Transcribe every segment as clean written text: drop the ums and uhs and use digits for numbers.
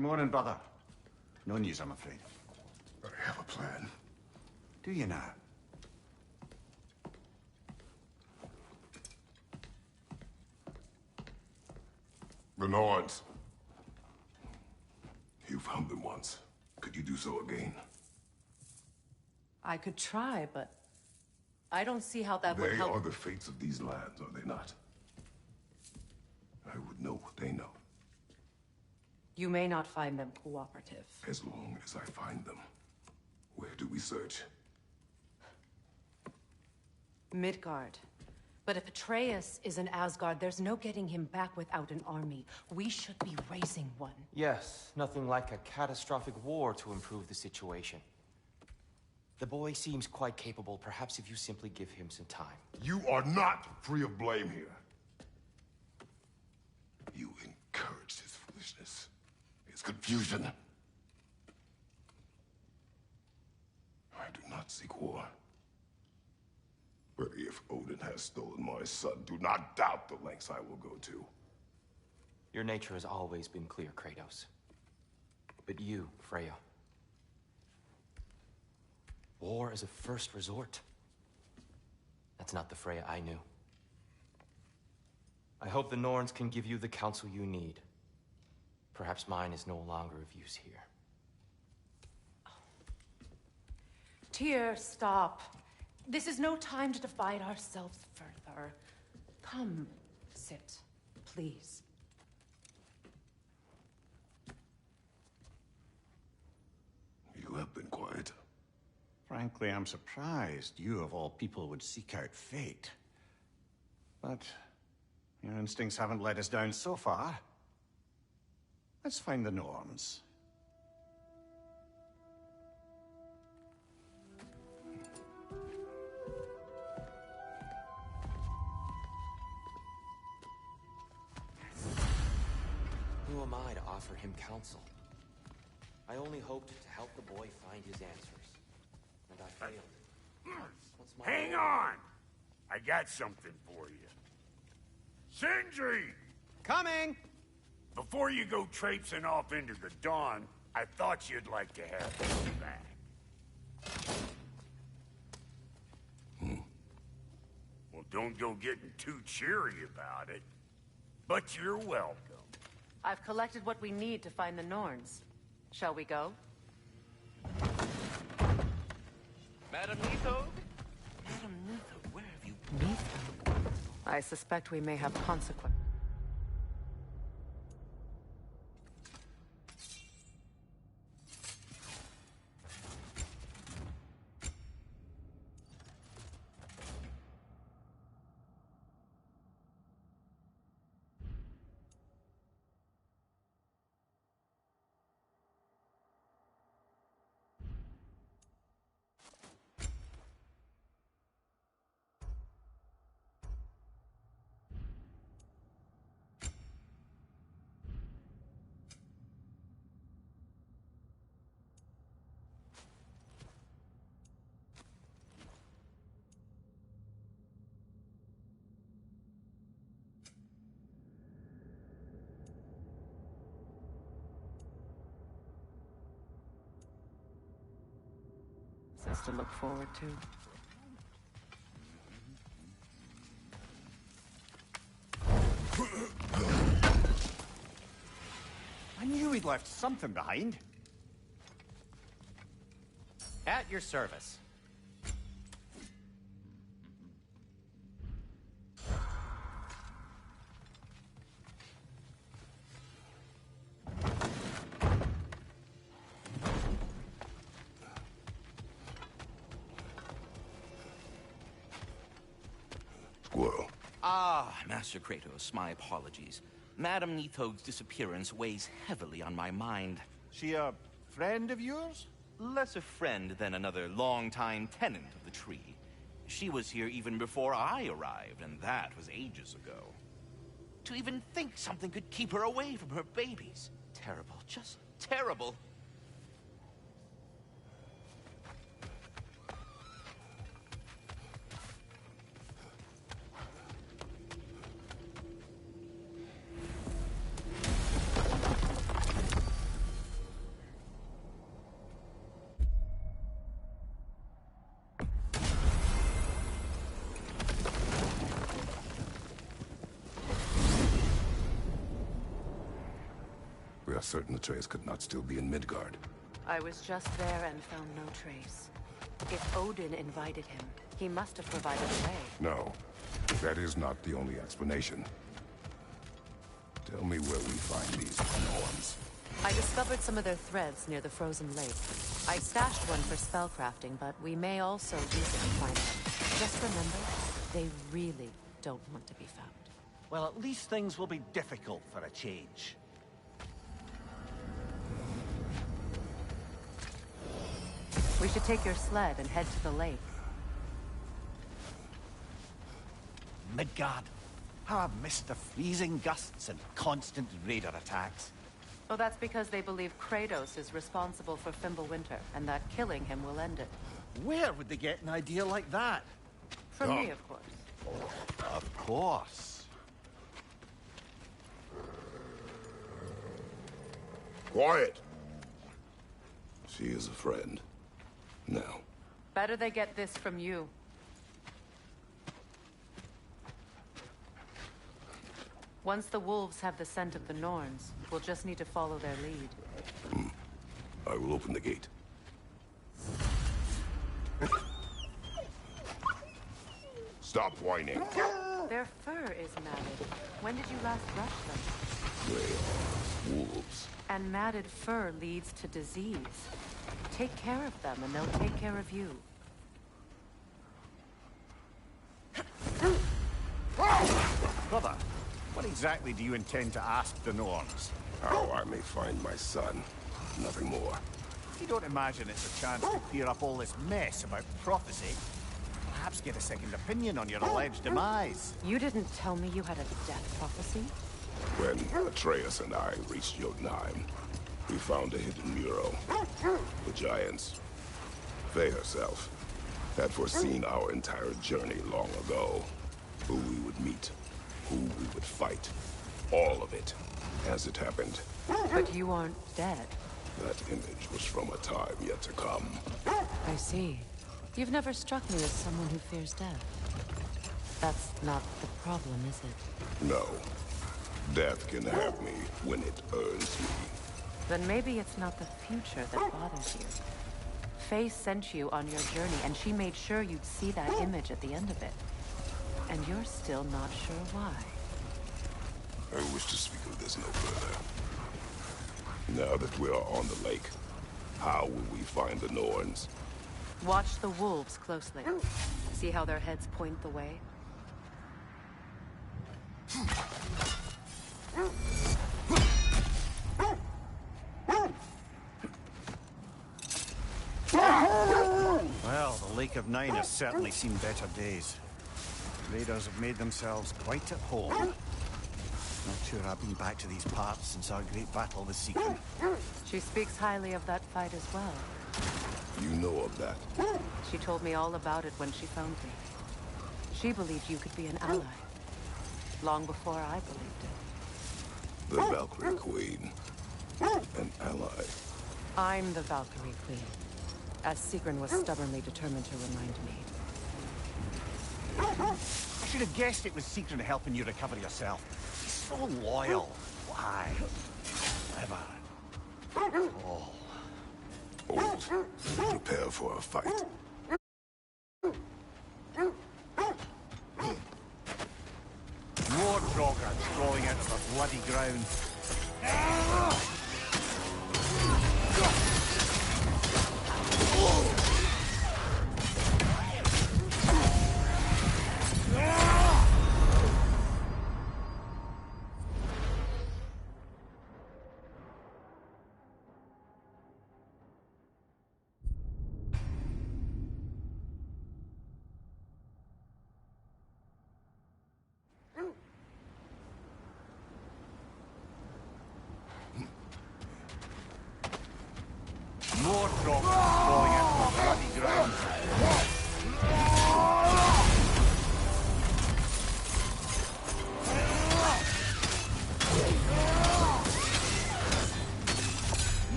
Good morning, brother. No news, I'm afraid. I have a plan. Do you now? The norns. You found them once. Could you do so again? I could try, but I don't see how that would help. They are the fates of these lands, are they not? I would know what they know. You may not find them cooperative. As long as I find them. Where do we search? Midgard. But if Atreus is in Asgard, there's no getting him back without an army. We should be raising one. Yes, nothing like a catastrophic war to improve the situation. The boy seems quite capable. Perhaps if you simply give him some time. You are not free of blame here. You encouraged his foolishness, his confusion. I do not seek war. But if Odin has stolen my son, do not doubt the lengths I will go to. Your nature has always been clear, Kratos. But you, Freya. War is a first resort. That's not the Freya I knew. I hope the Norns can give you the counsel you need. Perhaps mine is no longer of use here. Tyr, stop. This is no time to divide ourselves further. Come, sit, please. You have been quiet. Frankly, I'm surprised you, of all people, would seek out fate. But your instincts haven't let us down so far. Let's find the norns. Who am I to offer him counsel? I only hoped to help the boy find his answers. And I failed. What's my Hang on! I got something for you. Sindri! Coming! Before you go traipsing off into the dawn, I thought you'd like to have this back. Well, don't go getting too cheery about it. But you're welcome. I've collected what we need to find the Norns. Shall we go? Madam Nithog? Madam Nithog, where have you been? I suspect we may have consequences. This to look forward to. I knew he'd left something behind. At your service. Master Kratos, my apologies. Madam Nithog's disappearance weighs heavily on my mind. She a friend of yours? Less a friend than another longtime tenant of the tree. She was here even before I arrived, and that was ages ago. To even think something could keep her away from her babies. Terrible, just terrible. are certain Atreus could not still be in Midgard. I was just there and found no trace. If Odin invited him, he must have provided a way. No, that is not the only explanation. Tell me where we find these norns. I discovered some of their threads near the frozen lake. I stashed one for spellcrafting, but we may also use it to find them. Just remember, they really don't want to be found. Well, at least things will be difficult for a change. We should take your sled and head to the lake. Midgard. How I've missed the freezing gusts and constant raider attacks. Well, that's because they believe Kratos is responsible for Fimbulwinter, and that killing him will end it. Where would they get an idea like that? From me, of course. Of course. Quiet! She is a friend. Now. Better they get this from you. Once the wolves have the scent of the Norns, we'll just need to follow their lead. I will open the gate. Stop whining. Their fur is matted. When did you last brush them? They are wolves. And matted fur leads to disease. Take care of them, and they'll take care of you. Brother, what exactly do you intend to ask the Norns? How I may find my son. Nothing more. You don't imagine it's a chance to clear up all this mess about prophecy? Perhaps get a second opinion on your alleged demise. You didn't tell me you had a death prophecy? When Atreus and I reached Jotunheim, we found a hidden mural. The giants, Faye herself, had foreseen our entire journey long ago. Who we would meet, who we would fight. All of it, as it happened. But you aren't dead. That image was from a time yet to come. I see. You've never struck me as someone who fears death. That's not the problem, is it? No. Death can have me when it earns me. Then maybe it's not the future that bothers you. Faye sent you on your journey, and she made sure you'd see that image at the end of it. And you're still not sure why. I wish to speak of this no further. Now that we are on the lake, how will we find the Norns? Watch the wolves closely. See how their heads point the way? Well, the Lake of Nine has certainly seen better days. Raiders have made themselves quite at home. Not sure I've been back to these parts since our great battle with Seeker. She speaks highly of that fight as well. You know of that? She told me all about it when she found me. She believed you could be an ally. Long before I believed it. The Valkyrie Queen. An ally. I'm the Valkyrie Queen, as Sigrun was stubbornly determined to remind me. I should have guessed it was Seeker helping you recover yourself. He's so loyal. Why? Ever. Oh. Old. Prepare for a fight. More Drogards crawling out of the bloody ground.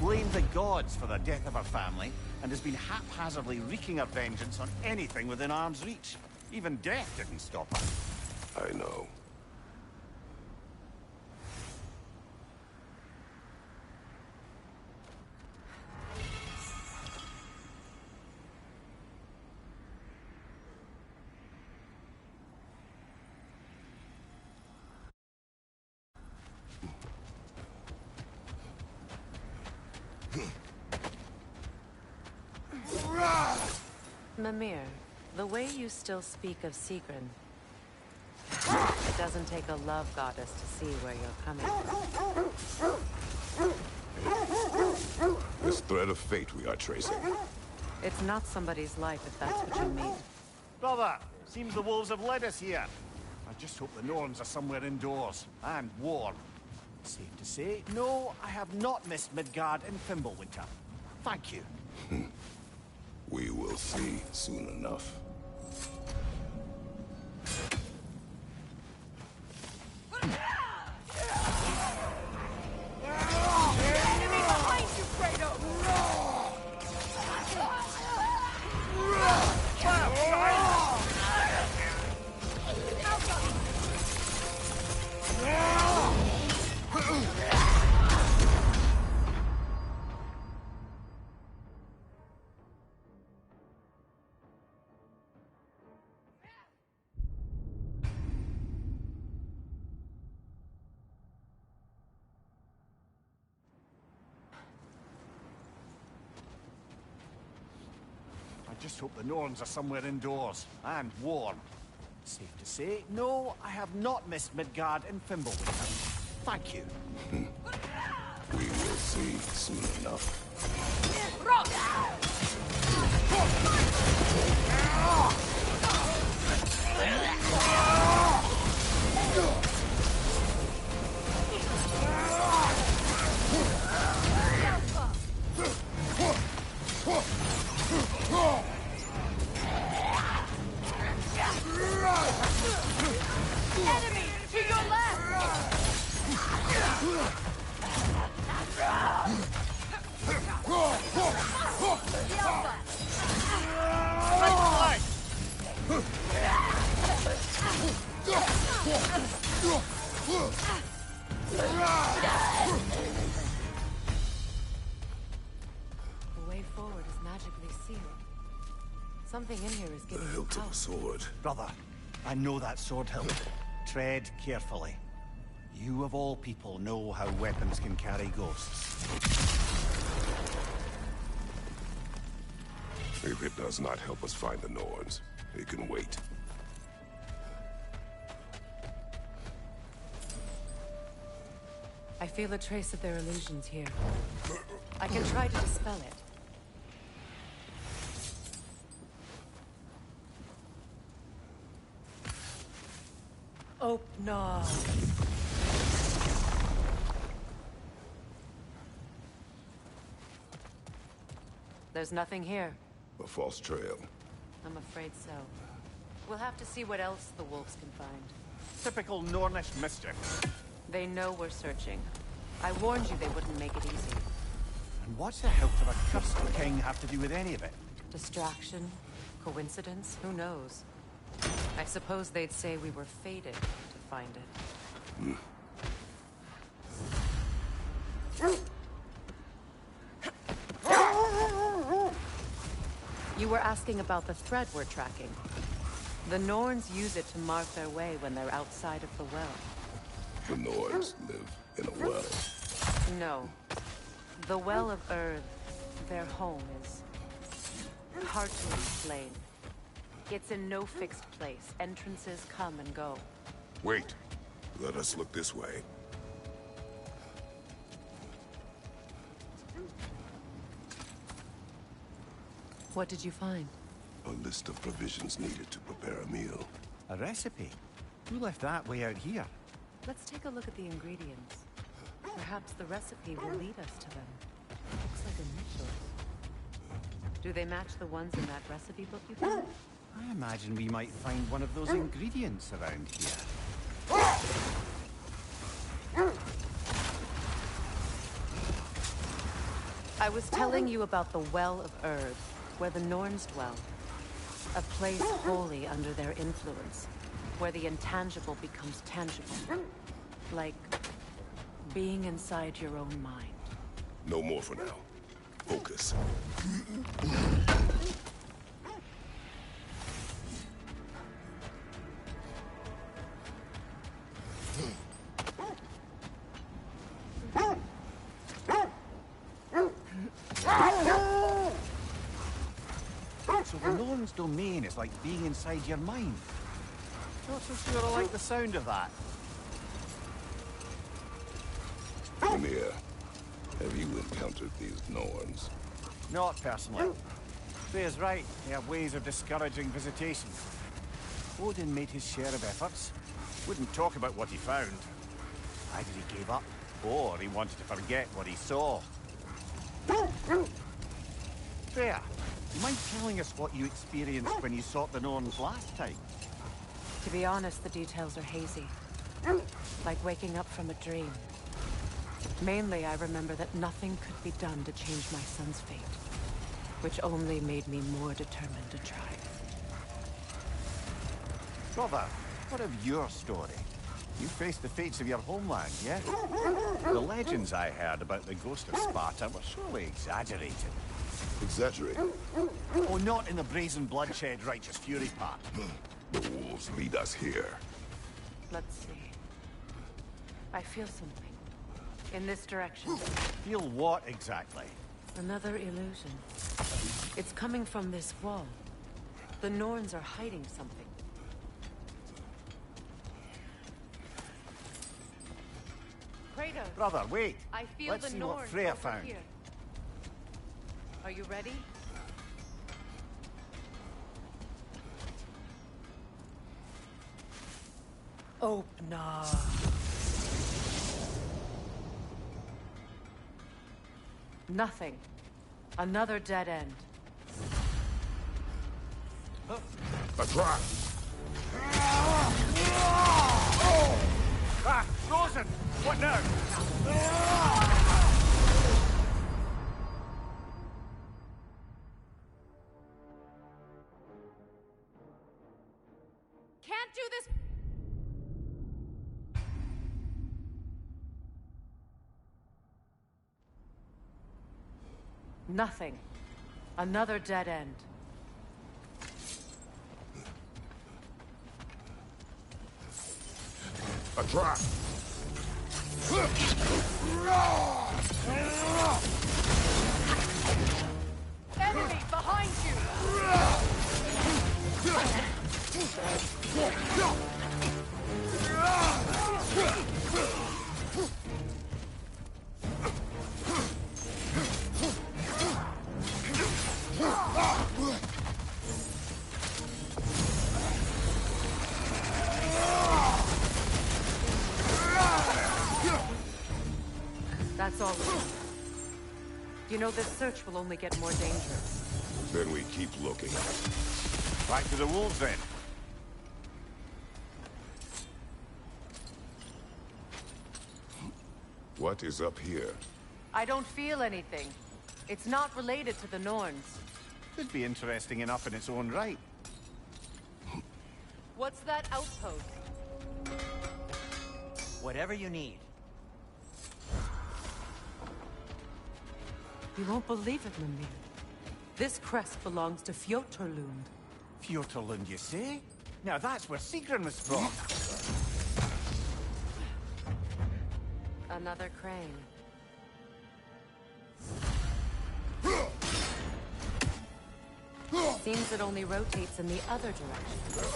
blamed the gods for the death of her family, and has been haphazardly wreaking her vengeance on anything within arm's reach. Even death didn't stop her. I know. Mimir, the way you still speak of Sigrun, it doesn't take a love goddess to see where you're coming from. This thread of fate we are tracing. It's not somebody's life, if that's what you mean. Brother, seems the wolves have led us here. I just hope the norns are somewhere indoors, and warm. Safe to say, no, I have not missed Midgard in Fimbulwinter. Thank you. We will see soon enough. I just hope the norns are somewhere indoors, and warm. Safe to say, no, I have not missed Midgard in Fimbulwinter. Thank you. We will see soon enough. Enemy to your left! The way forward is magically sealed. Something in here is The giving you hilt of power. a sword. Brother, I know that sword hilt. Tread carefully. You of all people know how weapons can carry ghosts. If it does not help us find the Norns, it can wait. I feel a trace of their illusions here. I can try to dispel it. Oh, no. There's nothing here. A false trail. I'm afraid so. We'll have to see what else the wolves can find. Typical Nornish mischief. They know we're searching. I warned you they wouldn't make it easy. And what's the hilt of a cursed king have to do with any of it? Distraction? Coincidence? Who knows? I suppose they'd say we were fated to find it. You were asking about the thread we're tracking. The Norns use it to mark their way when they're outside of the well. The Norns live in a well. No. The Well of Earth, their home, is hard to explain. It's in no fixed place. Entrances come and go. Wait. Let us look this way. What did you find? A list of provisions needed to prepare a meal. A recipe? Who left that way out here? Let's take a look at the ingredients. Perhaps the recipe will lead us to them. Looks like initials. Do they match the ones in that recipe book you found? I imagine we might find one of those ingredients around here. I was telling you about the Well of Earth, where the Norns dwell. A place wholly under their influence, where the intangible becomes tangible. Like being inside your own mind. No more for now. Focus. So the Norns' domain is like being inside your mind. Not so sure I like the sound of that. Ymir, have you encountered these Norns? Not personally. Freya's right. They have ways of discouraging visitation. Odin made his share of efforts. Wouldn't talk about what he found. Either he gave up, or he wanted to forget what he saw. Freya, you mind telling us what you experienced when you sought the Norns last time? To be honest, the details are hazy. Like waking up from a dream. Mainly, I remember that nothing could be done to change my son's fate. Which only made me more determined to try. Brother, what of your story? You faced the fates of your homeland, yes? The legends I heard about the ghost of Sparta were surely exaggerated. Exaggerate? Oh, not in the brazen bloodshed righteous fury part. The wolves lead us here. Let's see. I feel something. In this direction. Feel what exactly? Another illusion. It's coming from this wall. The Norns are hiding something. Kratos! Brother, wait! I feel Let's the see Norns what Freya over found. here. Are you ready? Draupnir. Nothing. Another dead end. A trap! Ah! Frozen! What now? Can't do this! Nothing. Another dead end. A trap! Enemy behind you! That's all. You know, this search will only get more dangerous. Then we keep looking. Back to the wolves then. What is up here? I don't feel anything. It's not related to the Norns. Could be interesting enough in its own right. What's that outpost? Whatever you need. You won't believe it, Mimir. This crest belongs to Fjoturlund. Fjoturlund, you say? Now that's where Sigrun was from. Another crane. Seems it only rotates in the other direction.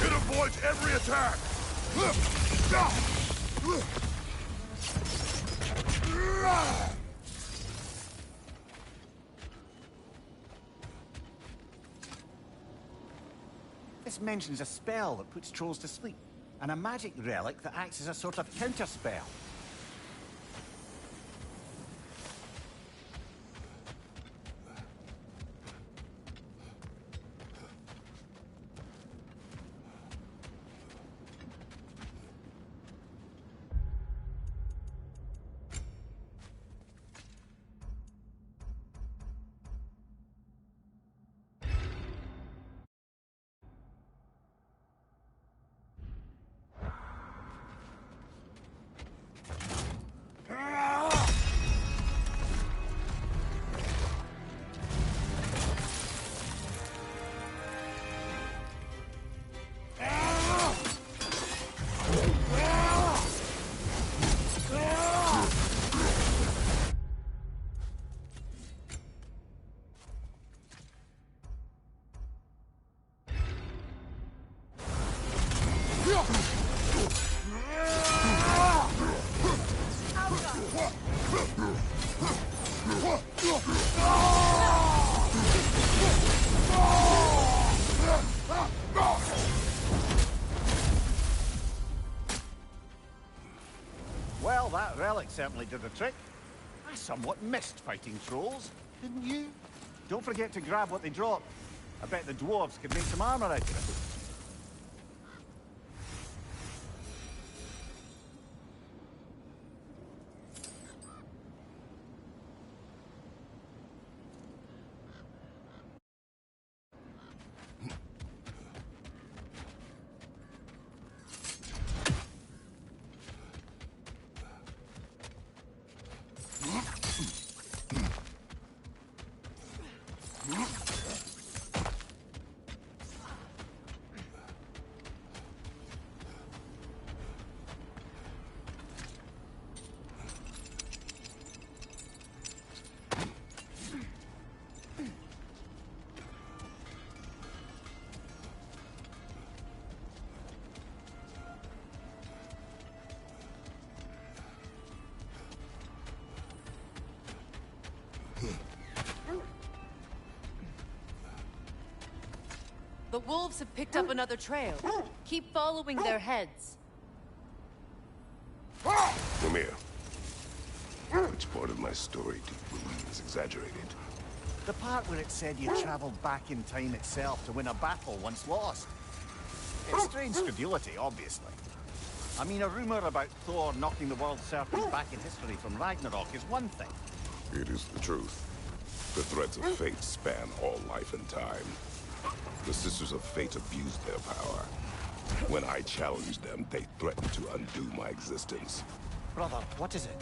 It avoids every attack! This mentions a spell that puts trolls to sleep, and a magic relic that acts as a sort of counterspell. Well, that relic certainly did the trick. I somewhat missed fighting trolls, didn't you? Don't forget to grab what they drop. I bet the dwarves could make some armor out of it. The wolves have picked up another trail. Keep following their heads. Come here. Which part of my story do you believe is exaggerated? The part where it said you travelled back in time itself to win a battle once lost. It's strange credulity, obviously. I mean, a rumour about Thor knocking the world serpent back in history from Ragnarok is one thing. It is the truth. The threads of fate span all life and time. The Sisters of Fate abused their power. When I challenged them, they threatened to undo my existence. Brother, what is it?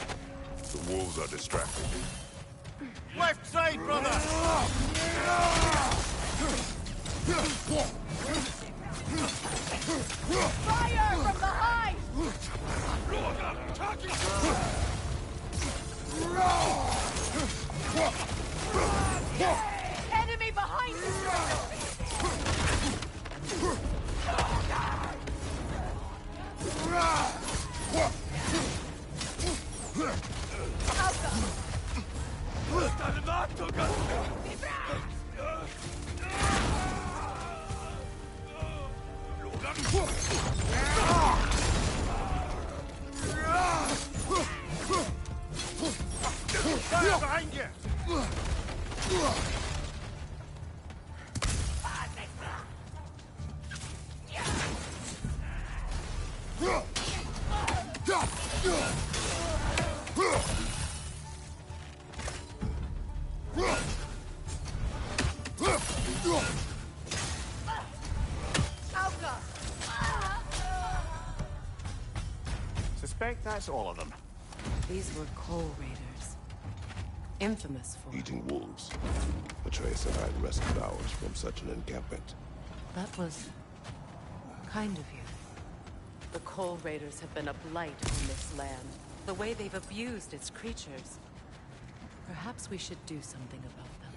The wolves are distracted. Left side, brother! Fire from behind! Enemy behind you! Fire behind you! Suspect that's all of them. These were coal raiders. Infamous for... Eating wolves. Atreus and I rescued ours from such an encampment. That was... kind of you. The coal raiders have been a blight on this land. The way they've abused its creatures. Perhaps we should do something about them.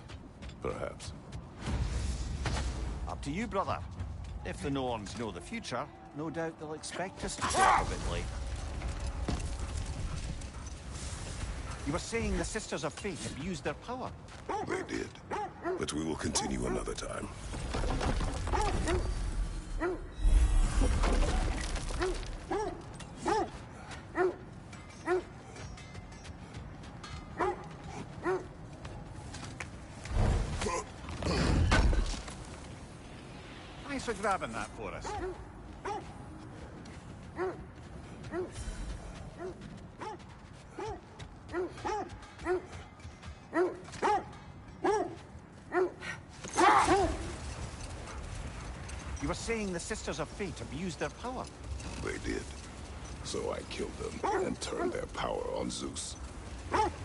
Perhaps. Up to you, brother. If the norns know the future, no doubt they'll expect us to talk a bit late. You were saying the Sisters of Fate abused their power. They did. But we will continue another time. Thanks for grabbing that for us. You were saying the Sisters of Fate abused their power. They did. So I killed them and turned their power on Zeus.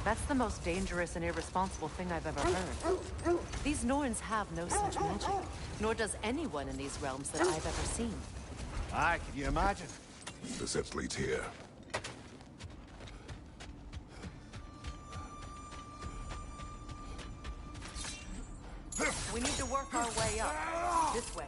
That's the most dangerous and irresponsible thing I've ever heard. These norns have no such magic, nor does anyone in these realms that I've ever seen. Aye, can you imagine? The steps leads here. We need to work our way up. This way.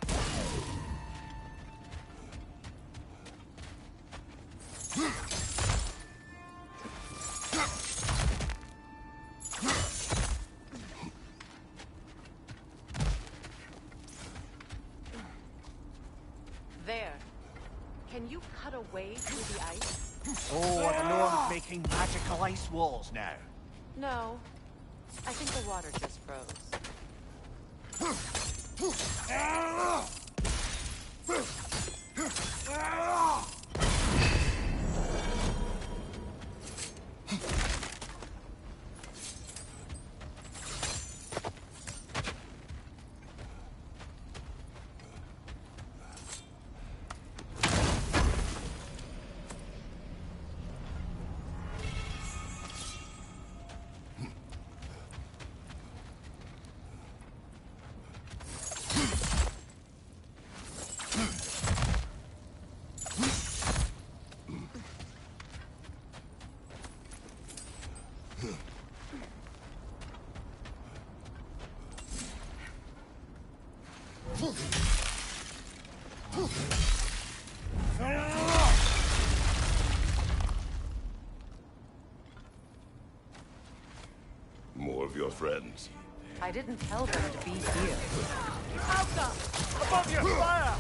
There. Can you cut a way through the ice? Oh, are the Norns making magical ice walls now? No. I think the water just froze. More of your friends. I didn't tell them to be here. Alta! Above you! Fire!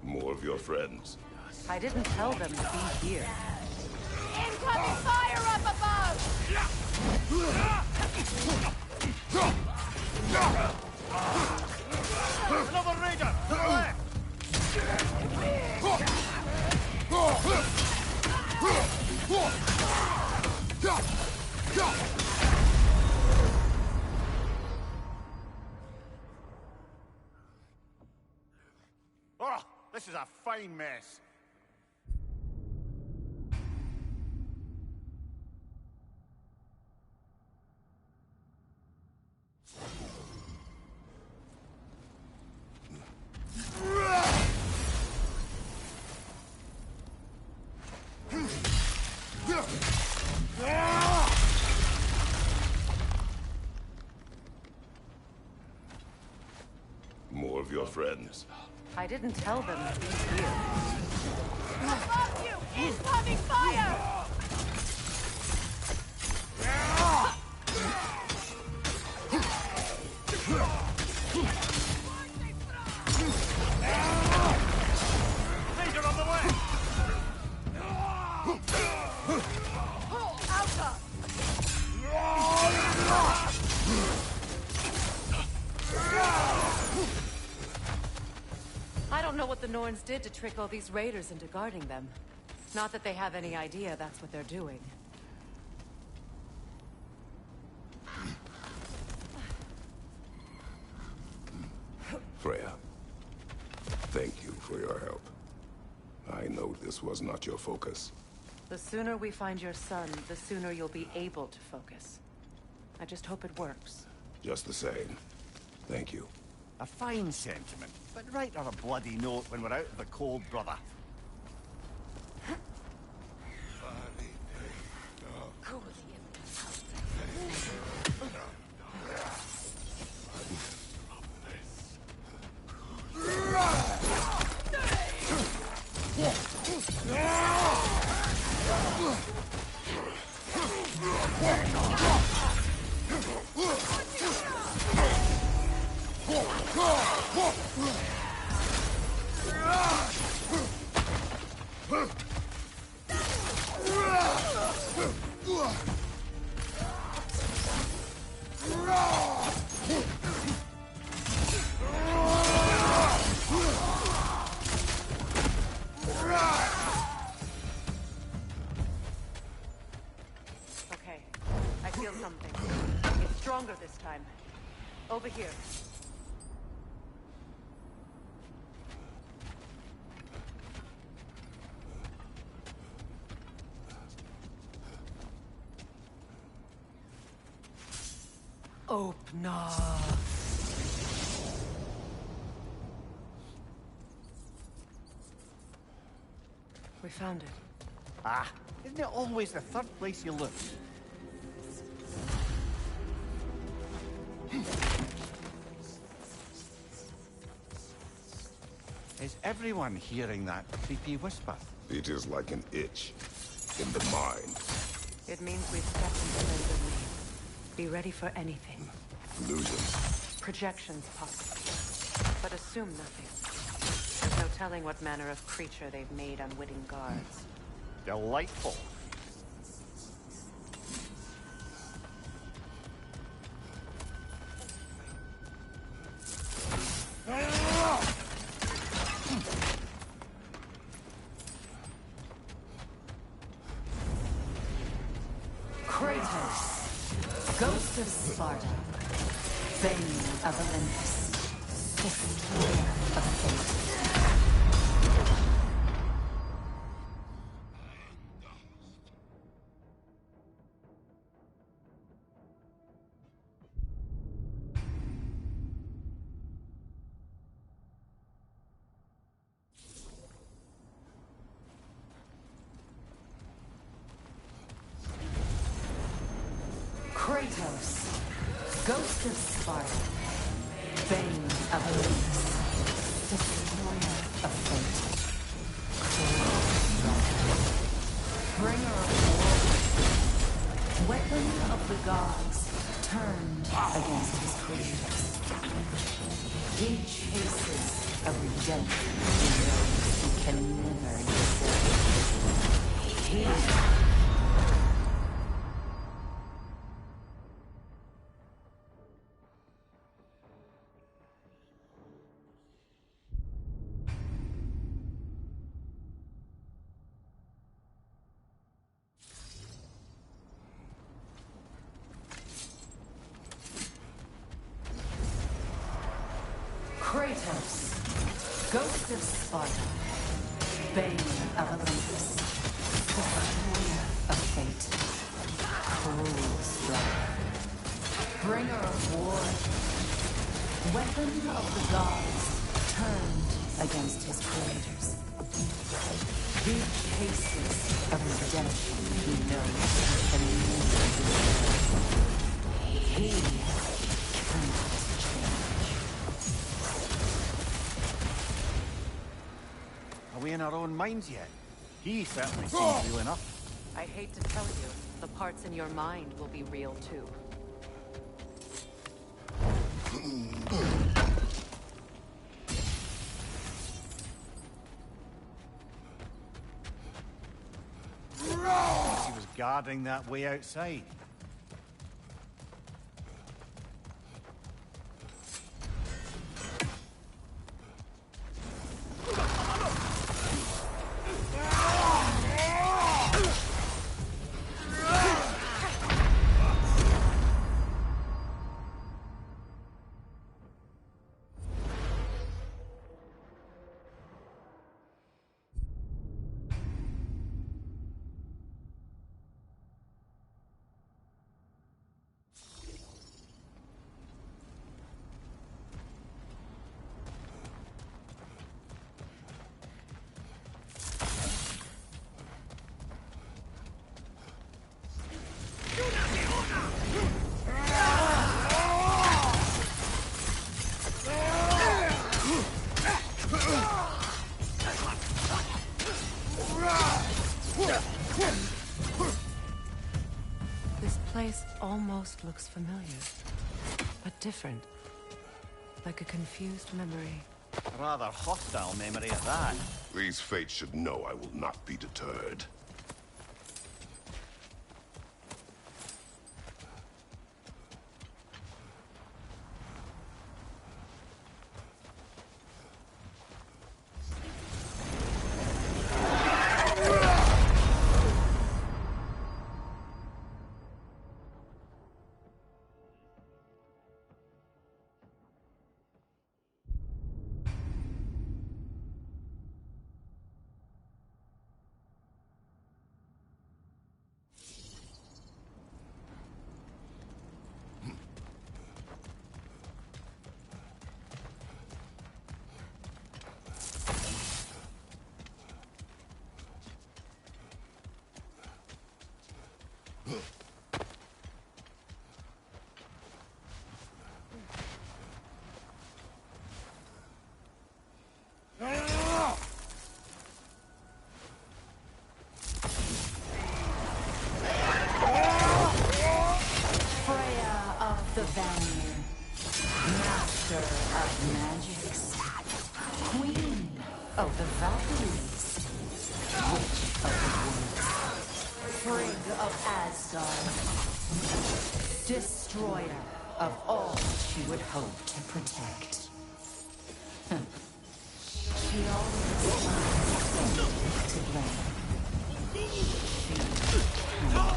More of your friends. I didn't tell them to be here. Incoming fire up above! Another raider! To the left! Oh, this is a fine mess. More of your friends. I didn't tell them to be here. Above you! Incoming fire! Raider on the left! Alta! I don't know what the Norns did to trick all these raiders into guarding them. Not that they have any idea that's what they're doing. Freya, thank you for your help. I know this was not your focus. The sooner we find your son, the sooner you'll be able to focus. I just hope it works. Just the same, thank you. A fine sentiment, but write her a bloody note when we're out of the cold, brother. Okay, I feel something. It's stronger this time. Over here. Draupnir. We found it. Ah, isn't it always the third place you look? Is everyone hearing that creepy whisper? It is like an itch in the mind. It means we've stepped into their domain. Be ready for anything. Illusions. Projections, possibly. But assume nothing. There's no telling what manner of creature they've made unwitting guards. Delightful. Kratos, ghost of Sparta, bane of Olympus, destroyer of fate. Kratos, ghost of Sparta, bane of Olympus, destroyer of fate, bringer of war, weapon of the gods, turned against his creators. He chases a redemption he knows he can never deserve. He Kratos, ghost of Sparta, bane of Olympus, destroyer of fate, cruel strife, bringer of war, weapon of the gods, turned against his creators. He chases a redemption he knows he can never deserve. He cannot change. Are we in our own minds yet? He certainly seems real enough. I hate to tell you, the parts in your mind will be real too. He was guarding that way outside. This place almost looks familiar, but different. Like a confused memory. A rather hostile memory of that. These fates should know I will not be deterred. of magics, queen of the Valkyries, witch of the woods, frigg of Asgard, destroyer of all she would hope to protect. She always finds something to blame. She cannot.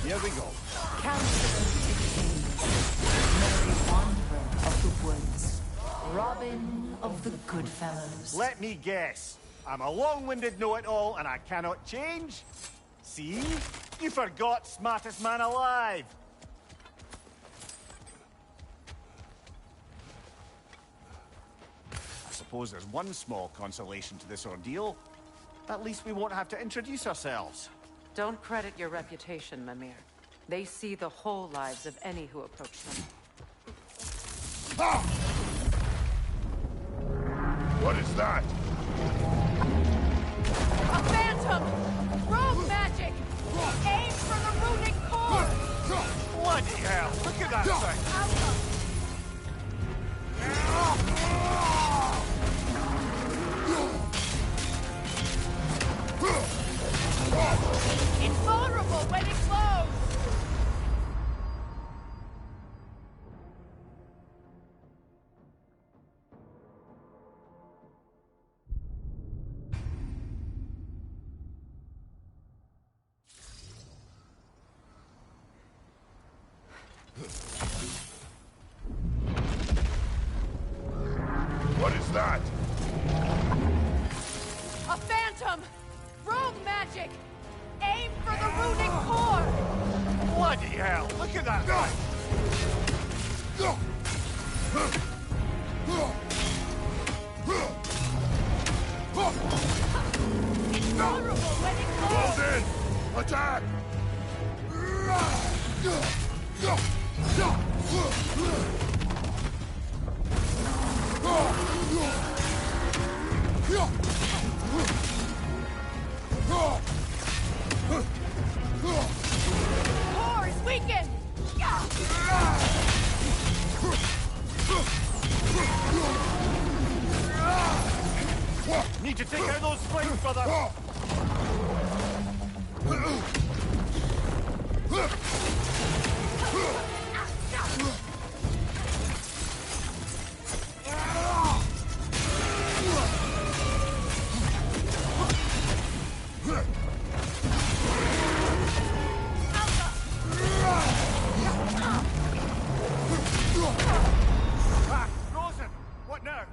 Here we go. Counselor to kings, Merry Wanderer of the woods, Robin of the Goodfellows. Let me guess. I'm a long-winded know-it-all and I cannot change? See? You forgot smartest man alive. I suppose there's one small consolation to this ordeal. At least we won't have to introduce ourselves. Don't credit your reputation, Mimir. They see the whole lives of any who approach them. Ah! What is that? A phantom! Rogue magic! Aim for the runic core! Bloody hell! Look at that thing! It's vulnerable when it glows! What is that? A phantom! Rogue magic! Aim for the runic core! Bloody hell! Look at that thing! It's vulnerable when it glows! Odin! Attack! Core is weakened! Need to take out those flames, brother! Frozen! What now?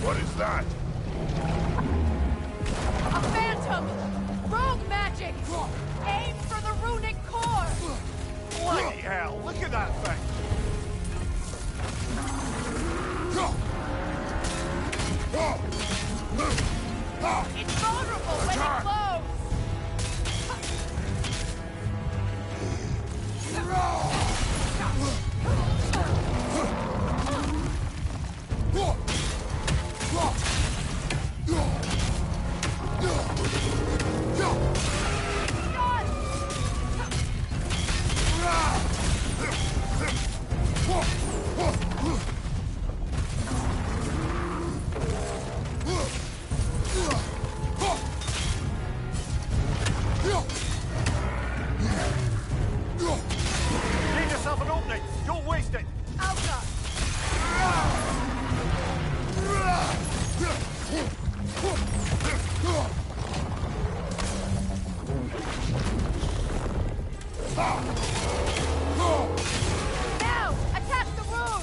What is that? A phantom! Rogue magic! Aim for the runic core! Bloody hell! Look at that thing! It's vulnerable when it glows! Now! Attack the rune!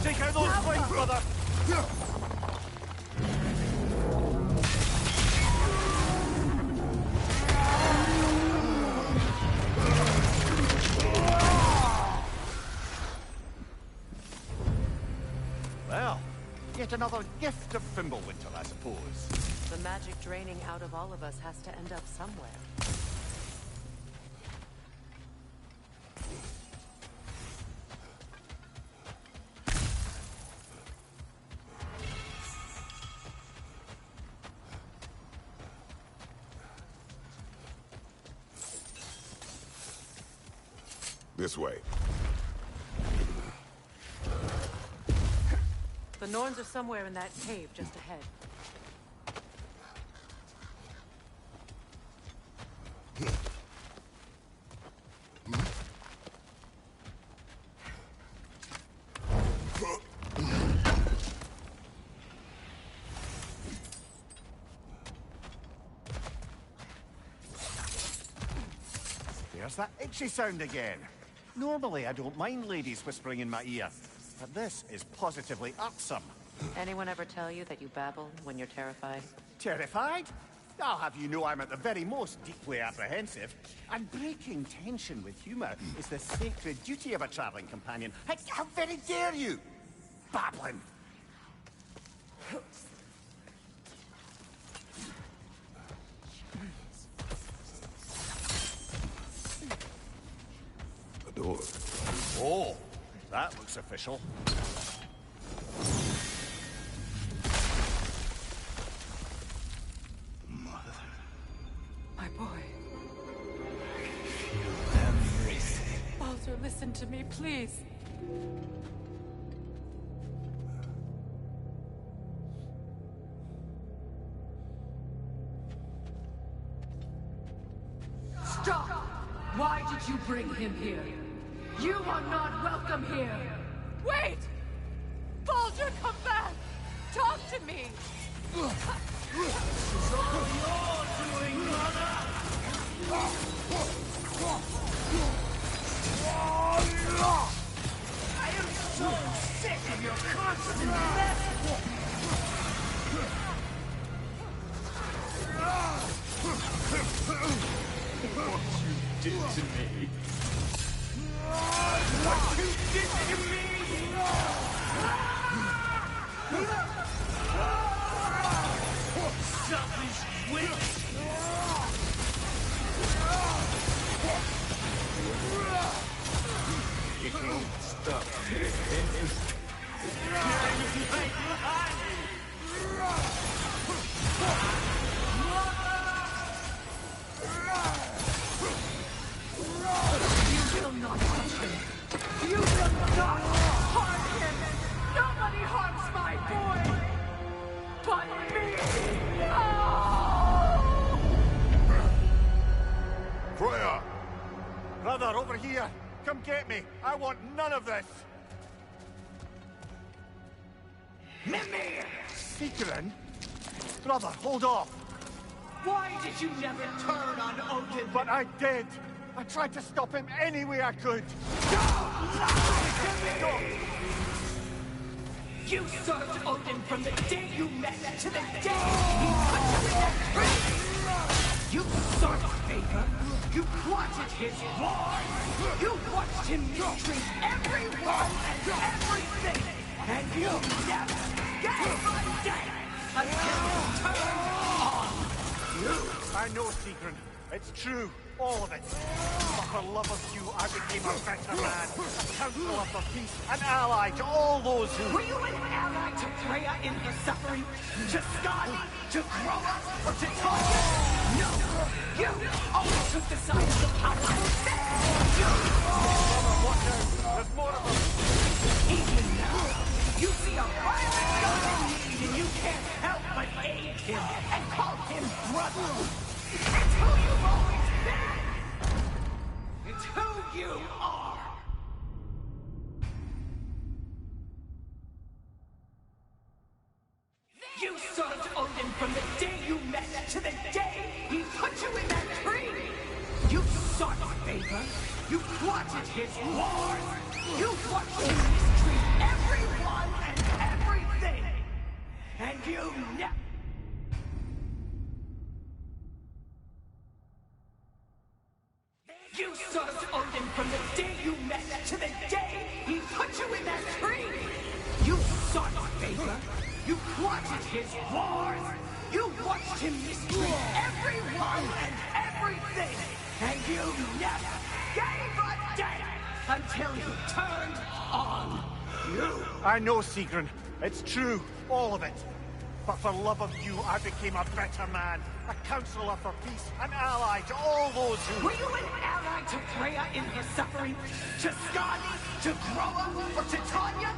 Take out those flames, brother! Well, yet another gift of Fimbulwinter, I suppose. The magic draining out of all of us has to end up somewhere. This way. The Norns are somewhere in that cave just ahead. There's that itchy sound again. Normally, I don't mind ladies whispering in my ear, but this is positively irksome. Anyone ever tell you that you babble when you're terrified? Terrified? I'll have you know I'm at the very most deeply apprehensive. And breaking tension with humour is the sacred duty of a travelling companion. How very dare you! Babbling! A door. Oh, that looks official. My boy. Baldur, listen to me, please. Stop! Why did you bring him here? You are not welcome here! Wait! Baldur, come back! Talk to me! I am so sick of your constant mess! What you did to me. What you did to me! Selfish witch! You can't stop You will not touch him! You will not harm him! Nobody harms my boy! But me! No! Freya! Brother, over here! Come get me! I want none of this! Mimir! Secret? Brother, hold off! Why did you never turn on Odin? But I did! I tried to stop him any way I could! Don't lie to me! You served Odin from the day you met to the day he put you in that prison! You sought favor! You wanted his war! You watched him mistreat everyone and everything! And you never gave a damn until he turned on you! I know, Secret. It's true, all of it. But for love of you, I became a better man, a counselor for peace, an ally to all those who... Were you an ally to Freya in her suffering? To Skadi? To Groa? Or to Tanya? No! You always took the side of the powerful. Watch out! There's more of them! Even now, you see a violent god in need and you can't help but aid him and call him brother. It's who you've always been! It's who you are! You served Odin from the day you met to the day he put you in that tree! You sought favor, you plotted his wars, you watched him mistreat everyone and everything! And you never... You served Odin from the day you met to the day he put you in that tree! You sought favor, you plotted his wars, you watched him mistreat everyone and everything! And you never gave a damn until you turned on you! I know, Sigrun. It's true, all of it. But for love of you, I became a better man, a counselor for peace, an ally to all those who... Were you an ally to Freya in her suffering? To Skadi? To Groa? Or to Tanya?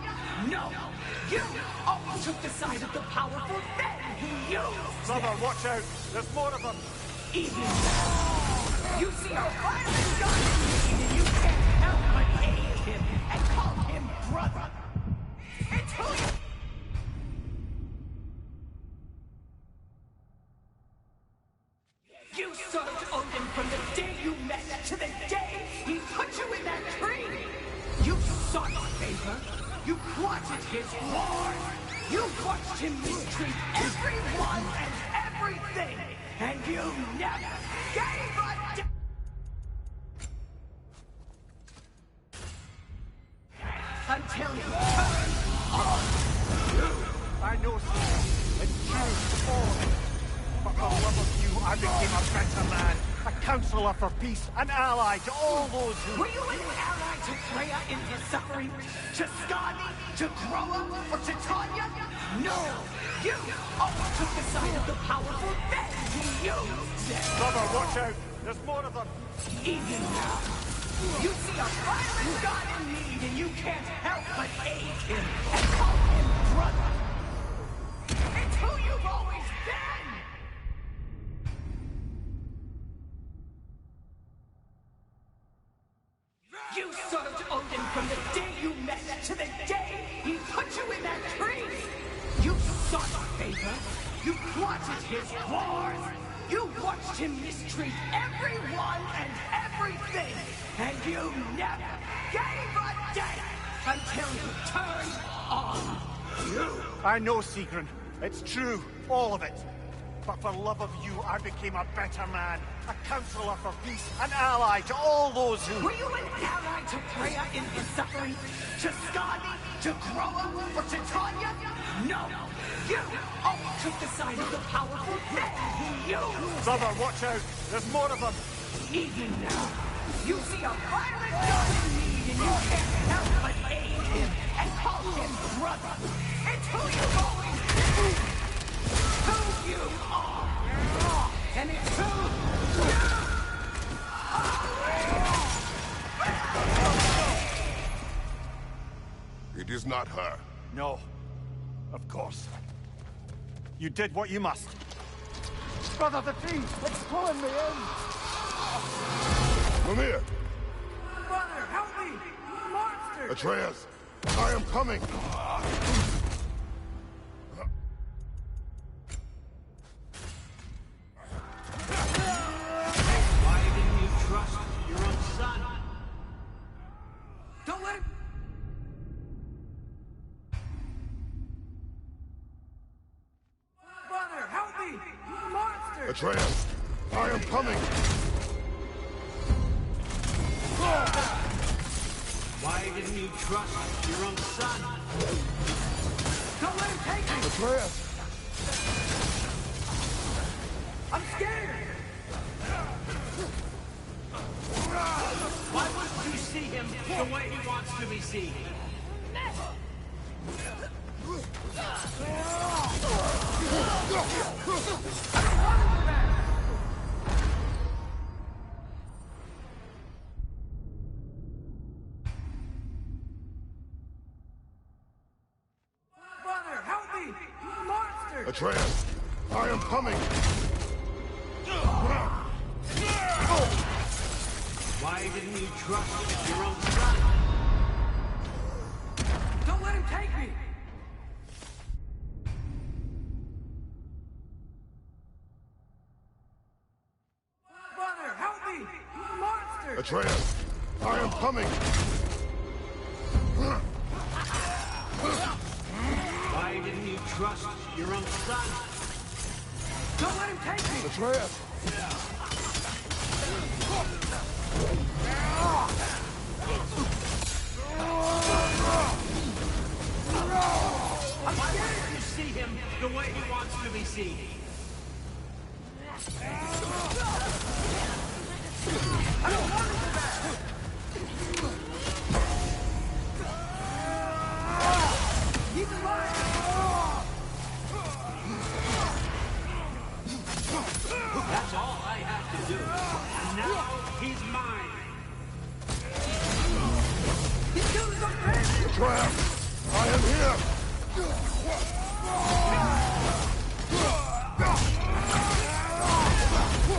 No! You always took the side of the powerful, then who used Brother, watch out! There's more of them! Even now, you see a violent god in need and you can't help but aid him and call him brother! It's who you... You served Odin from the day you met to the day he put you in that tree! You sought favor, you plotted his wars, you watched him mistreat everyone and everything, and you never gave a until you turned on you! I know, Sigrun. It's true, all of it. But for love of you, I became a better man, a counselor for peace, an ally to all those who... Were you an ally to Freya in her suffering? To Skadi? To Groa? Or to Tanya? No! You always took the side of the powerful, then who used them! Brother, watch out! There's more of them! Even now, you see a violent god in need and you can't help but aid him and call him brother! It's who you've always been! You served Odin from the day you met to the day he put you in that tree! You sought favor, you plotted his wars, you watched him mistreat everyone and everything, and you never gave a damn until you turned on you! I know, Sigrun. It's true, all of it. But for love of you, I became a better man, a counselor for peace, an ally to all those who... Were you an ally to Freya in her suffering? To Skadi? To Groa? Or to Tanya? No! You always took the side of the powerful, then who used... Brother, watch out! There's more of them! Even now, you see a violent god in need and you can't help but aid him and call him brother! It's who you've always been! Who you are! And it's who you are! It is not her. No. Of course. You did what you must. Brother, the tree! It's pulling me in! Mimir! Brother, help me! Monster! Atreus! I am coming! Why didn't you trust your own son? Don't let him... Brother, help me! Monster! Atreus! I am coming! Why didn't you trust your own son? Don't let him take me! Atreus! I'm scared! see. Brother, help me! Monster! Atreus, I am coming! Why didn't you trust your own son? Don't let him take me! Brother, help me! Monster! Atreus, I am coming! Why didn't you trust your own son? Don't let him take me! Atreus! Why can't you see him the way he wants to be seen? I don't want him back! He's alive! That's all I have to do. And now he's mine. He's killing his own family! Atreus, I am here!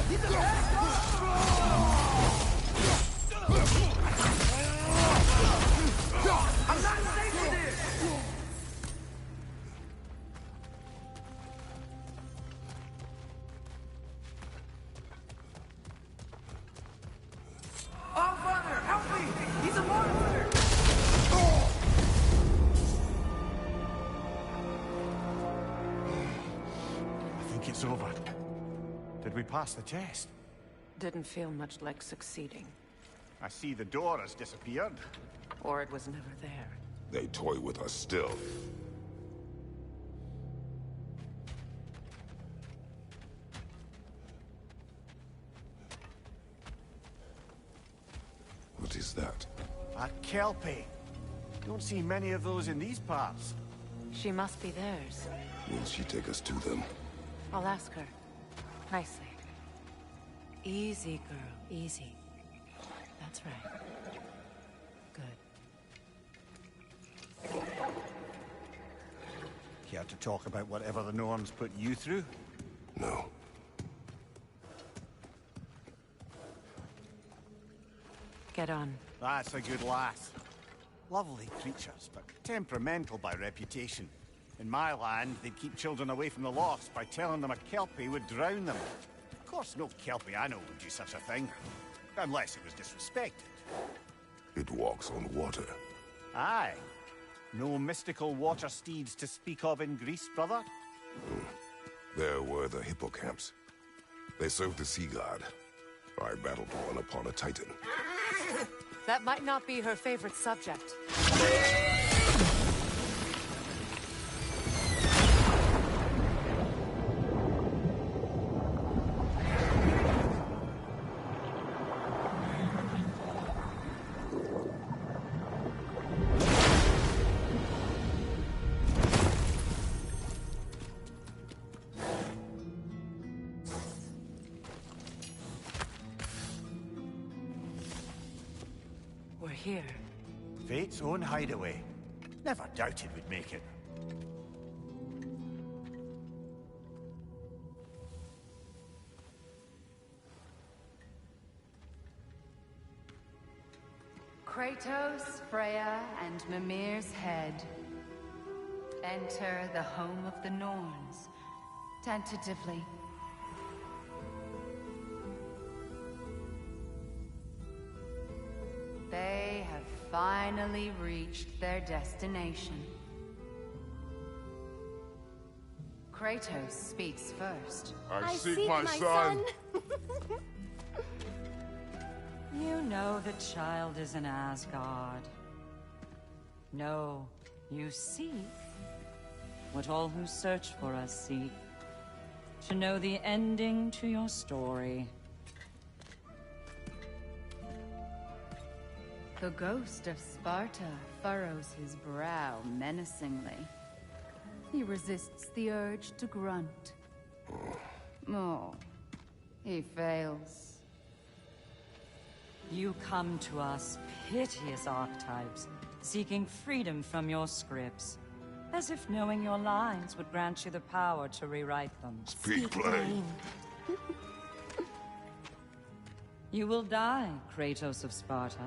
He's a bad I'm not safe with this! Oh, brother, help me! He's a monster! I think it's over. Did we pass the test? Didn't feel much like succeeding. I see the door has disappeared. Or it was never there. They toy with us still. What is that? A kelpie. Don't see many of those in these parts. She must be theirs. Will she take us to them? I'll ask her. Nicely. Easy, girl. Easy. That's right. Good. Care to talk about whatever the norns put you through? No. Get on. That's a good lass. Lovely creatures, but temperamental by reputation. In my land, they'd keep children away from the lost by telling them a kelpie would drown them. Of course, no kelpie I know would do such a thing. Unless it was disrespected. It walks on water. Aye. No mystical water steeds to speak of in Greece, brother? There were the hippocamps. They served the sea god. I battled one upon a titan. That might not be her favorite subject. We're here. Fate's own hideaway. Never doubted we'd make it. Kratos, Freya, and Mimir's head. Enter the home of the Norns. Tentatively. They have finally reached their destination. Kratos speaks first. I seek my son. You know the child is in Asgard. No, you seek what all who search for us seek. To know the ending to your story. The ghost of Sparta furrows his brow menacingly. He resists the urge to grunt. Oh, he fails. You come to us, piteous archetypes, seeking freedom from your scripts. As if knowing your lines would grant you the power to rewrite them. Speak plain. You will die, Kratos of Sparta.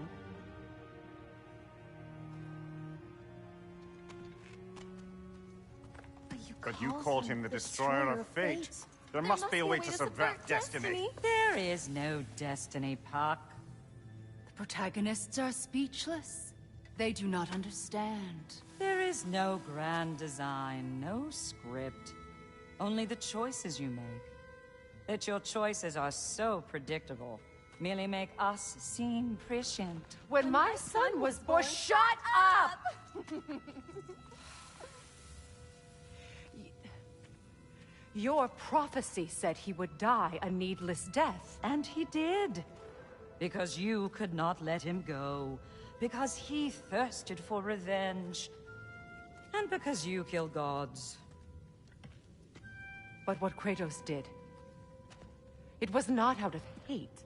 But you called him the Destroyer of Fate. There must be a way to subvert destiny. There is no destiny, Puck. The protagonists are speechless. They do not understand. There is no grand design, no script. Only the choices you make. That your choices are so predictable merely make us seem prescient. When my son was born... Shut up! Your prophecy said he would die a needless death. And he did. Because you could not let him go. Because he thirsted for revenge. And because you kill gods. But what Kratos did, it was not out of hate.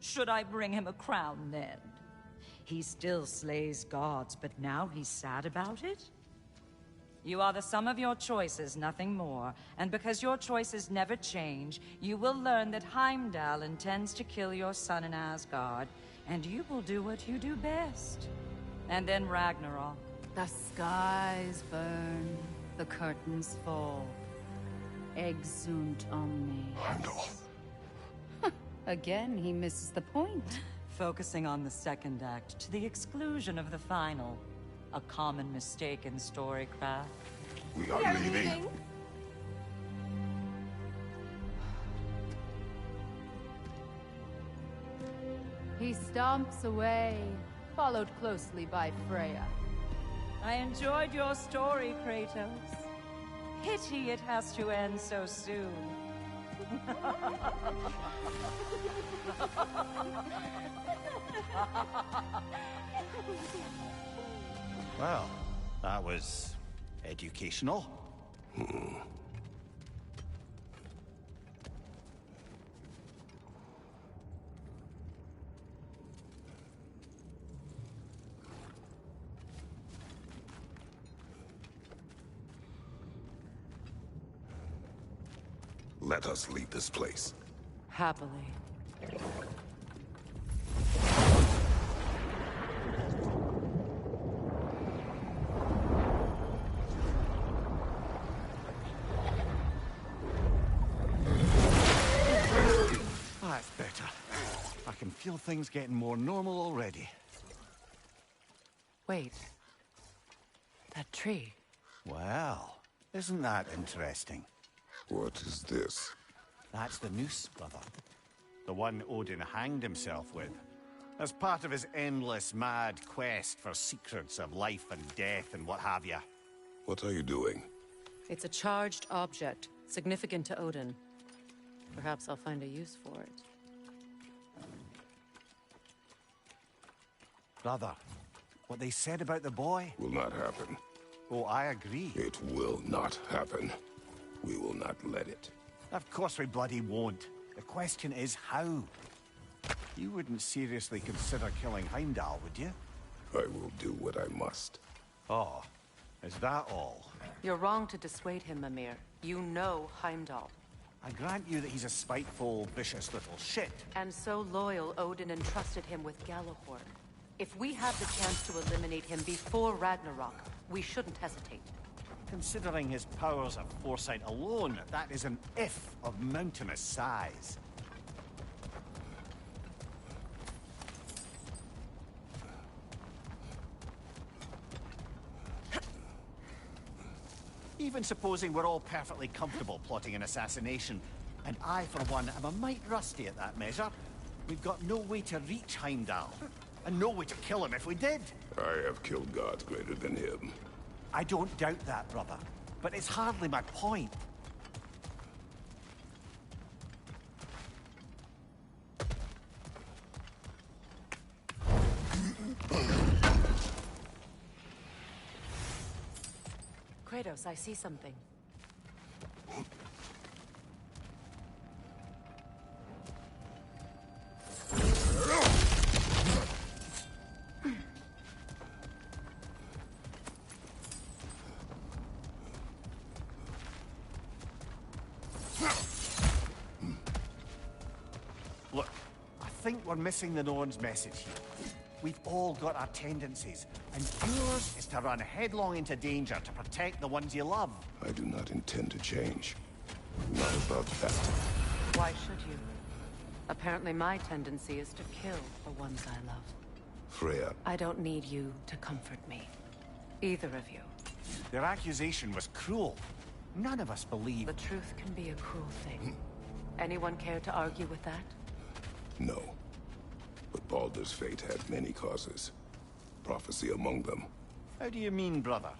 Should I bring him a crown then? He still slays gods, but now he's sad about it? You are the sum of your choices, nothing more. And because your choices never change, you will learn that Heimdall intends to kill your son in Asgard, and you will do what you do best. And then Ragnarok. The skies burn, the curtains fall. Exunt omnes. Heimdall. Again, he misses the point. Focusing on the second act to the exclusion of the final. A common mistake in storycraft. We are leaving. He stomps away, followed closely by Freya. I enjoyed your story, Kratos. Pity it has to end so soon. Well, that was educational. Let us leave this place. Happily. That's better. I can feel things getting more normal already. Wait. That tree. Well, isn't that interesting? What is this? That's the noose, brother. The one Odin hanged himself with. As part of his endless, mad quest for secrets of life and death and what have you. What are you doing? It's a charged object, significant to Odin. Perhaps I'll find a use for it. Brother, what they said about the boy? Will not happen. Oh, I agree. It will not happen. We will not let it. Of course we bloody won't. The question is how. You wouldn't seriously consider killing Heimdall, would you? I will do what I must. Oh, is that all? You're wrong to dissuade him, Mimir. You know Heimdall. I grant you that he's a spiteful, vicious little shit. And so loyal, Odin entrusted him with Gjallarhorn. If we have the chance to eliminate him before Ragnarok, we shouldn't hesitate. Considering his powers of foresight alone, that is an if of mountainous size. Even supposing we're all perfectly comfortable plotting an assassination, and I, for one, am a mite rusty at that measure, we've got no way to reach Heimdall, and no way to kill him if we did. I have killed gods greater than him. I don't doubt that, brother, but it's hardly my point. Kratos, I see something. Look, I think we're missing the Norns' message here. We've all got our tendencies, and yours is to run headlong into danger to protect the ones you love. I do not intend to change. Not about that. Why should you? Apparently my tendency is to kill the ones I love. Freya. I don't need you to comfort me. Either of you. Their accusation was cruel. None of us believe... The truth can be a cruel thing. Anyone care to argue with that? No. But Baldur's fate had many causes. Prophecy among them. How do you mean, brother?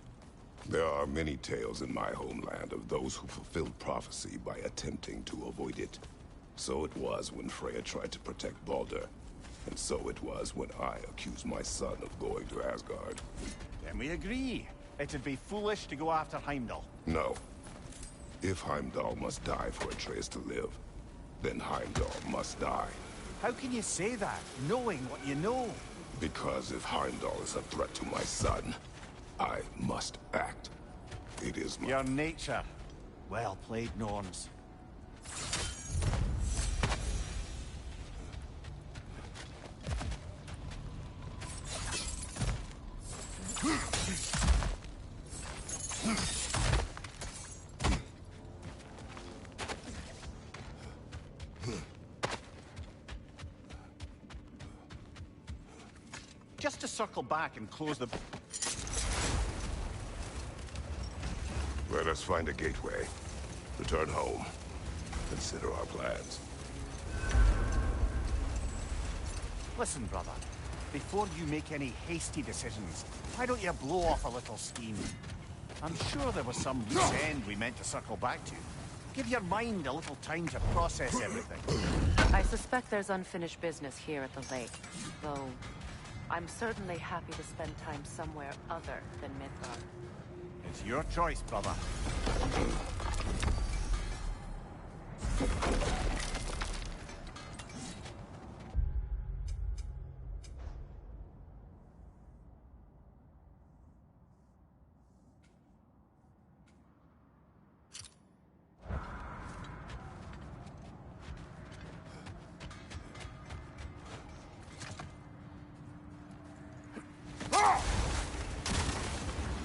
There are many tales in my homeland of those who fulfilled prophecy by attempting to avoid it. So it was when Freya tried to protect Baldur. And so it was when I accused my son of going to Asgard. Then we agree. It'd be foolish to go after Heimdall. No. If Heimdall must die for Atreus to live, then Heimdall must die. How can you say that, knowing what you know? Because if Heimdall is a threat to my son, I must act. It is my... Your nature. Well played, Norns. Just to circle back and close the... Let us find a gateway. Return home. Consider our plans. Listen, brother. Before you make any hasty decisions, why don't you blow off a little steam? I'm sure there was some loose end we meant to circle back to. Give your mind a little time to process everything. I suspect there's unfinished business here at the lake, though I'm certainly happy to spend time somewhere other than Midgard. It's your choice, brother.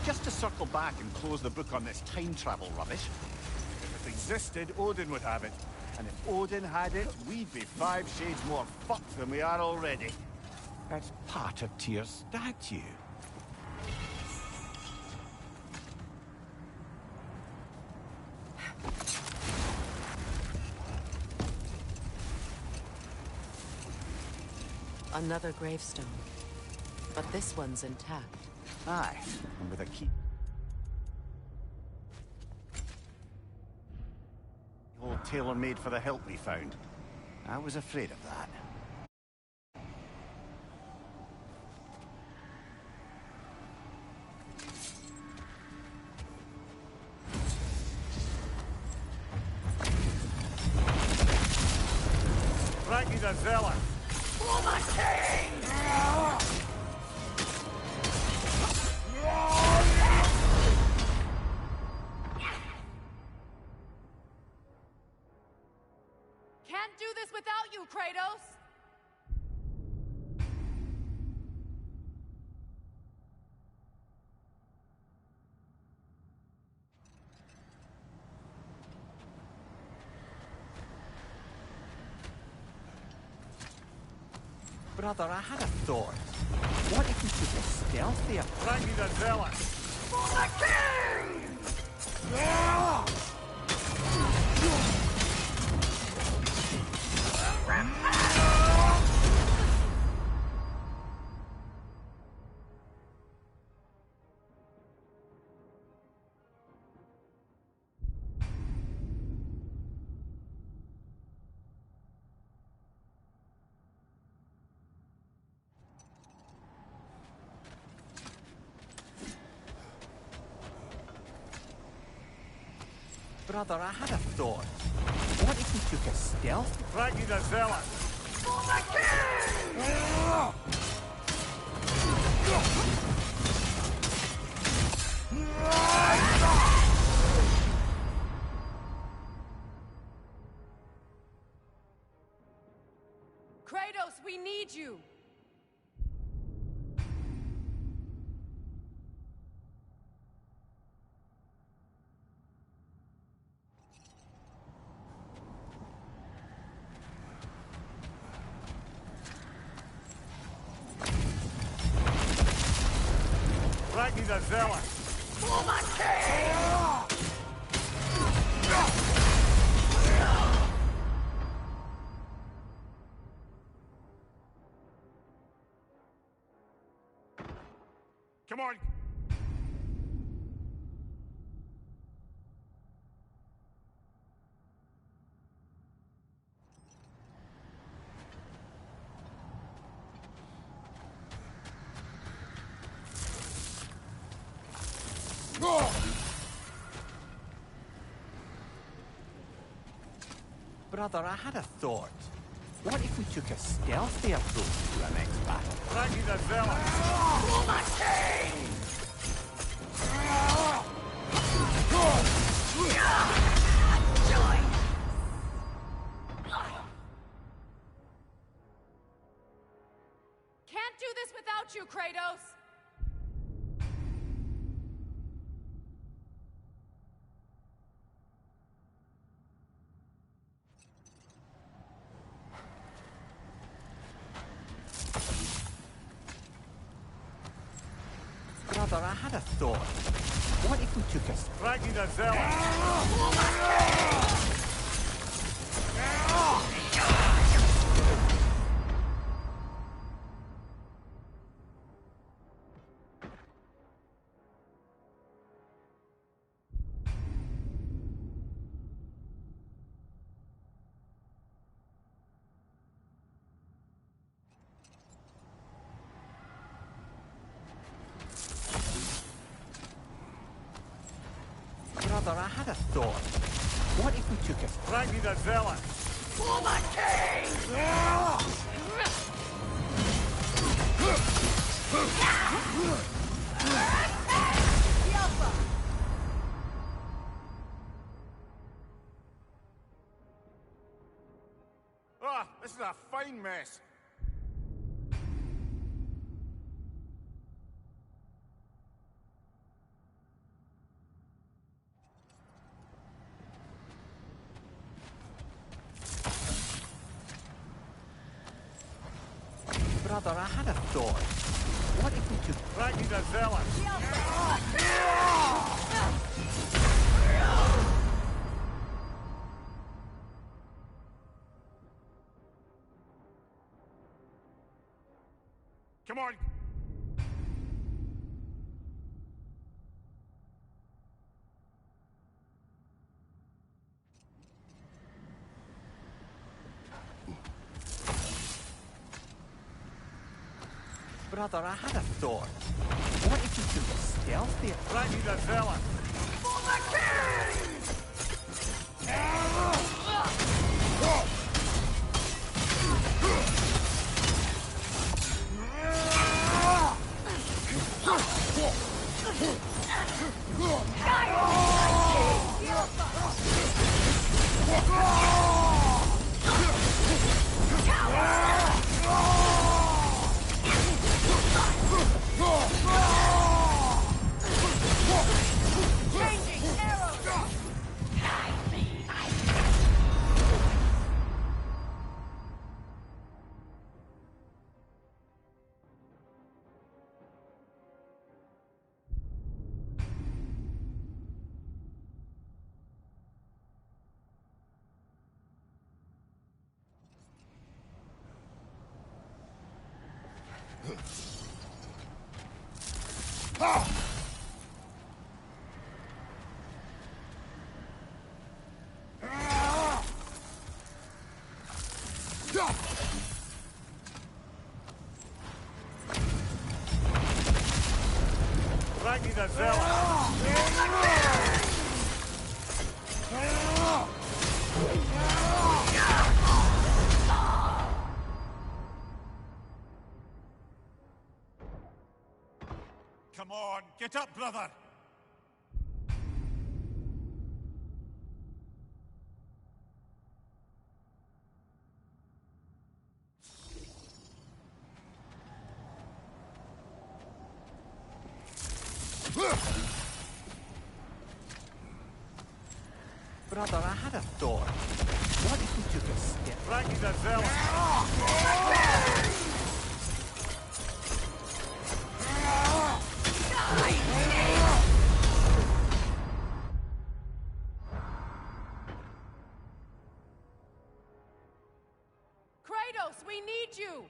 Just to circle back and close the book on this time travel rubbish. If it existed, Odin would have it. And if Odin had it, we'd be 5 shades more fucked than we are already. That's part of Tyr's statue. Another gravestone. But this one's intact. Aye, and with a key. Old tailor-made for the hilt we found. I was afraid of that. Frankie's a zealot. For the king! Can't do this without you, Kratos! Brother, I had a thought. What if we took a stealthy approach? Frankie's a zealot. For the king! Brother, I had a thought. What if we took a stealth? Raggy the Zealot! Kratos, we need you! Raggy the Zealot! Come on! Brother, I had a thought. What if we took a stealthy approach to our next battle? Raggy the Zealot! Can't do this without you, Kratos! Brother, I had a thought. What if we took a... Raggy the Zealot! Brother, I had a thought. What if we took a... Raggy the Zealot! Ah, this is a fine mess. Brother, I had a thought. What if we took... Raggy the Zealot! Come on! Brother, I had a thought. What if we took a stealthy... Raggy the Zealot! Raggy the Zealot! Wait up, brother! Brother, I had a thought. What if we took a step? Raggy's a zealot! Kratos, we need you!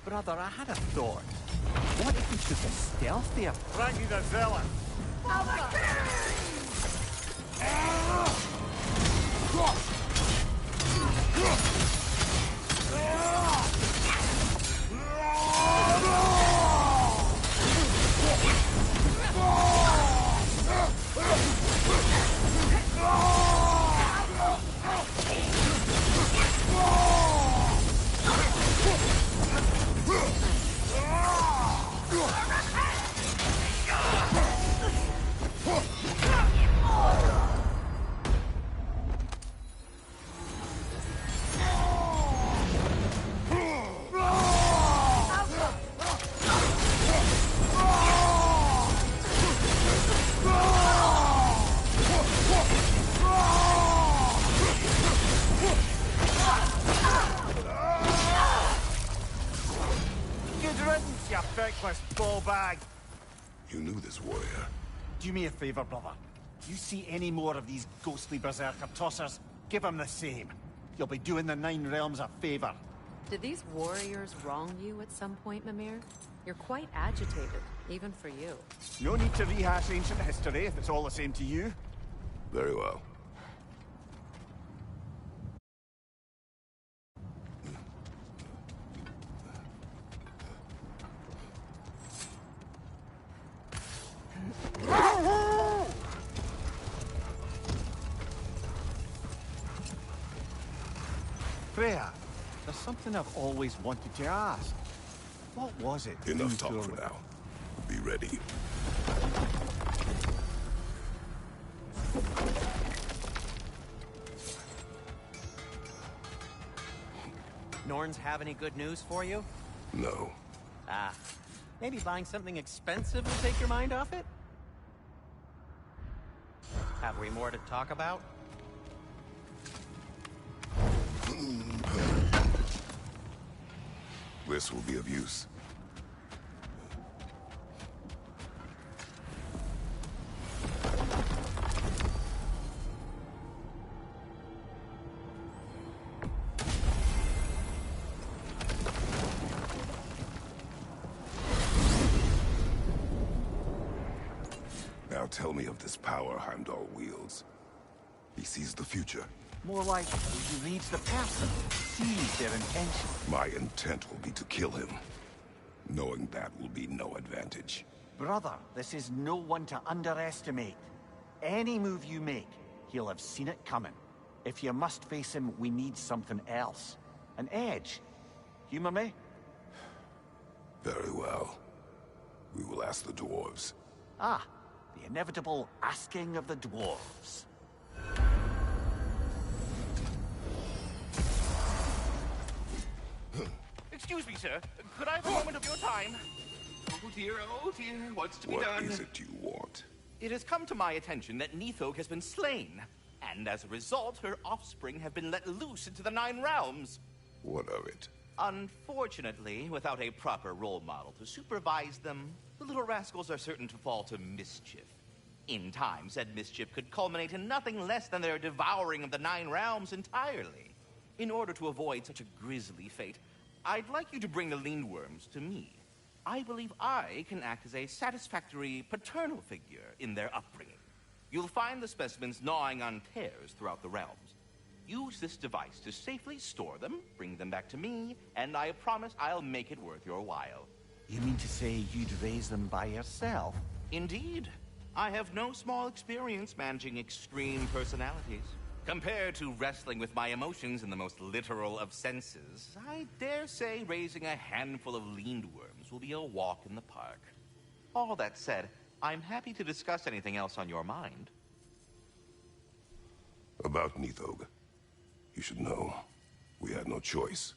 Brother, I had a thought. What if we took a stealthier? Raggy's a zealot! Ball bag. You knew this warrior. Do me a favor, brother. You see any more of these ghostly berserker tossers, give them the same. You'll be doing the Nine Realms a favor. Did these warriors wrong you at some point, Mimir? You're quite agitated, even for you. No need to rehash ancient history if it's all the same to you. Very well. Freya, there's something I've always wanted to ask. What was it? Enough talk for now. Be ready. Norns have any good news for you? No. Ah, maybe buying something expensive will take your mind off it? Have we more to talk about? This will be of use. Now tell me of this power Heimdall wields. He sees the future. More like he reads the person, sees their intention. My intent will be to kill him. Knowing that will be no advantage. Brother, this is no one to underestimate. Any move you make, he'll have seen it coming. If you must face him, we need something else. An edge. Humor me? Very well. We will ask the dwarves. Ah, the inevitable asking of the dwarves. Excuse me, sir. Could I have a moment of your time? Oh dear, what's to be done? What is it you want? It has come to my attention that Nithog has been slain, and as a result, her offspring have been let loose into the Nine Realms. What of it? Unfortunately, without a proper role model to supervise them, the little rascals are certain to fall to mischief. In time, said mischief could culminate in nothing less than their devouring of the Nine Realms entirely. In order to avoid such a grisly fate, I'd like you to bring the Lindworms to me. I believe I can act as a satisfactory paternal figure in their upbringing. You'll find the specimens gnawing on tears throughout the realms. Use this device to safely store them, bring them back to me, and I promise I'll make it worth your while. You mean to say you'd raise them by yourself? Indeed. I have no small experience managing extreme personalities. Compared to wrestling with my emotions in the most literal of senses, I dare say raising a handful of lindworms will be a walk in the park. All that said, I'm happy to discuss anything else on your mind. About Nithog. You should know, we had no choice.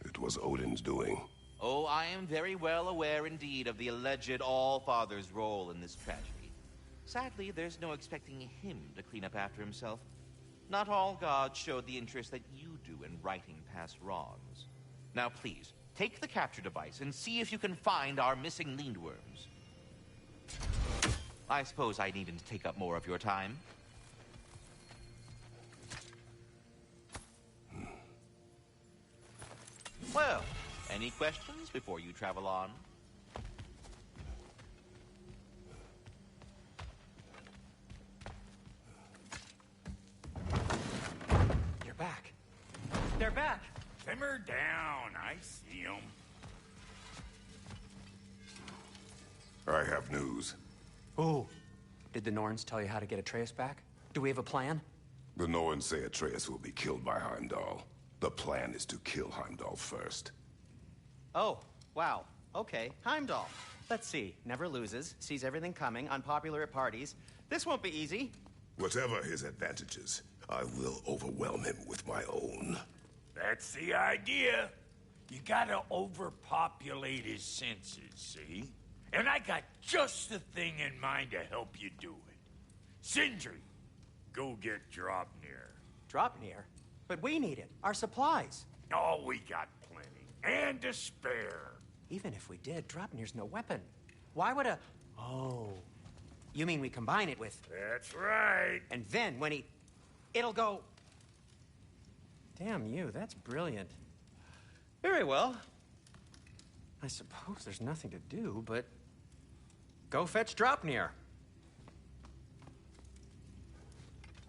It was Odin's doing. Oh, I am very well aware indeed of the alleged All-Father's role in this tragedy. Sadly, there's no expecting him to clean up after himself. Not all gods showed the interest that you do in righting past wrongs. Now please, take the capture device and see if you can find our missing lindworms. I suppose I needn't take up more of your time. Well, any questions before you travel on? You're back. They're back. Simmer down. I see them. I have news. Oh. Did the Norns tell you how to get Atreus back? Do we have a plan? The Norns say Atreus will be killed by Heimdall. The plan is to kill Heimdall first. Oh, wow. Okay, Heimdall. Let's see. Never loses, sees everything coming, unpopular at parties. This won't be easy. Whatever his advantages, I will overwhelm him with my own. That's the idea. You gotta overpopulate his senses, see? And I got just the thing in mind to help you do it. Sindri, go get Draupnir. Draupnir? But we need it. Our supplies. Oh, we got plenty. And to spare. Even if we did, Draupnir's no weapon. Why would a... Oh. You mean we combine it with... That's right. And then when he... It'll go... Damn you, that's brilliant. Very well. I suppose there's nothing to do, but... Go fetch Draupnir.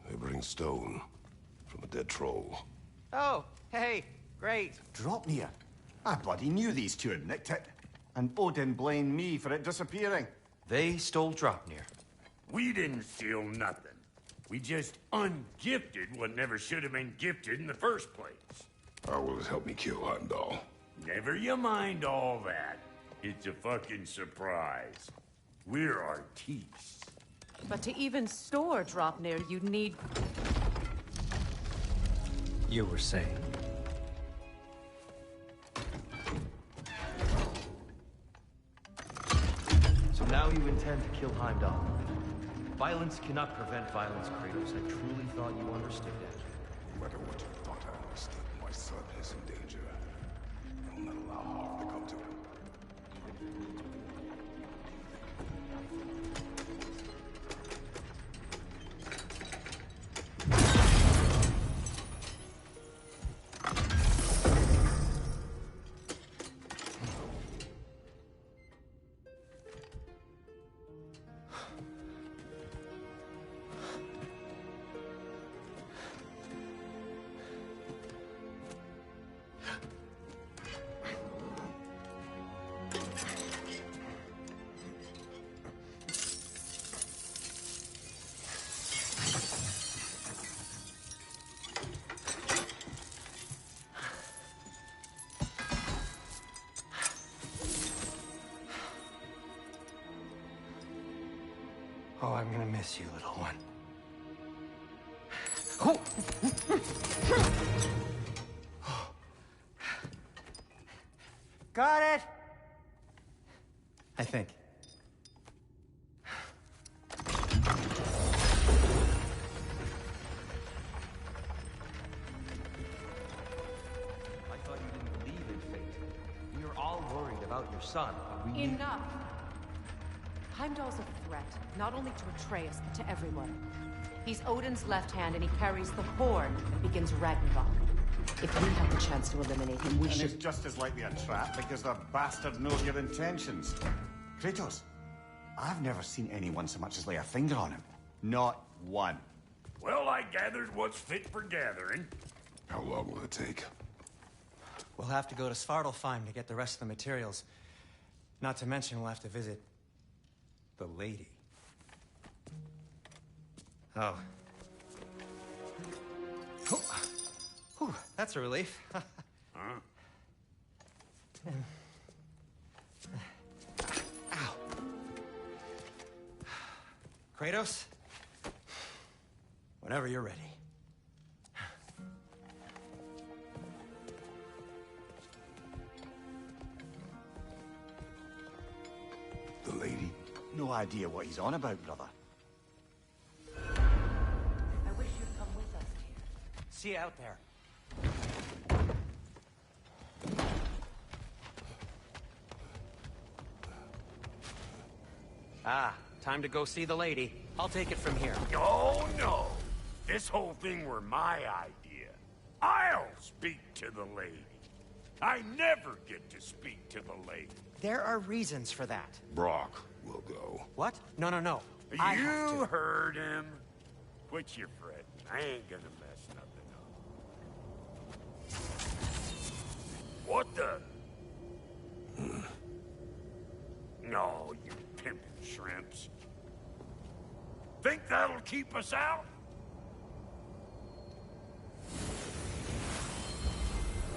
They bring stone from a dead troll. Oh, hey, great. Draupnir. I bloody knew these two had nicked it. And Odin blamed me for it disappearing. They stole Draupnir. We didn't steal nothing. We just ungifted what never should have been gifted in the first place. How will it help me kill Heimdall? Never you mind all that. It's a fucking surprise. We're artistes. But to even store Draupnir, you'd need... You were saying? So now you intend to kill Heimdall. Violence cannot prevent violence, Kratos. I truly thought you understood that. No matter what you thought I understood, my son is in danger. I will not allow harm to come to him. Oh, I'm gonna miss you, little one. Oh. Got it! I think. I thought you didn't believe in fate. We were all worried about your son, but we Enough! Heimdall's a threat, not only to Atreus, but to everyone. He's Odin's left hand, and he carries the horn that begins Ragnarok. If we have the chance to eliminate him, we should... It's just as likely a trap, because the bastard knows your intentions. Kratos, I've never seen anyone so much as lay a finger on him. Not one. Well, I gathered what's fit for gathering. How long will it take? We'll have to go to Svartalfheim to get the rest of the materials. Not to mention we'll have to visit the lady. Oh. Whew, that's a relief. Huh? Ow. Kratos? Whenever you're ready. The lady? No idea what he's on about, brother. I wish you'd come with us, dear. See you out there. Ah, time to go see the lady. I'll take it from here. Oh, no. This whole thing were my idea. I'll speak to the lady. I never get to speak to the lady. There are reasons for that. Brock will go. What? No, no, no. I have You to. heard him. Quit your fretting. I ain't gonna mess nothing up. What the? No, you pimpin' shrimps. Think that'll keep us out?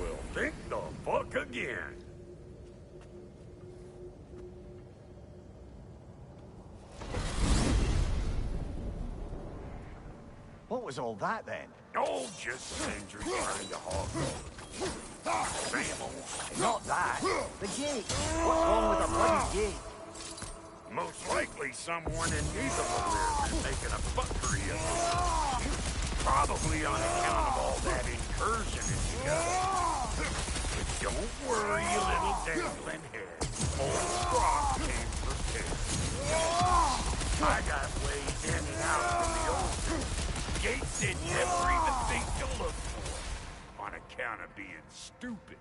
Well, think the fuck again. What was all that then? Oh, just Sindri trying to hog Same old. Not that. The gate. What's wrong with the bloody gate? Most likely someone in Nizamir is making a fuckery of it. Probably on account of all that incursion into got. But don't worry, you little dangling head. Old Brock came prepared. I got ways in and out from the old days. Gates they'd never even think to look for, on account of being stupid.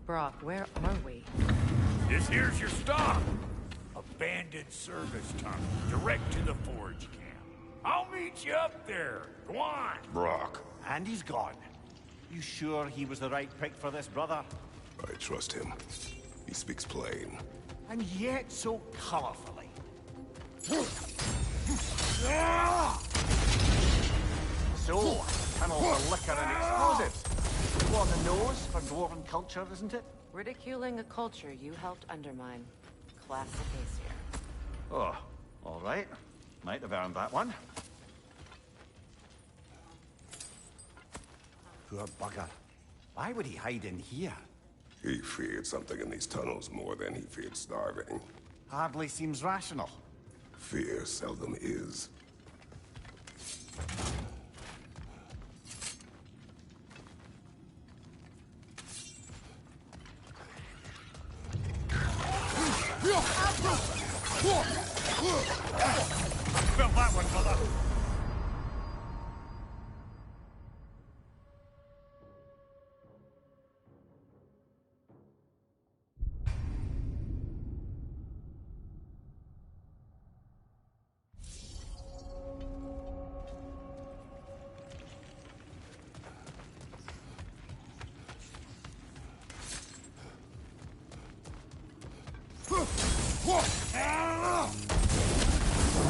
Brock, where are we? This here's your stop. Abandoned service tunnel, direct to the forge camp. I'll meet you up there. Go on. Brock. And he's gone. You sure he was the right pick for this, brother? I trust him. He speaks plain. And yet so colorfully. So, tunnel for liquor and explosives. Well, on the nose for dwarven culture, isn't it? Ridiculing a culture you helped undermine. Classic Aesir. Oh, all right. Might have earned that one. Poor bugger. Why would he hide in here? He feared something in these tunnels more than he feared starving. Hardly seems rational. Fear seldom is. Felt that one, brother.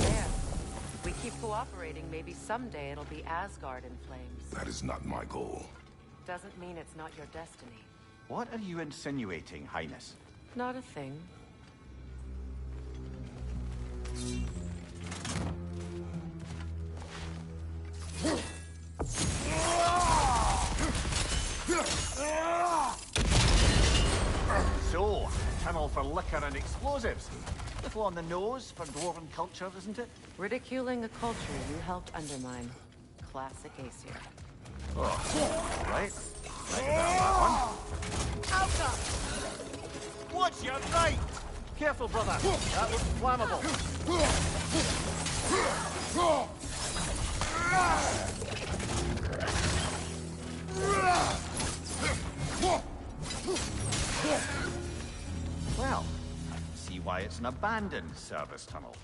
There. If we keep cooperating, maybe someday it'll be Asgard in flames. That is not my goal. Doesn't mean it's not your destiny. What are you insinuating, Highness? Not a thing. So, tunnel for liquor and explosives. Little on the nose for dwarven culture, isn't it? Ridiculing a culture you helped undermine. Classic Aesir. Oh, all right. Might have earned that one. Watch your right! Careful, brother. That looks flammable. Well, I see why it's an abandoned service tunnel.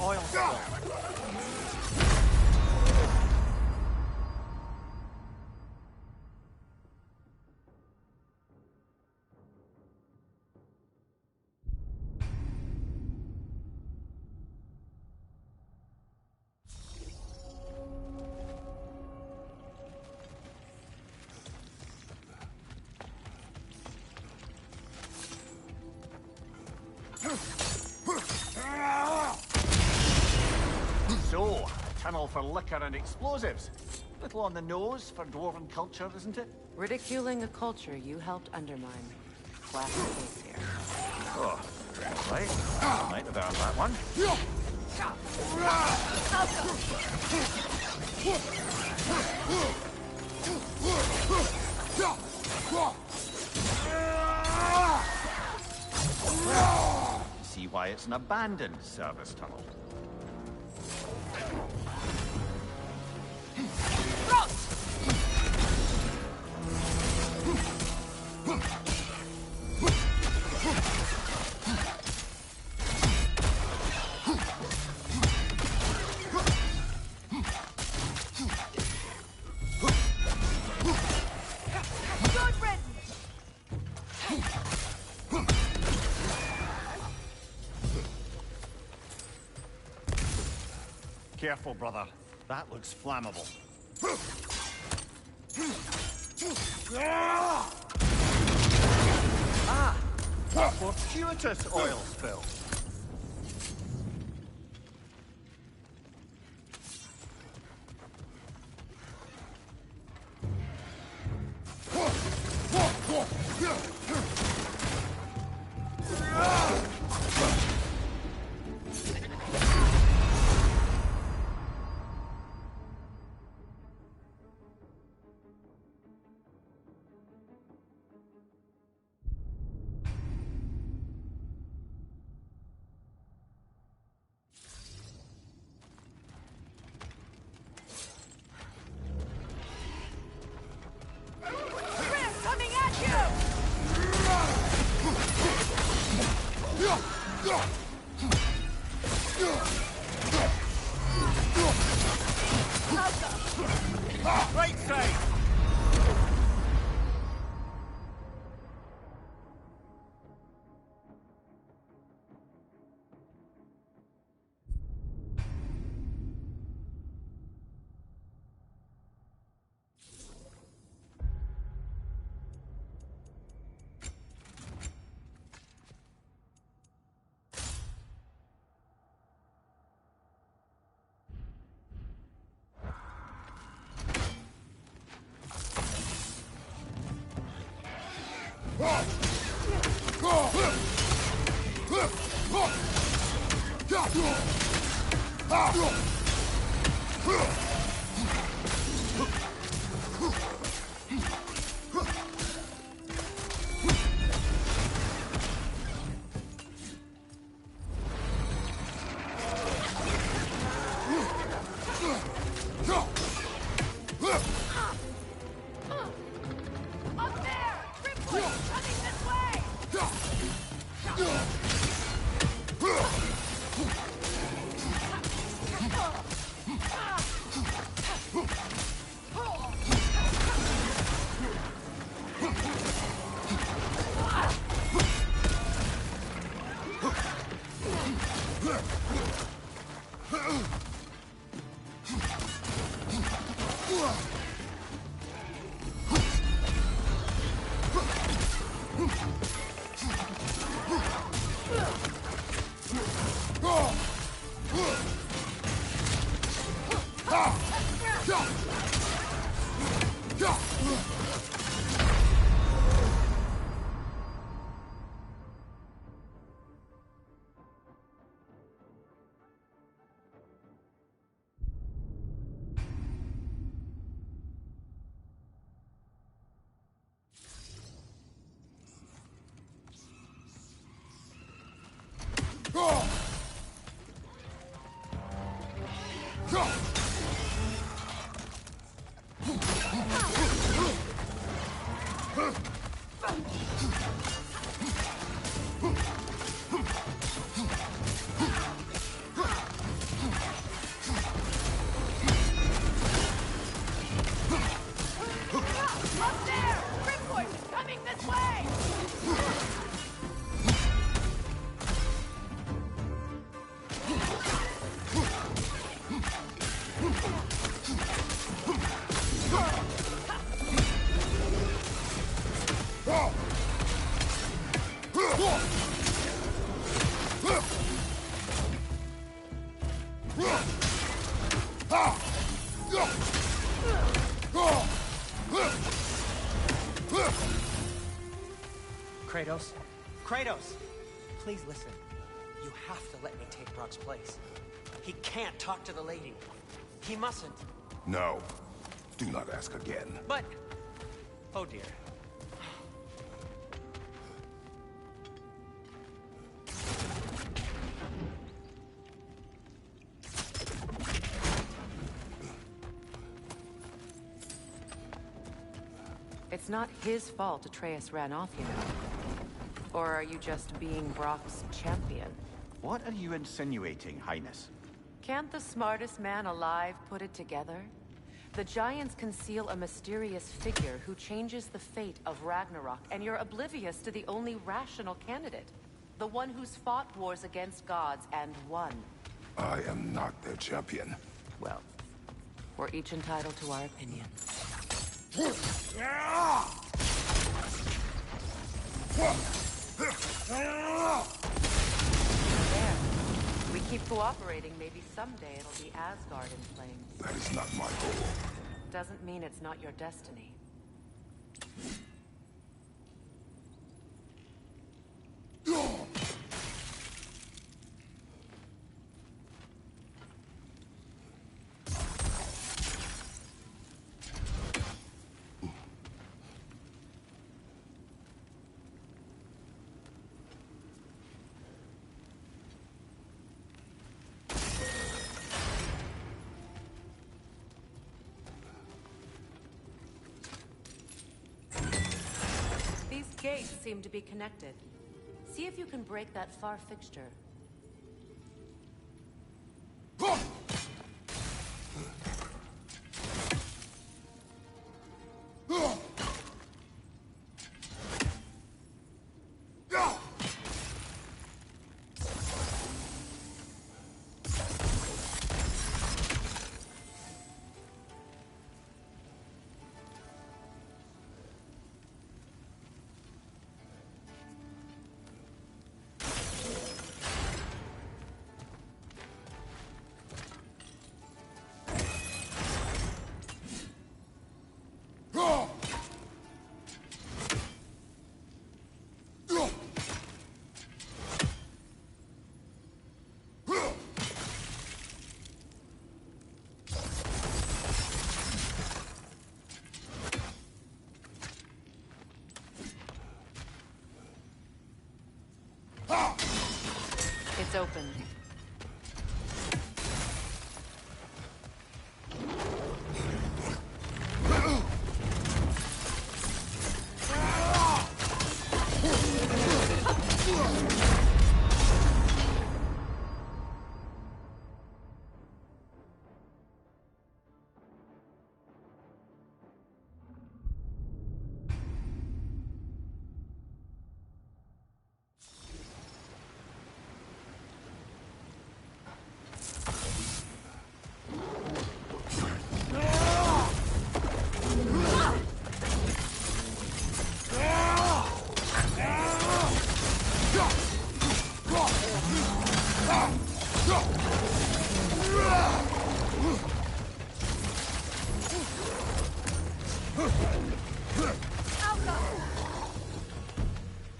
Oil spill. So, a tunnel for liquor and explosives. Little on the nose for dwarven culture, isn't it? Ridiculing a culture you helped undermine. Classic case here. Oh, right. Might have earned that one. See why it's an abandoned service tunnel. Careful, brother. That looks flammable. Ah! A fortuitous oil spill. Right side! Kratos? Kratos! Please listen. You have to let me take Brock's place. He can't talk to the lady. He mustn't. No. Do not ask again. But... Oh dear. It's not his fault Atreus ran off, you know. Or are you just being Brock's champion? What are you insinuating, Highness? Can't the smartest man alive put it together? The Giants conceal a mysterious figure who changes the fate of Ragnarok, and you're oblivious to the only rational candidate. The one who's fought wars against gods and won. I am not their champion. Well, we're each entitled to our opinion. There. We keep cooperating, maybe someday it'll be Asgard in flames. That is not my goal. Doesn't mean it's not your destiny. Gates seem to be connected. See if you can break that far fixture. It's open.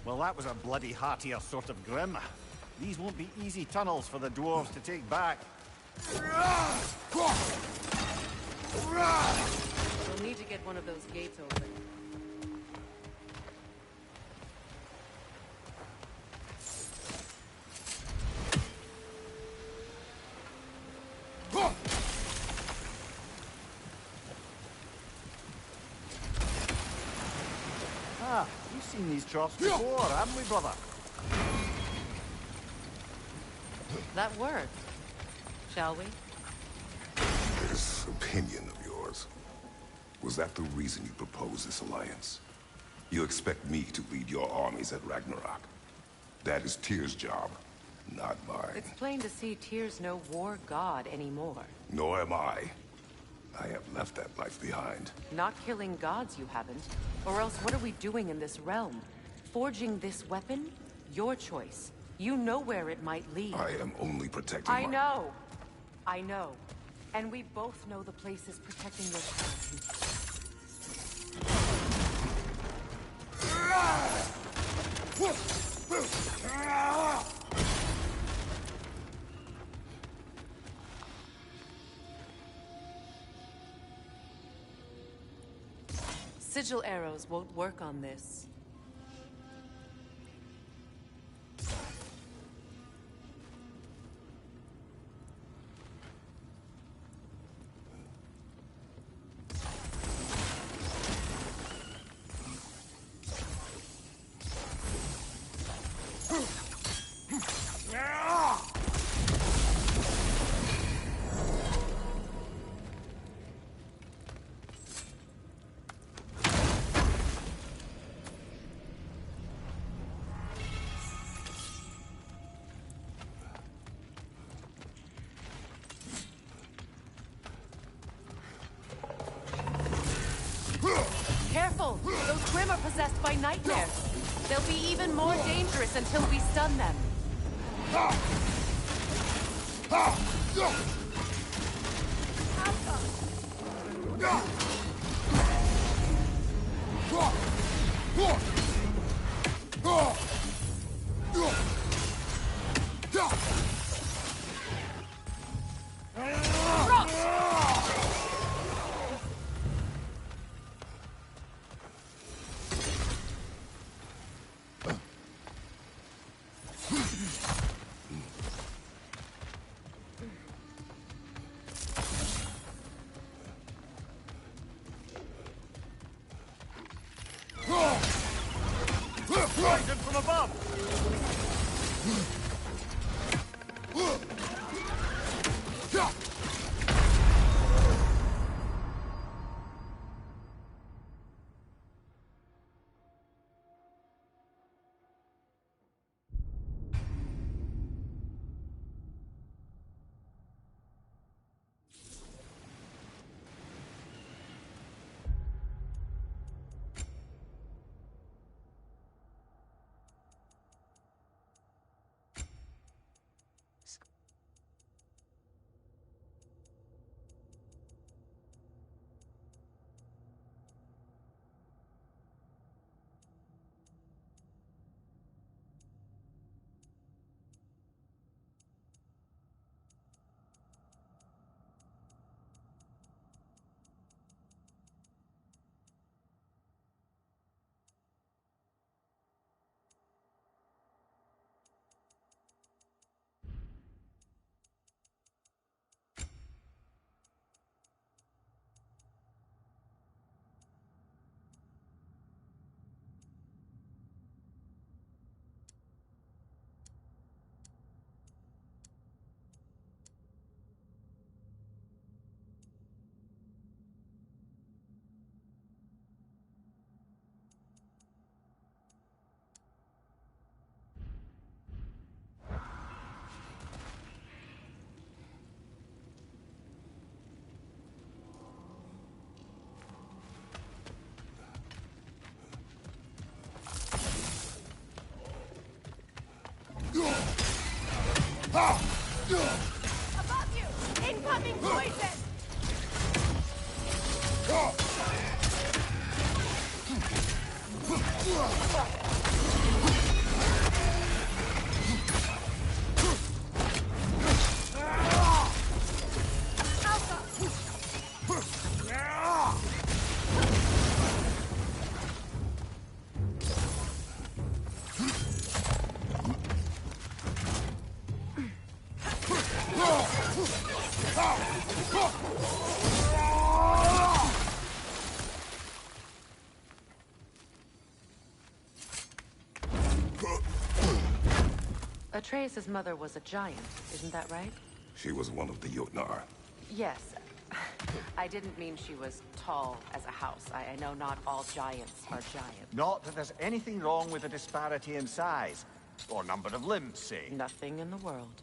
Well, that was a bloody heartier sort of grim. These won't be easy tunnels for the dwarves to take back. We'll need to get one of those gates open. Ah, we've seen these troughs before, haven't we, brother? That worked. Shall we? This opinion of yours, was that the reason you proposed this alliance? You expect me to lead your armies at Ragnarok? That is Tyr's job, not mine. It's plain to see Tyr's no war god anymore. Nor am I. I have left that life behind. Not killing gods, you haven't. Or else what are we doing in this realm? Forging this weapon? Your choice. You know where it might lead. I am only protecting I know. I know. And we both know the place is protecting your child. Sigil arrows won't work on this. Careful! Those Grim are possessed by nightmares. They'll be even more dangerous until we stun them. Poison from above! Above you! Incoming poison! Atreus' mother was a giant, isn't that right? She was one of the Jotnar. Yes. I didn't mean she was tall as a house. I know not all giants are giants. Not that there's anything wrong with a disparity in size. Or number of limbs, say. Nothing in the world.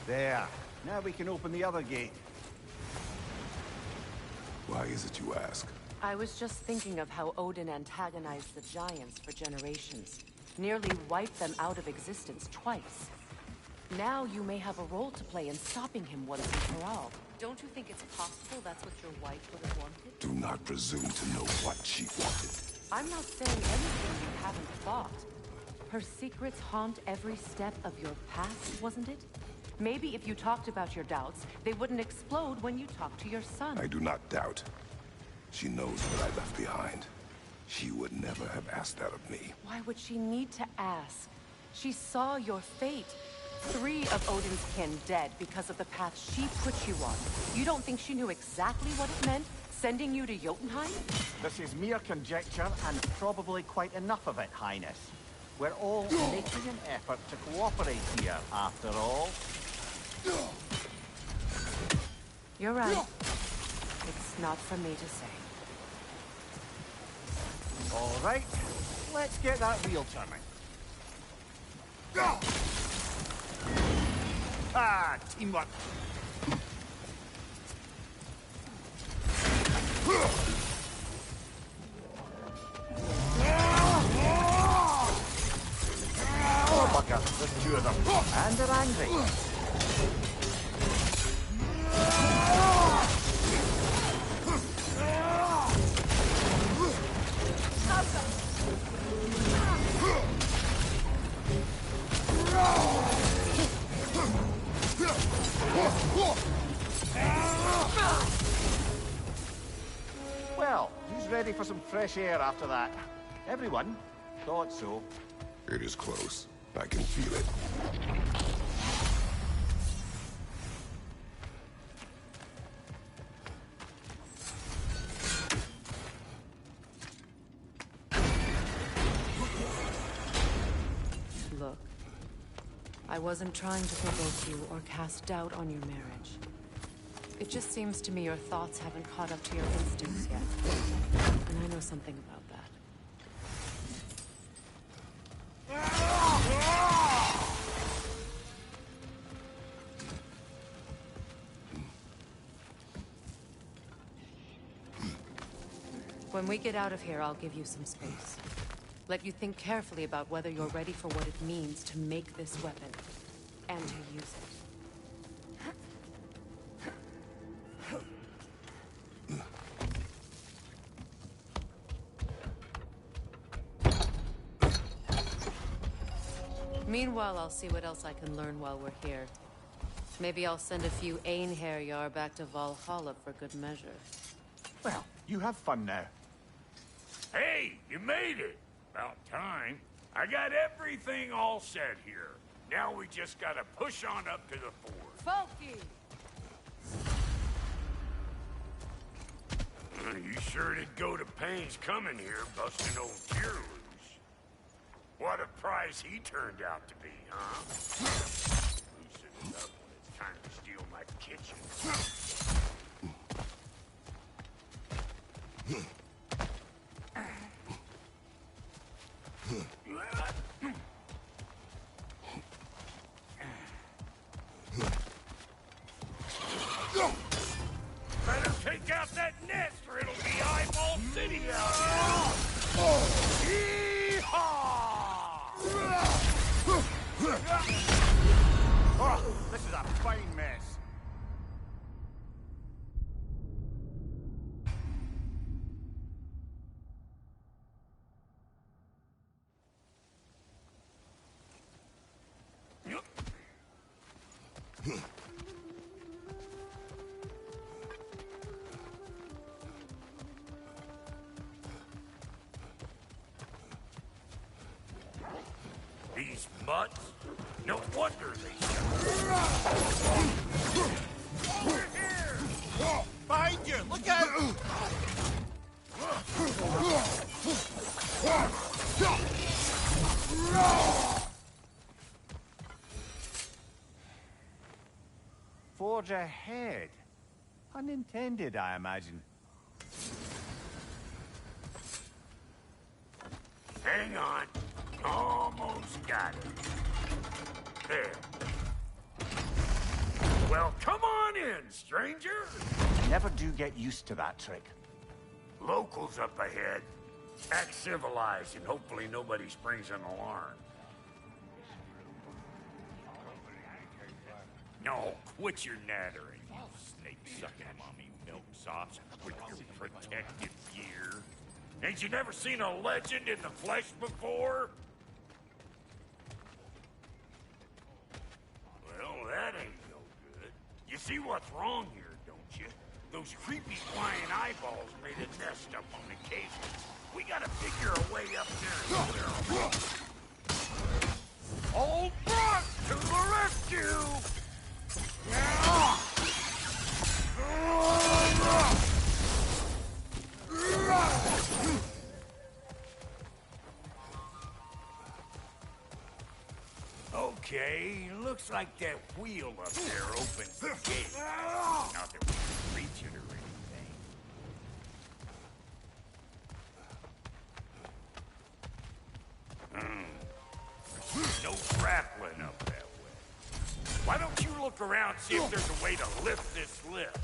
There. Now we can open the other gate. Why is it you ask? I was just thinking of how Odin antagonized the giants for generations. Nearly wiped them out of existence twice. Now you may have a role to play in stopping him once and for all. Don't you think it's possible that's what your wife would have wanted? Do not presume to know what she wanted. I'm not saying anything you haven't thought. Her secrets haunt every step of your past, wasn't it? Maybe if you talked about your doubts, they wouldn't explode when you talked to your son. I do not doubt. She knows what I left behind. She would never have asked that of me. Why would she need to ask? She saw your fate. 3 of Odin's kin dead because of the path she put you on. You don't think she knew exactly what it meant, sending you to Jotunheim? This is mere conjecture, and probably quite enough of it, Highness. We're all making an effort to cooperate here, after all. You're right. It's not for me to say. All right, let's get that wheel turning. Ah, teamwork. Oh, bugger, there's 2 of them, and they're angry. Well, who's ready for some fresh air after that? Everyone? Thought so. It is close. I can feel it. Look, I wasn't trying to provoke you or cast doubt on your marriage. It just seems to me your thoughts haven't caught up to your instincts yet. And I know something about that. When we get out of here, I'll give you some space. Let you think carefully about whether you're ready for what it means to make this weapon, and to use it. Meanwhile, I'll see what else I can learn while we're here. Maybe I'll send a few Einherjar back to Valhalla for good measure. Well, you have fun now. Hey, you made it! About time. I got everything all set here. Now we just gotta push on up to the fort. Folky! You sure did go to pains coming here, busting old Tyr loose. What a prize he turned out to be, huh? Loosen it up when it's time to steal my kitchen. Better take out that nest or it'll be Eyeball City out here. Oh, this is a fine mess. These mutts? No wonder they We're here! Behind you! Look out! Forge ahead. Unintended, I imagine. Hang on. Almost got it. There. Well, come on in, stranger. Never do get used to that trick. Locals up ahead. Act civilized, and hopefully nobody springs an alarm. No, quit your nattering, you snake-sucking mommy milksops with your protective gear. Ain't you never seen a legend in the flesh before? Well, that ain't no good. You see what's wrong here, don't you? Those creepy flying eyeballs made a nest up on the cable. We gotta figure a way up there and clear them off. Old Brock to the rescue! Okay, looks like that wheel up there opens the gate. Not that we can reach it or anything. No grappling up that way. Why don't you look around, see if there's a way to lift this lift?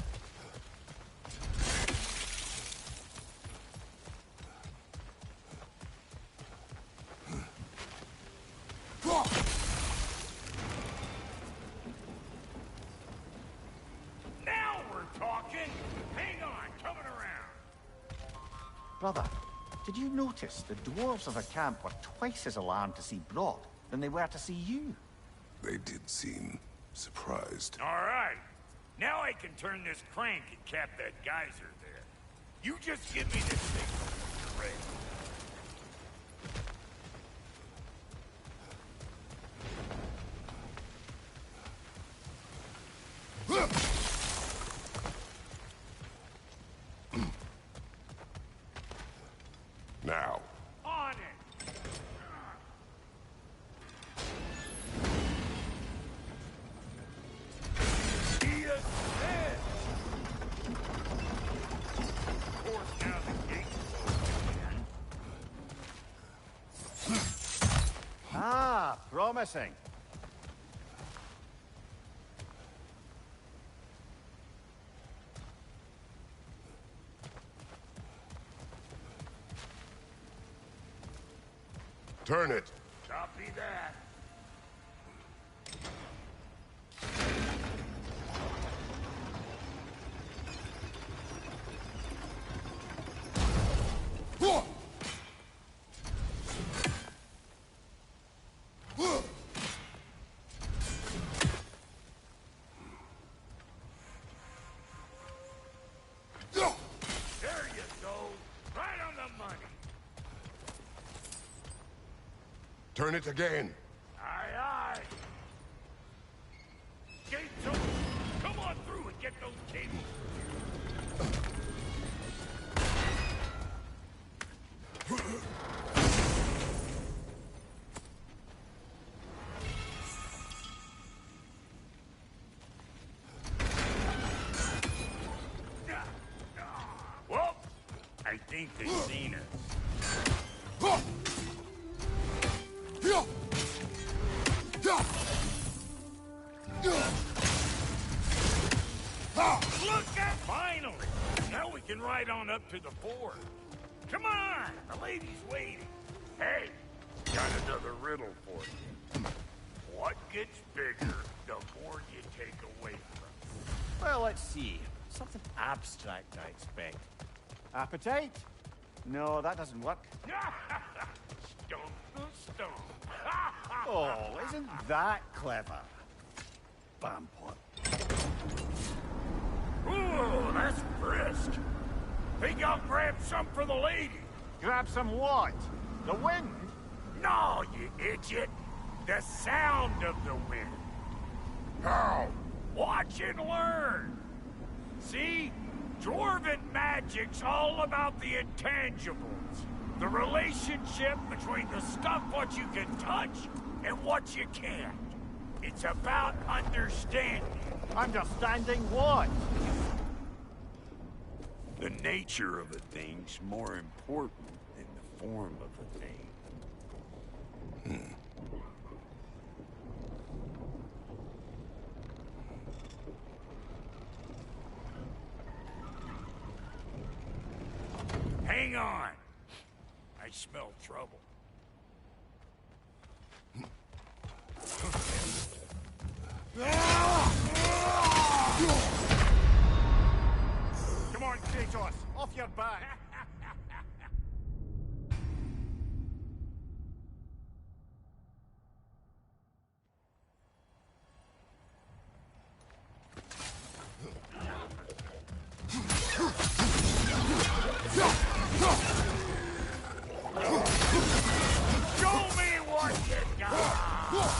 Now we're talking! Hang on, coming around. Brother, did you notice the dwarves of the camp were twice as alarmed to see Brock than they were to see you? They did seem surprised. All right. Now I can turn this crank and cap that geyser there. You just give me this thing when you're ready. Now. On it! He is dead! Of course, now the gate's open again. Ah, promising. Turn it. Copy that. There you go. Right on the money. Turn it again. Aye, aye. Gates open. Come on through and get those cables. Well, I think they've seen us. Look at finally! Now we can ride on up to the fort. Come on! The lady's waiting. Hey, got another riddle for you. What gets bigger the more you take away from Well, let's see. Something abstract, I expect. Appetite? No, that doesn't work. it? Stomp the stomp. Oh, isn't that clever? Bampot. Ooh, that's brisk. Think I'll grab some for the lady. Grab some what? The wind? No, you idiot. The sound of the wind. How? Watch and learn. See? Dwarven magic's all about the intangibles. The relationship between the stuff what you can touch and what you can't. It's about understanding. Understanding what? The nature of a thing's more important than the form of a thing. Hang on. I smell trouble. Come on, Kratos, off your back. Show me what you got!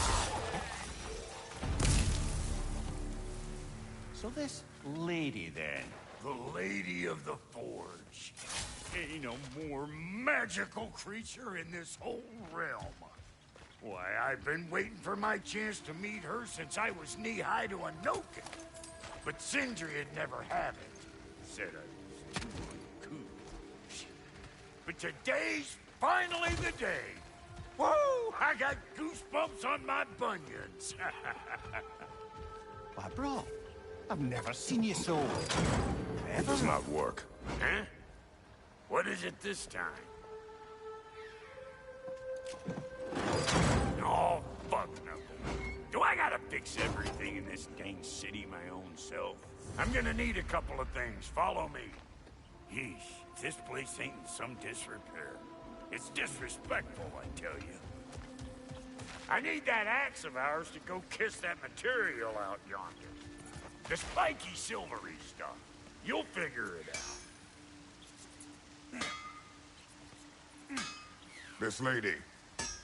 So this lady, then? The Lady of the Forge. Ain't no more magical creature in this whole realm. Why, I've been waiting for my chance to meet her since I was knee-high to a Noken. But Sindri had never had it. Said I was too cool. But today's finally the day. Woo! I got goosebumps on my bunions. Why, bro, I've never seen you so... It does not work. Huh? What is it this time? Oh, fuck no. Do I gotta fix everything in this dang city my own self? I'm gonna need a couple of things. Follow me. Yeesh, if this place ain't in some disrepair. It's disrespectful, I tell you. I need that axe of ours to go kiss that material out yonder. The spiky silvery stuff. You'll figure it out. This lady,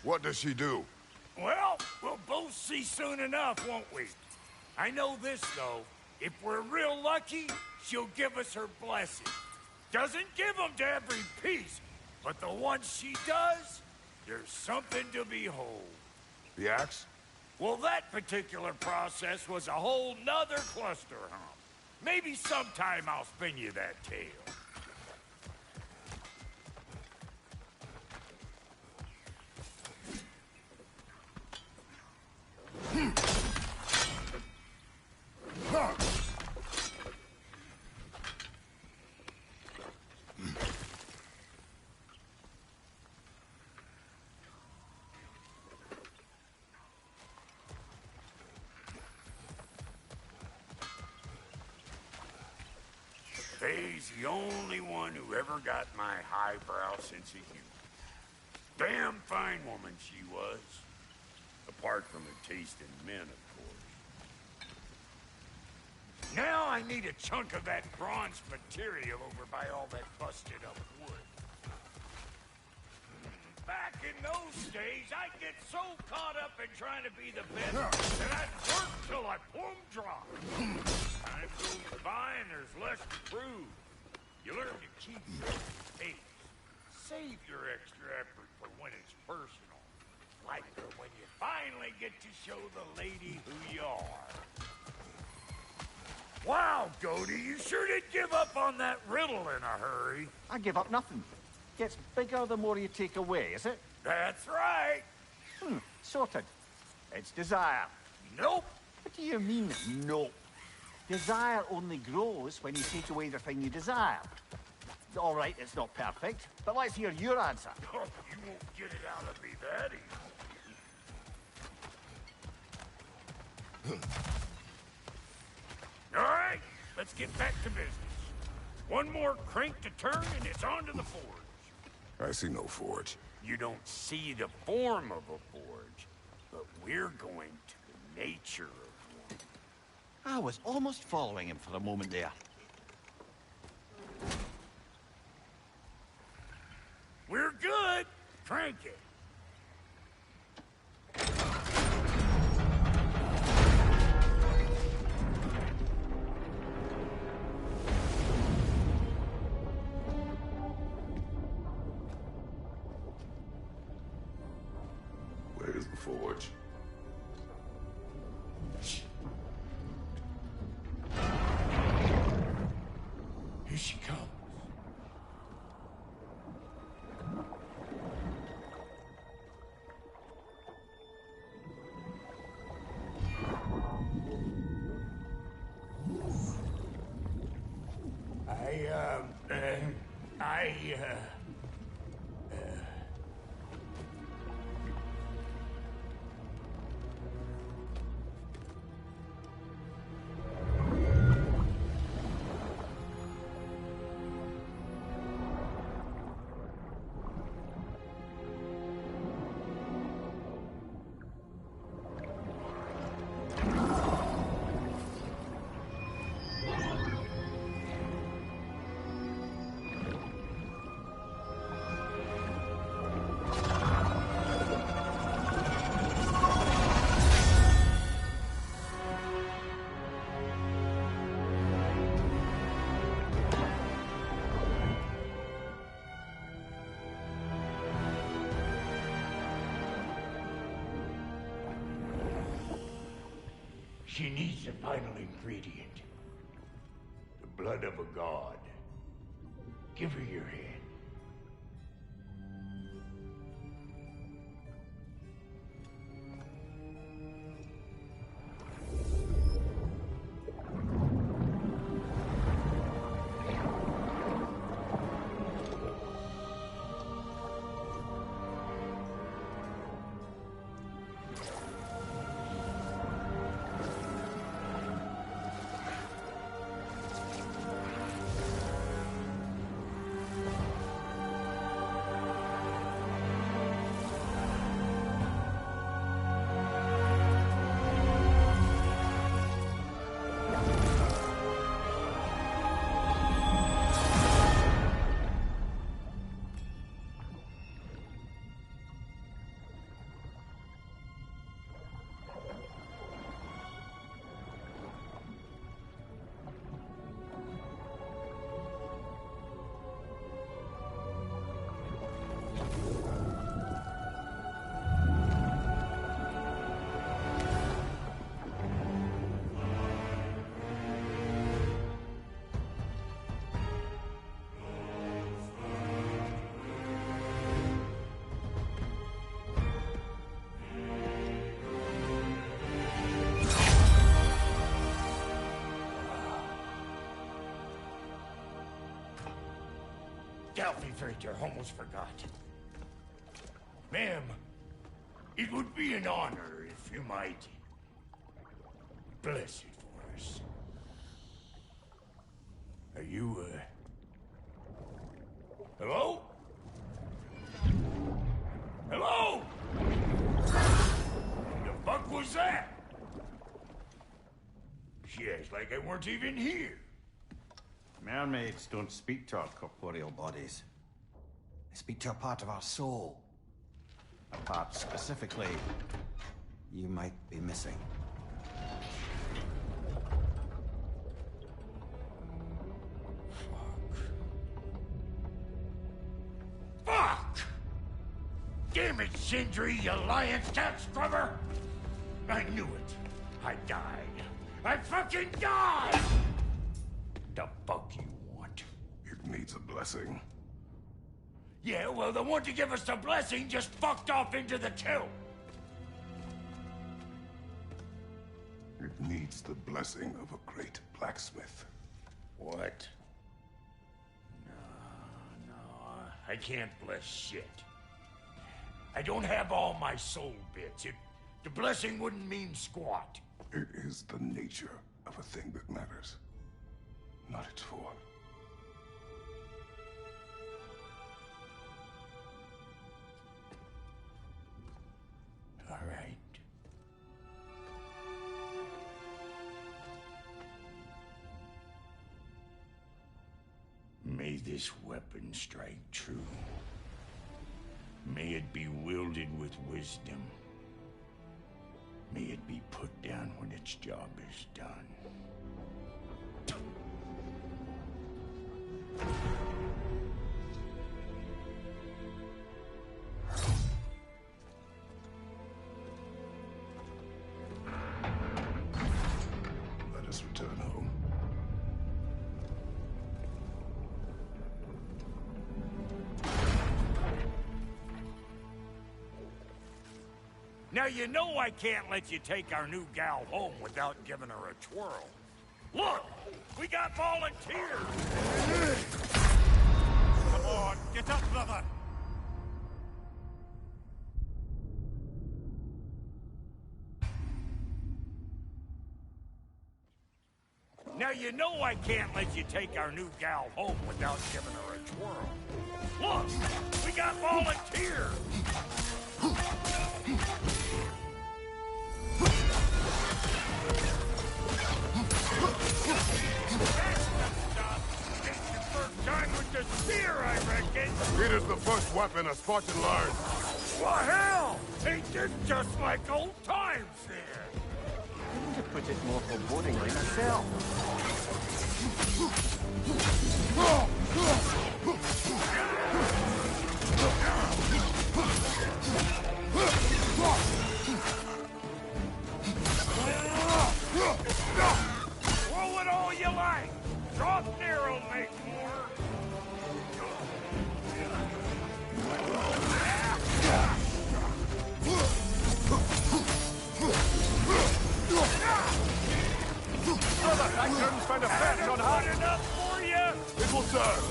what does she do? Well, we'll both see soon enough, won't we? I know this, though. If we're real lucky, she'll give us her blessing. Doesn't give them to every piece, but the ones she does, there's something to behold. The axe? Well, that particular process was a whole nother cluster hump. Maybe sometime I'll spin you that tale. Faye's the only one who ever got my highbrow sense of humor. Damn fine woman she was. Apart from her taste in men, of course. Now I need a chunk of that bronze material over by all that busted up wood. Back in those days, I'd get so caught up in trying to be the best that I'd work till I plumb dry. Time goes by and there's less to prove. You learn to keep your pace. Save your extra effort for when it's personal. Like for when you finally get to show the lady who you are. Wow, Goldie, you sure did give up on that riddle in a hurry. I give up nothing. Gets bigger the more you take away, is it? That's right. Sorted. It's desire. Nope. What do you mean, nope? Desire only grows when you take away the thing you desire. All right, it's not perfect, but let's hear your answer. Oh, you won't get it out of me that easy. All right, let's get back to business. One more crank to turn and it's on to the forge. I see no forge. You don't see the form of a forge, but we're going to the nature of one. I was almost following him for a moment there. We're good. Crank it. Where's the forge? Here she comes. She needs the final ingredient. The blood of a god. Give her your hand. Freighter, almost forgot. Ma'am, it would be an honor if you might bless it for us. Are you, hello? Hello? The fuck was that? She acts like I weren't even here. Mermaids don't speak to our corporeal bodies. They speak to a part of our soul. A part specifically you might be missing. Fuck! Damn it, Sindri, you lion cat scrubber! I knew it. I died. I fucking died! The fuck you want? It needs a blessing. Yeah, well, the one to give us the blessing just fucked off into the till. It needs the blessing of a great blacksmith. What? No, I can't bless shit. I don't have all my soul bits. The blessing wouldn't mean squat. It is the nature of a thing that matters, not its form. All right. May this weapon strike true. May it be wielded with wisdom. May it be put down when its job is done. Let us return home. Now you know I can't let you take our new gal home without giving her a twirl. Look! We got volunteers! Come on, get up, brother! Now you know I can't let you take our new gal home without giving her a twirl. Look! We got volunteers! Time with the spear, I reckon. It is the first weapon a Spartan learned. What hell? Ain't this just like old times here? To put it more forebodingly myself. That groom's found a fetch on hard enough for you! It will serve!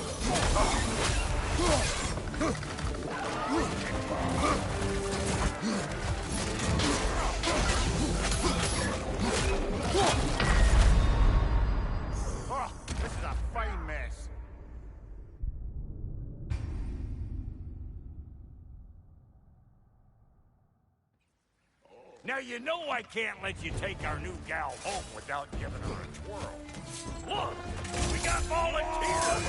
Oh, this is a fine mess. Now you know I can't let you take our new gal home without giving her a twirl. Look, we got volunteers!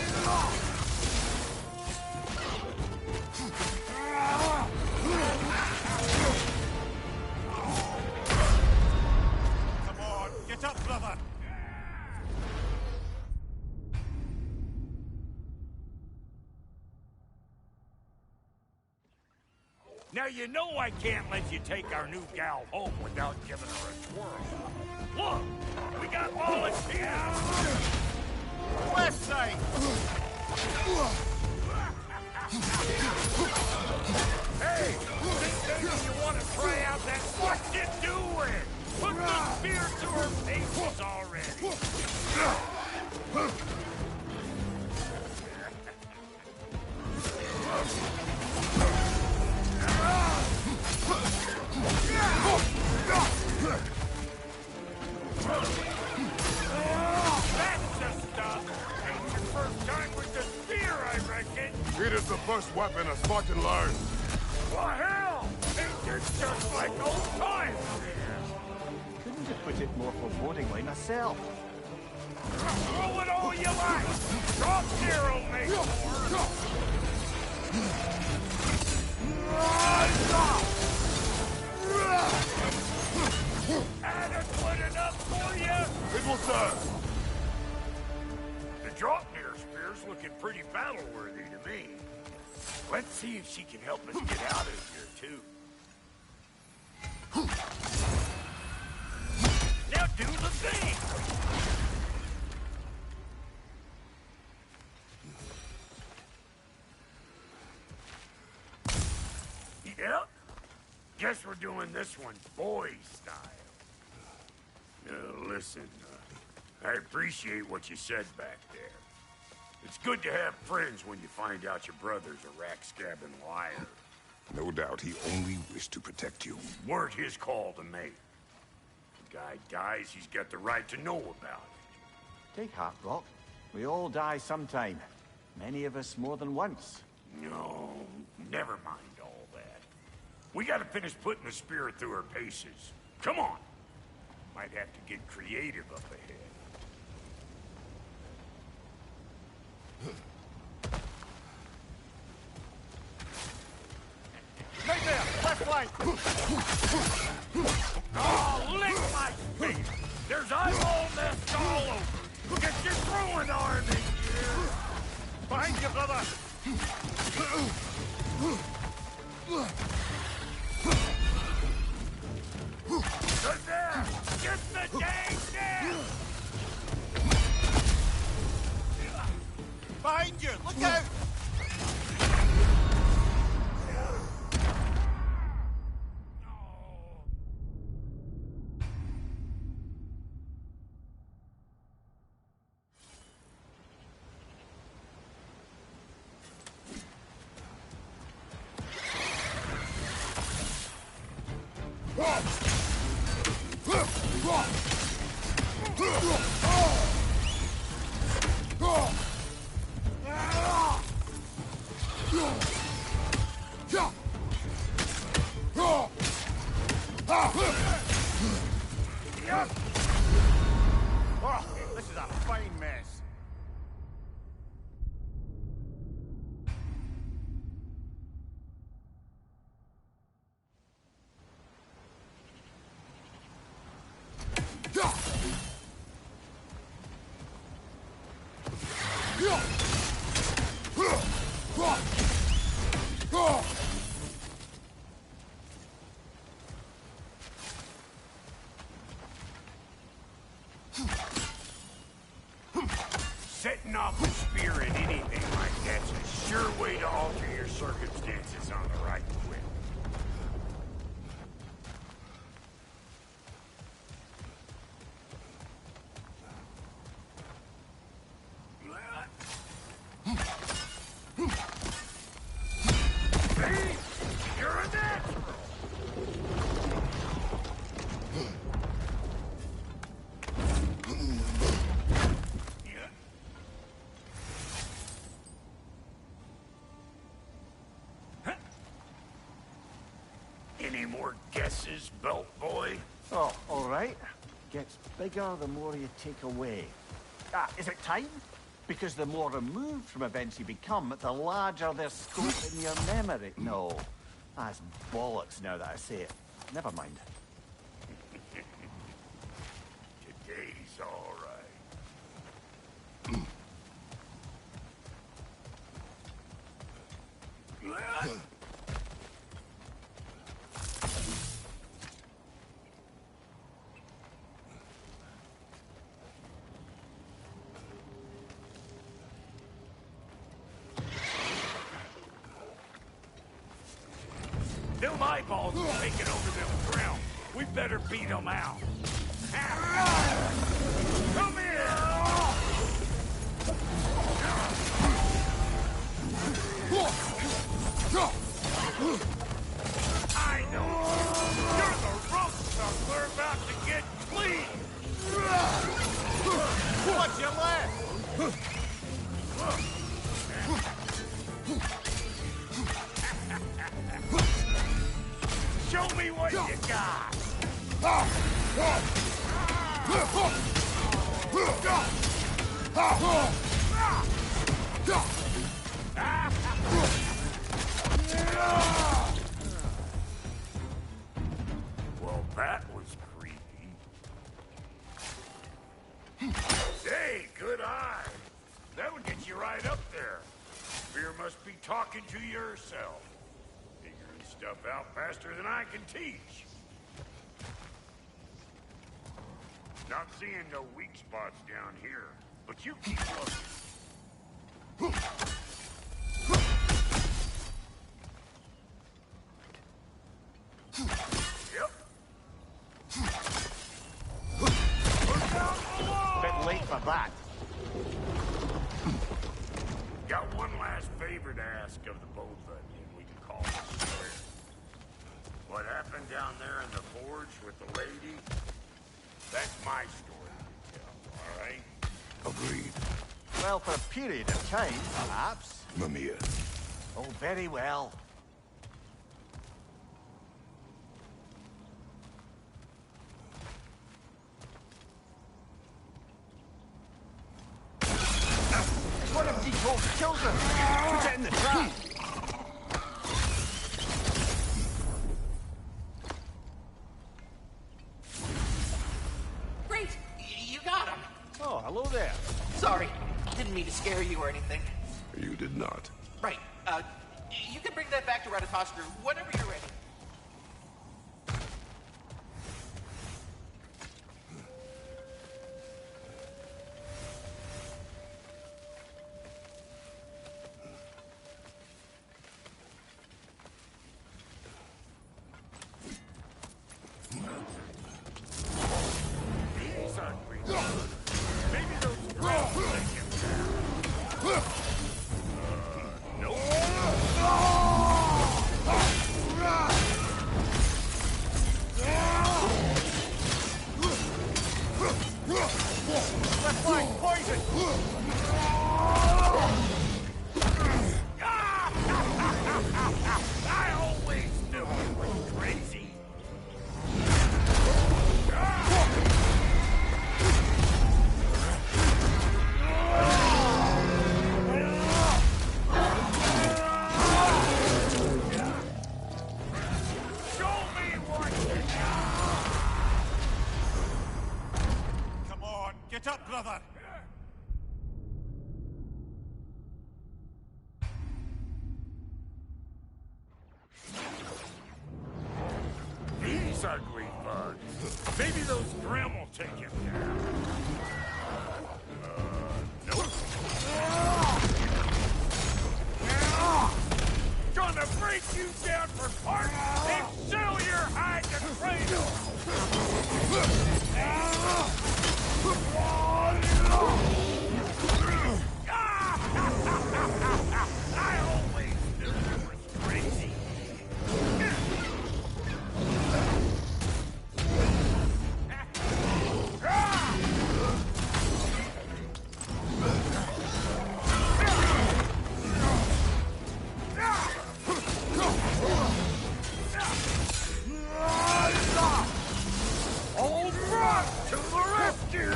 Come on, get up, brother! Now you know I can't let you take our new gal home without giving her a twirl. Look, we got volunteers! Left side! Hey, think maybe you want to try out that what you doing? Put the spear to her faces already! That's the stuff! Ain't your first time with the spear, I reckon! It is the first weapon a Spartan learned. Well, hell! Ain't this just like old times? Couldn't have put it more forebodingly myself. Throw it all you like! Draupnir will make more! Adequate enough for you? It will serve. The Draupnir spear's looking pretty battle-worthy to me. Let's see if she can help us get out of here, too. Now do the thing! Yep. Guess we're doing this one boy style. Listen, I appreciate what you said back there. It's good to have friends when you find out your brother's a rack-scabbing liar. No doubt he only wished to protect you. Weren't his call to make. The guy dies, he's got the right to know about it. Take heart, Brock. We all die sometime. Many of us more than once. No, never mind all that. We gotta finish putting the spirit through her paces. Come on! Might have to get creative up ahead. Right there! Left flank! Oh, lick my face! There's eyeball nests all over! Get your throwing arm in here! Behind you, brother! Good there! Get the dang down! Behind you! Look out! Oh, this is a fine mess. Setting off a spear at anything like that's a sure way to alter your circumstances on the right quick. guesses, belt boy? Oh, all right. Gets bigger the more you take away. Ah, is it time? Because the more removed from events you become, the larger their scope in your memory. No, that's bollocks now that I say it. Never mind. Today's all right. Them eyeballs are taking over them ground. We better beat them out. Come here! I know. You're the roast we're about to get clean. What's your left? Show me what you got! Well, that was creepy. Hey, good eye. That would get you right up there. Fear must be talking to yourself. Figuring stuff out faster than I can teach. Not seeing no weak spots down here, but you keep looking. Yep. Bit late for that. Got one last favor to ask of the both of you, and we can call it square. What happened down there in the forge with the lady? That's my story to tell, all right? Agreed. Well, for a period of time, perhaps. Mimir. Oh, very well. One of Deco's children! Put it in the trap! Great! You got him! Oh, hello there. Sorry, didn't mean to scare you or anything. You did not. Right, you can bring that back to Radipastra whenever you're ready. These ugly birds. Maybe those girls will take him down. Nope. Left flank, poison! I always knew you were crazy. Show me what you got. Come on, get up, brother! These ugly bugs. Maybe those Grim will take him down. Nope. Gonna break you down for parts and sell your hide to Kratos. I always knew you were crazy. Ah! you!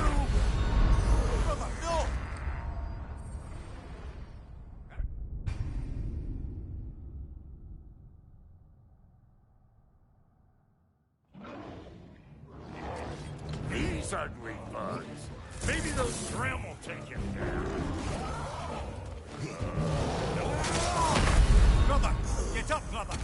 Brother, no! These ugly bugs. Maybe those Grim will take him down. Brother! Get up, brother!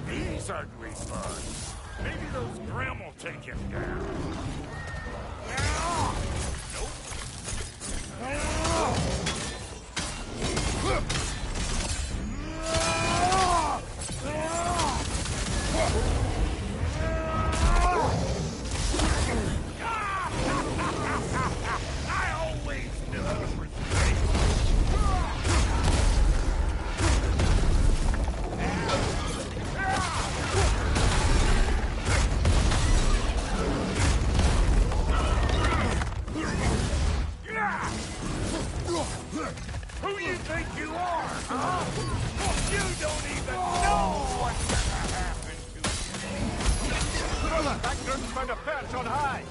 These ugly bugs. Maybe those Grim will take him down. I always knew it was fake. Who you think you are, huh? You don't even know what's gonna happen to you. Brother, that group's found a perch on high!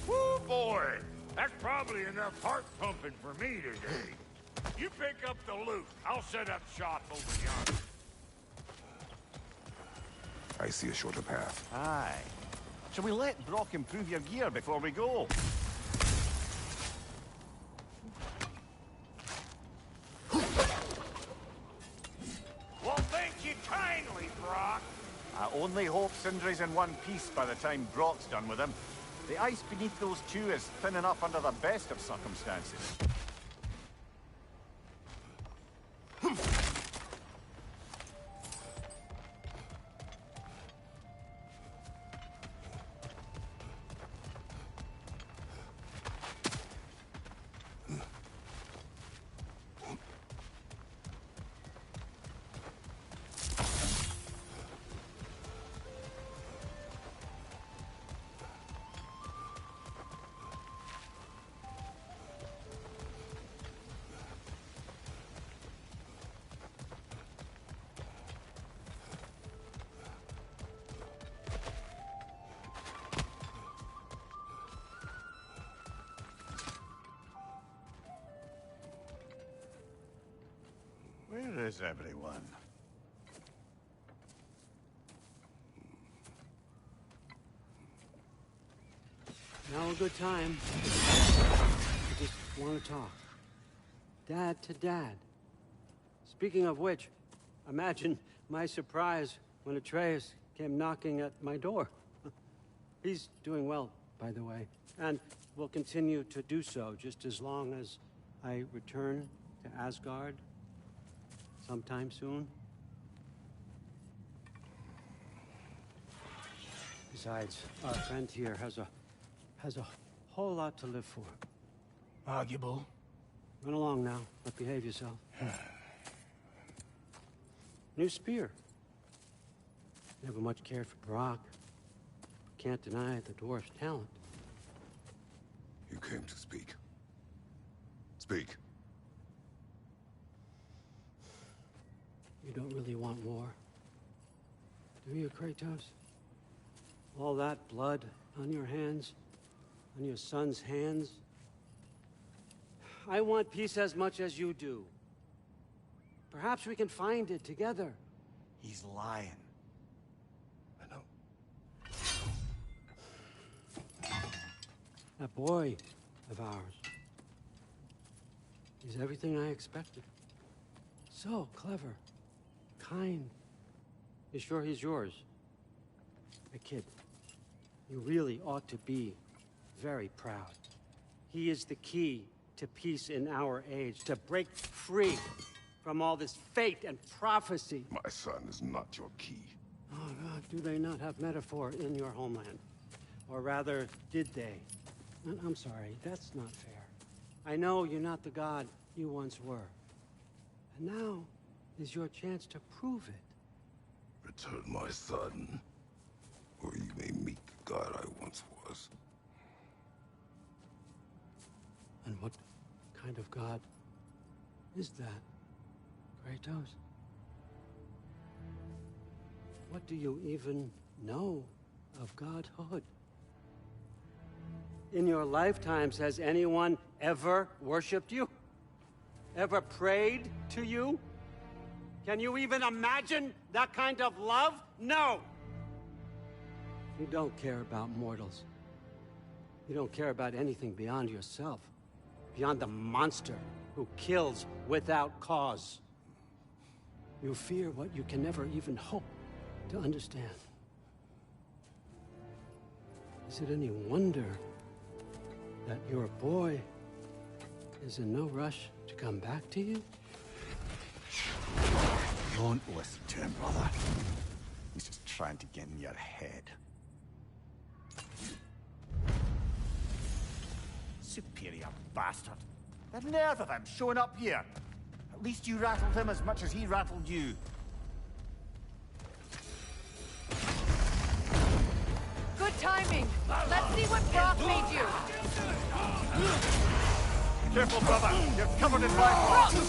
Woo, boy! That's probably enough heart pumping for me today. You pick up the loot. I'll set up shop over yonder. I see a shorter path. Aye. Shall we let Brock improve your gear before we go? Well, thank you kindly, Brock. I only hope Sindri's in one piece by the time Brock's done with him. The ice beneath those two is thinning up under the best of circumstances. Where is everyone? Now a good time. I just want to talk. Dad to Dad. Speaking of which, imagine my surprise when Atreus came knocking at my door. He's doing well, by the way, and will continue to do so just as long as I return to Asgard sometime soon. Besides, our friend here has a whole lot to live for. Arguable. Run along now, but behave yourself. New spear. Never much cared for Brock. Can't deny the dwarf's talent. You came to speak. Speak. You don't really want war, do you, Kratos? All that blood on your hands, on your son's hands. I want peace as much as you do. Perhaps we can find it together. He's lying. I know. That boy of ours. He's everything I expected. So clever. Kind. You sure he's yours? A kid. You really ought to be very proud. He is the key to peace in our age, to break free from all this fate and prophecy. My son is not your key. Oh, God, do they not have metaphor in your homeland? Or rather, did they? I'm sorry, that's not fair. I know you're not the god you once were. And now is your chance to prove it. Return my son, or you may meet the god I once was. And what kind of god is that, Kratos? What do you even know of godhood? In your lifetimes, has anyone ever worshipped you? Ever prayed to you? Can you even imagine that kind of love? No! You don't care about mortals. You don't care about anything beyond yourself. Beyond the monster who kills without cause. You fear what you can never even hope to understand. Is it any wonder that your boy is in no rush to come back to you? Don't listen to him, brother. He's just trying to get in your head. Superior bastard. The nerve of him showing up here. At least you rattled him as much as he rattled you. Good timing. Let's see what Brock made you. Careful, brother. You're covered in black. You're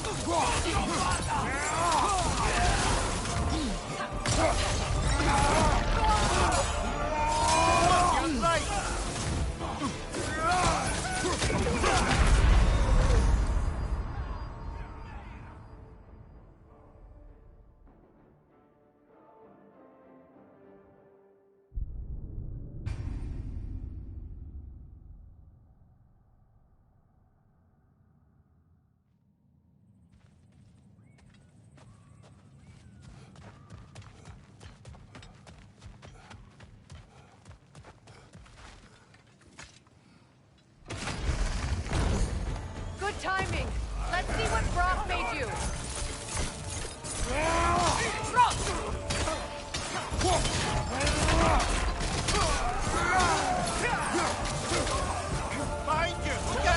right. Good timing. Let's see what Brock made you. Brock! Behind you! Look out!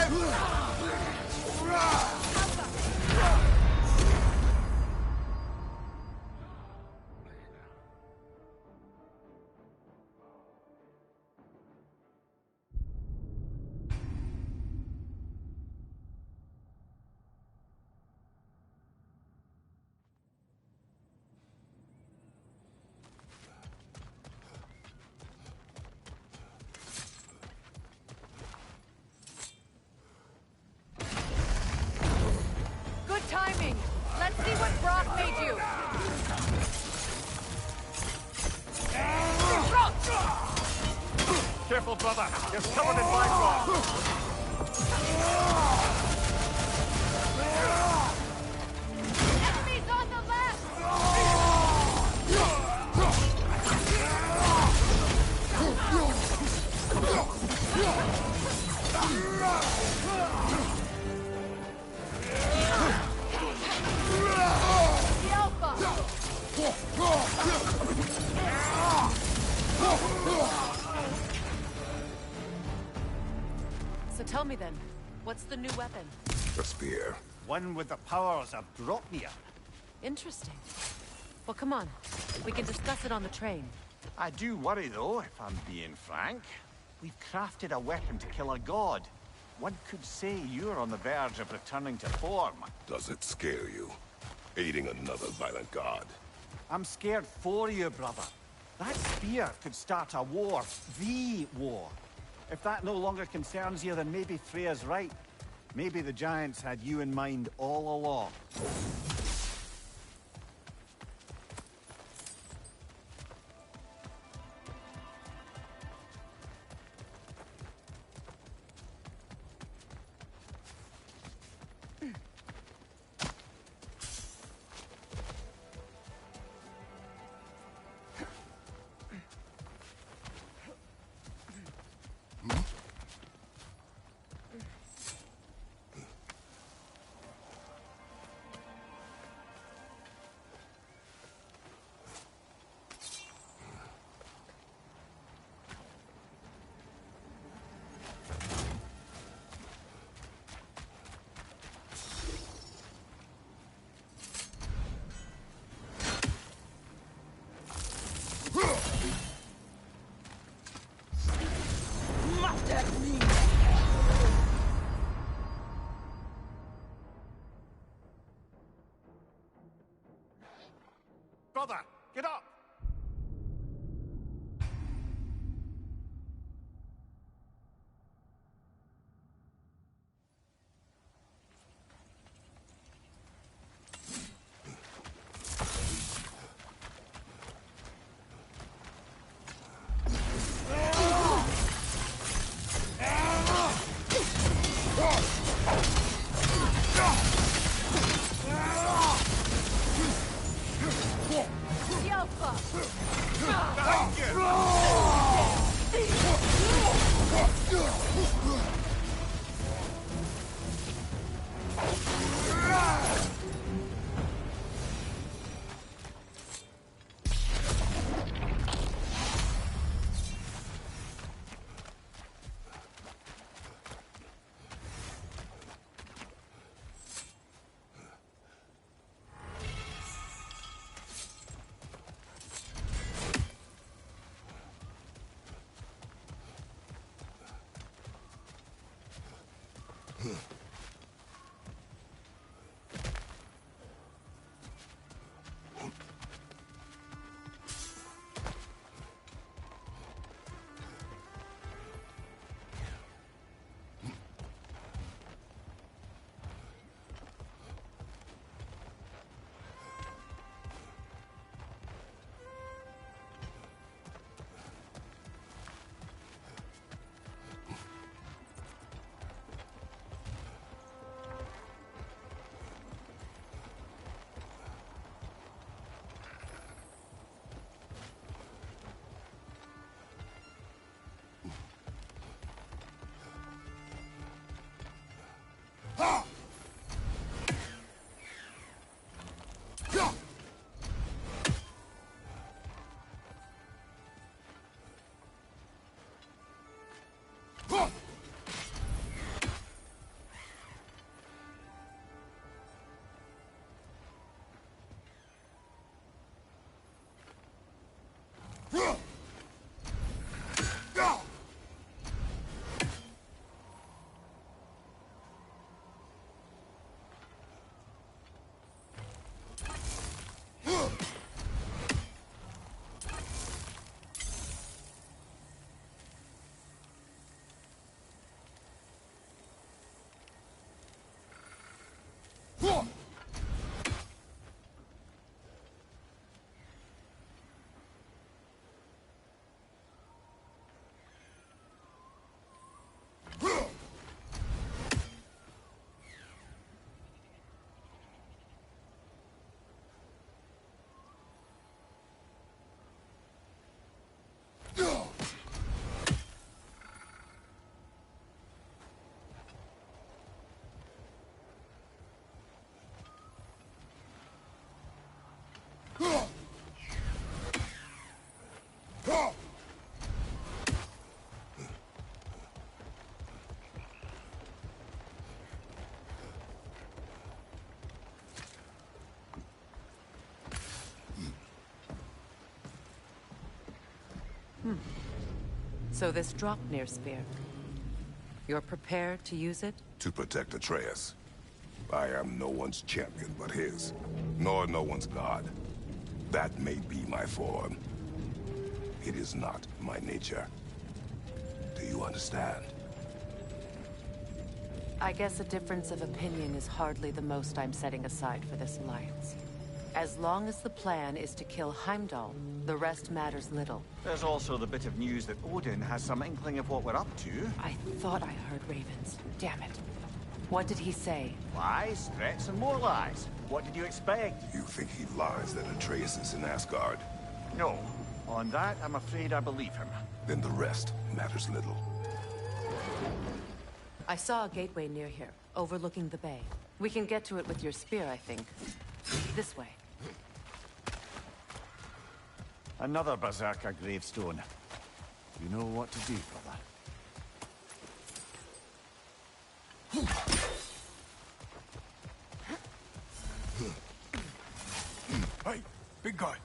Good timing. Let's see what Brock made you. Brock! Careful, brother. You're covered in black rock. Enemies on the left! The Alpha! So tell me then, what's the new weapon? A spear. One with the powers of draupnir. Interesting. Well, come on. We can discuss it on the train. I do worry, though, if I'm being frank. We've crafted a weapon to kill a god. One could say you're on the verge of returning to form. Does it scare you? Aiding another violent god? I'm scared for you, brother. That spear could start a war. The war. If that no longer concerns you, then maybe Freya's right. Maybe the Giants had you in mind all along. brother! Get up! So this draupnir spear, you're prepared to use it? To protect Atreus. I am no one's champion but his, nor no one's god. That may be my form. It is not my nature. Do you understand? I guess a difference of opinion is hardly the most I'm setting aside for this alliance. As long as the plan is to kill Heimdall, the rest matters little. There's also the bit of news that Odin has some inkling of what we're up to. I thought I heard ravens. Damn it. What did he say? Lies, threats, and more lies. What did you expect? You think he lies that Atreus is in Asgard? No. On that, I'm afraid I believe him. Then the rest matters little. I saw a gateway near here, overlooking the bay. We can get to it with your spear, I think. This way. Another Berserker gravestone. You know what to do, brother. Hey, big guy.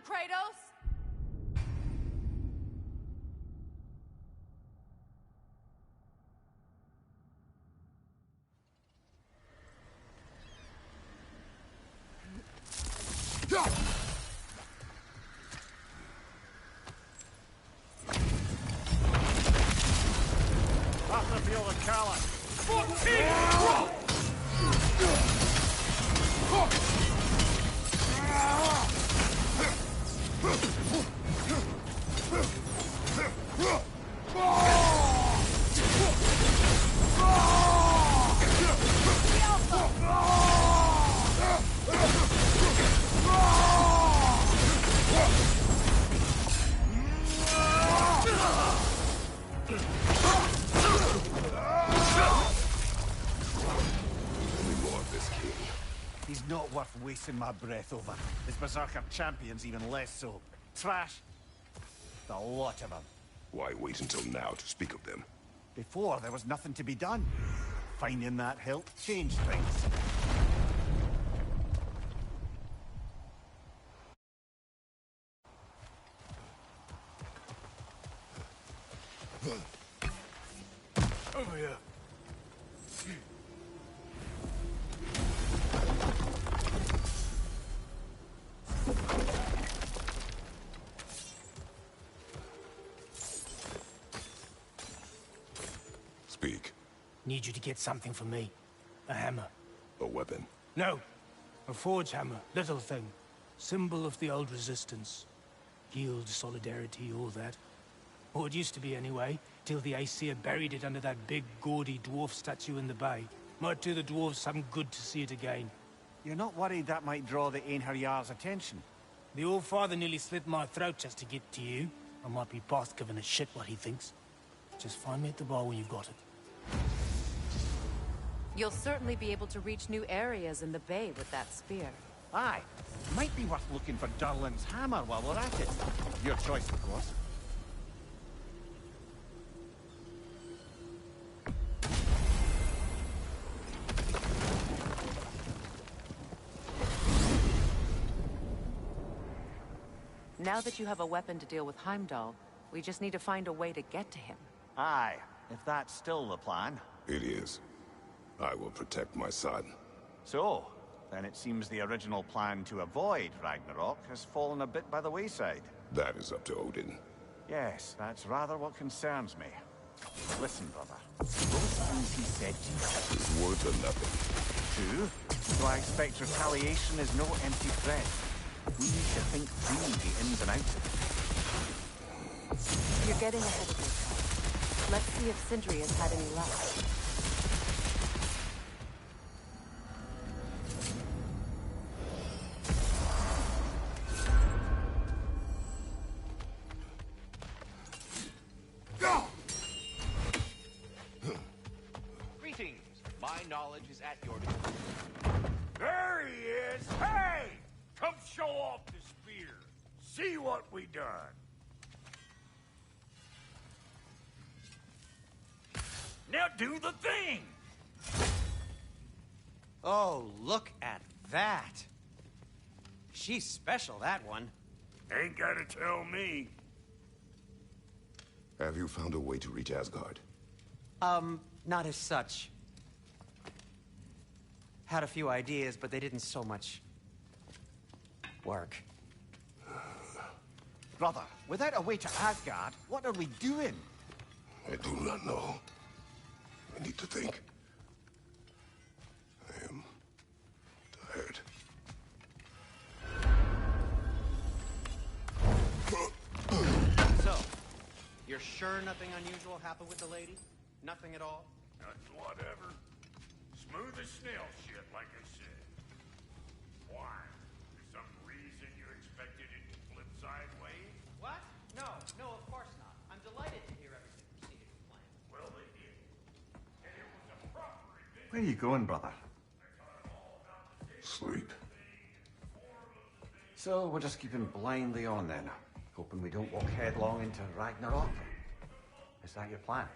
Kratos! Battlefield of Kala. 14. He's not worth wasting my breath over. His Berserker champion's even less so. Trash. The lot of them. Why wait until now to speak of them? Before, there was nothing to be done. Finding that hilt changed things. Over here. Speak. Need you to get something for me. A hammer. A weapon? No. A forge hammer. Little thing. Symbol of the old resistance. Guild, solidarity, all that. Or it used to be anyway, till the Aesir buried it under that big, gaudy dwarf statue in the bay. Might do the dwarves some good to see it again. You're not worried that might draw the Einherjar's attention? The old father nearly slit my throat just to get to you. I might be past giving a shit what he thinks. Just find me at the bar when you've got it. You'll certainly be able to reach new areas in the bay with that spear. Aye. Might be worth looking for Durlin's hammer while we're at it. Your choice, of course. Now that you have a weapon to deal with Heimdall, we just need to find a way to get to him. Aye, if that's still the plan. It is. I will protect my son. So, then it seems the original plan to avoid Ragnarok has fallen a bit by the wayside. That is up to Odin. Yes, that's rather what concerns me. Listen, brother. Those things he said to you... His words are nothing. True. So I expect retaliation is no empty threat. We need to think through the ins and outs of it. You're getting ahead of yourself. Let's see if Sindri has had any luck. Greetings. My knowledge is at your disposal. There he is! Hey! Come show off the spear. See what we done. Now do the thing! Oh, look at that. She's special, that one. Ain't gotta tell me. Have you found a way to reach Asgard? Not as such. Had a few ideas, but they didn't so much work. Brother, without a way to Asgard, what are we doing? I do not know. I need to think. I am tired. So, you're sure nothing unusual happened with the lady? Nothing at all? That's whatever. Smooth as snail shit, like I said. Why? For some reason you expected it to flip sideways? What? No, of course not. I'm delighted to hear everything proceeded to plan. Well, they did. And it was a proper event. Where are you going, brother? Sleep. So we're just keeping blindly on then, hoping we don't walk headlong into Ragnarok. Is that your plan?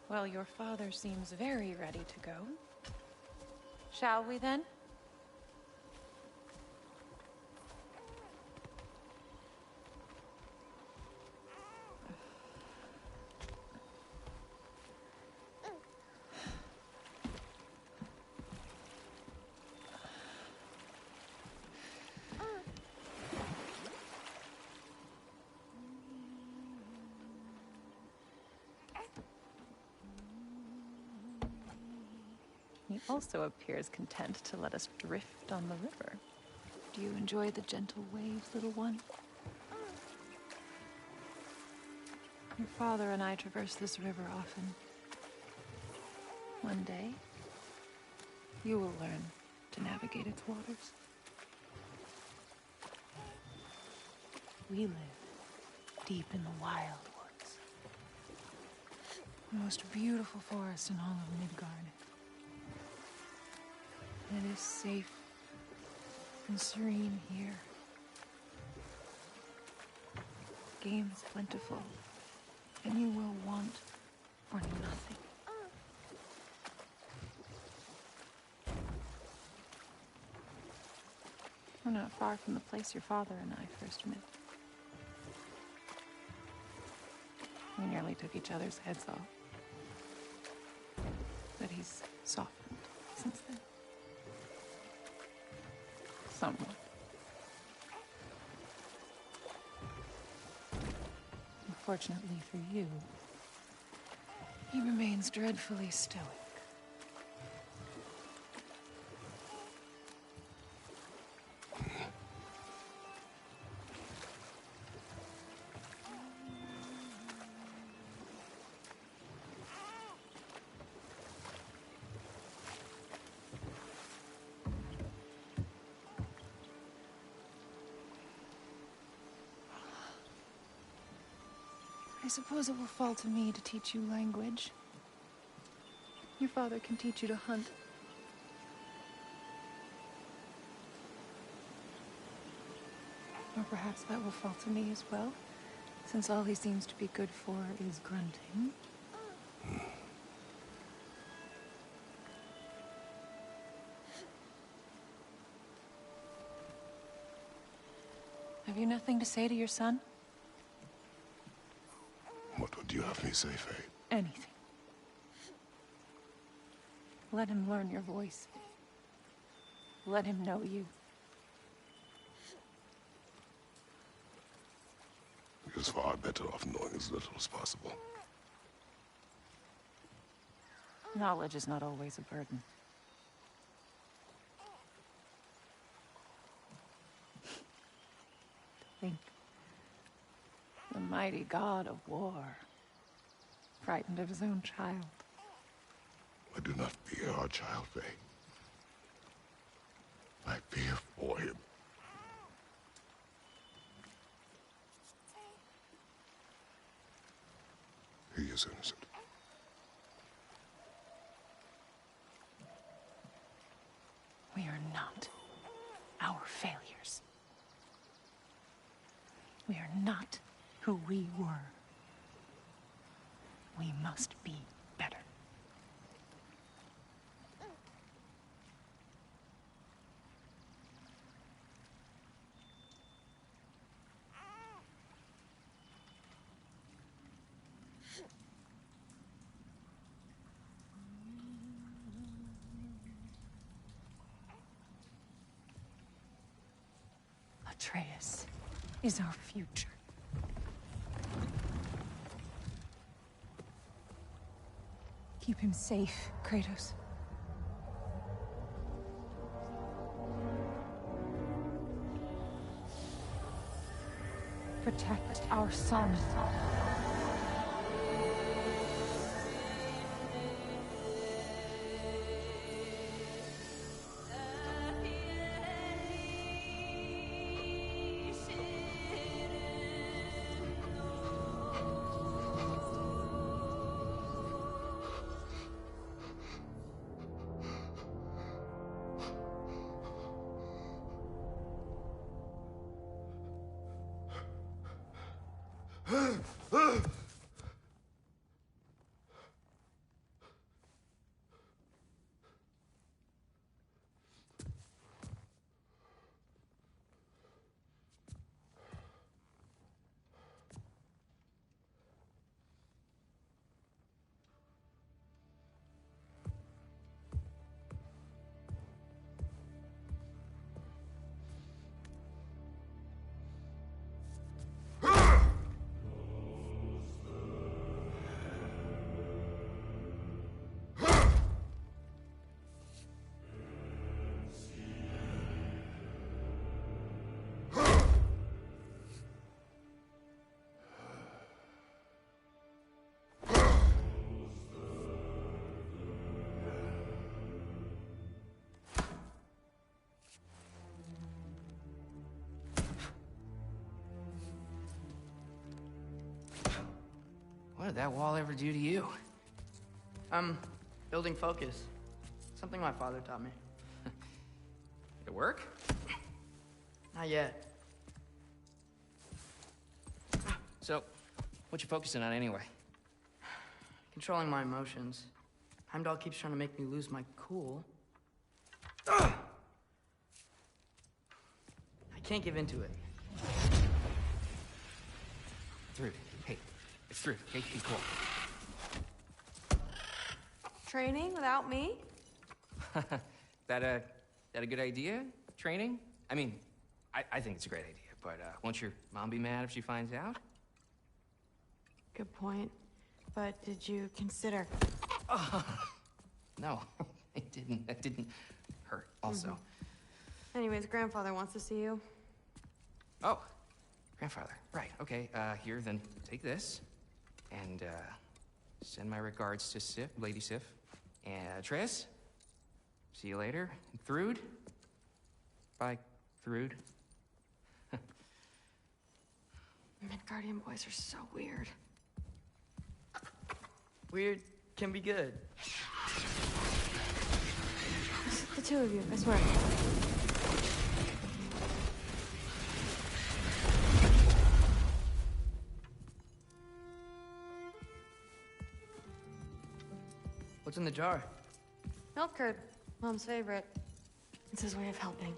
Well, your father seems very ready to go. Shall we then? He also appears content to let us drift on the river. Do you enjoy the gentle waves, little one? Your father and I traverse this river often. One day, you will learn to navigate its waters. We live deep in the wild woods. The most beautiful forest in all of Midgard. It is safe and serene here. Game is plentiful, and you will want for nothing. We're not far from the place your father and I first met. We nearly took each other's heads off. But he's softened since then. Somewhat. Unfortunately for you, he remains dreadfully stoic. I suppose it will fall to me to teach you language. Your father can teach you to hunt. Or perhaps that will fall to me as well, since all he seems to be good for is grunting. Have you nothing to say to your son? What would you have me say, Faye? Anything. Let him learn your voice. Let him know you. He is far better off knowing as little as possible. Knowledge is not always a burden. Think. The mighty god of war, frightened of his own child. I do not fear our child, Faye. I fear for him. He is innocent. We are not our failures. We are not who we were. We must be better. Atreus is our future. Keep him safe, Kratos. Protect our son. What did that wall ever do to you? Building focus. Something my father taught me. Did it work? Not yet. So, what you focusing on anyway? Controlling my emotions. Heimdall keeps trying to make me lose my cool. I can't give into it. Thrud, hey, it's Thrud. Hey, be cool. Training without me? That a good idea? Training? I mean, I think it's a great idea, but won't your mom be mad if she finds out? Good point. But did you consider... No, it didn't. That didn't hurt, also. Anyways, grandfather wants to see you. Oh, grandfather. Right, okay. Here, then take this. And, send my regards to Sif, Lady Sif. And, Triss. See you later. Thrud. Bye, Thrud. Midgardian boys are so weird. Weird can be good. The two of you, I swear. What's in the jar? Milk curd, Mom's favorite. It's his way of helping.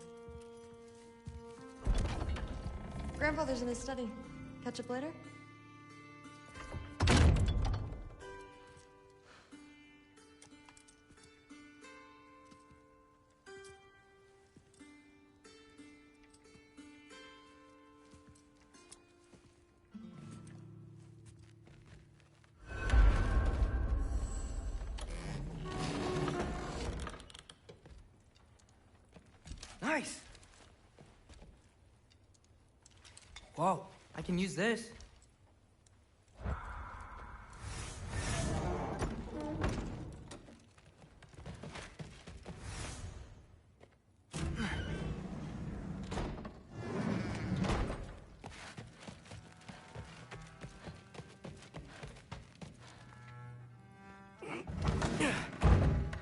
Grandfather's in his study. Catch up later? Nice! Whoa, I can use this.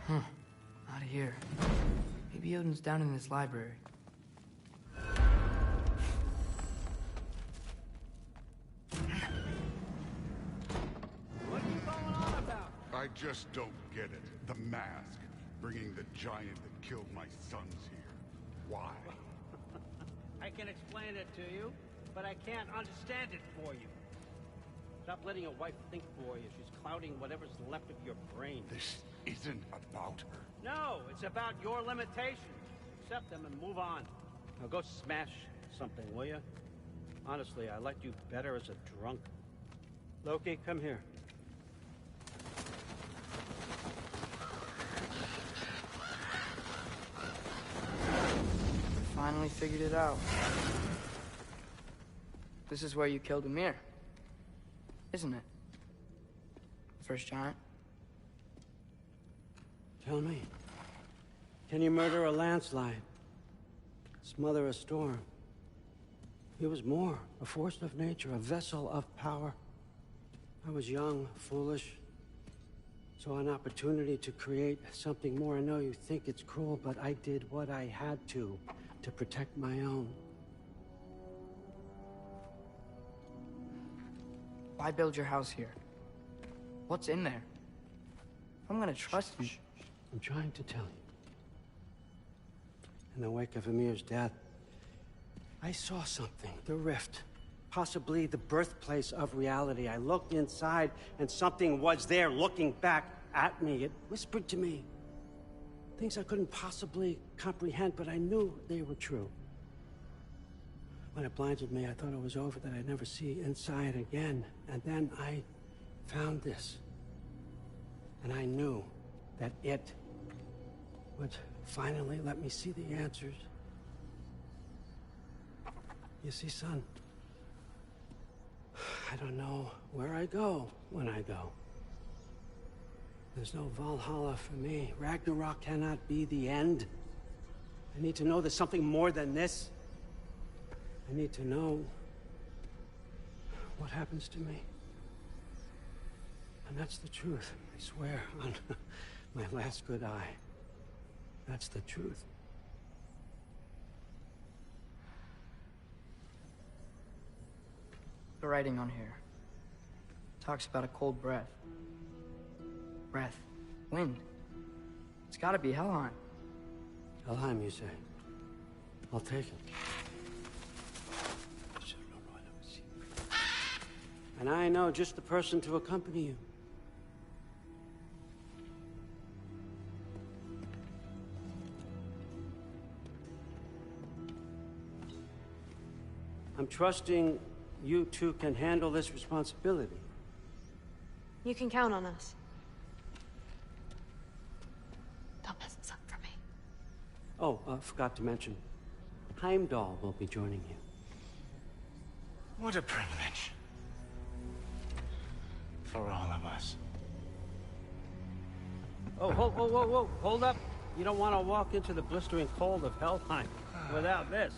Out of here. Maybe Odin's down in this library. What are you going on about? I just don't get it. The mask. Bringing the giant that killed my sons here. Why? I can explain it to you, but I can't understand it for you. Stop letting your wife think for you. She's clouding whatever's left of your brain. This isn't about her. No, it's about your limitations. Accept them and move on. Now go smash something, will you? Honestly, I liked you better as a drunk. Loki, come here. Finally figured it out. This is where you killed Ymir, isn't it? First giant. Tell me, can you murder a landslide? Smother a storm? He was more, a force of nature, a vessel of power. I was young, foolish, saw an opportunity to create something more. I know you think it's cruel, but I did what I had to protect my own. Why build your house here? What's in there? I'm gonna trust you. I'm trying to tell you. In the wake of Ymir's death, I saw something. The rift. Possibly the birthplace of reality. I looked inside, and something was there looking back at me. It whispered to me things I couldn't possibly comprehend, but I knew they were true. When it blinded me, I thought it was over, that I'd never see inside again. And then I found this. And I knew that it would finally let me see the answers. You see, son, I don't know where I go when I go. There's no Valhalla for me. Ragnarok cannot be the end. I need to know there's something more than this. I need to know what happens to me. And that's the truth. I swear on my last good eye. That's the truth. The writing on here talks about a cold breath. Breath. Wind. It's gotta be Helheim. Helheim, you say? I'll take it. And I know just the person to accompany you. I'm trusting you two can handle this responsibility. You can count on us. Don't mess this up for me. Oh, forgot to mention. Heimdall will be joining you. What a privilege. For all of us. Oh, whoa, whoa, whoa, whoa, hold up. You don't want to walk into the blistering cold of Helheim without this.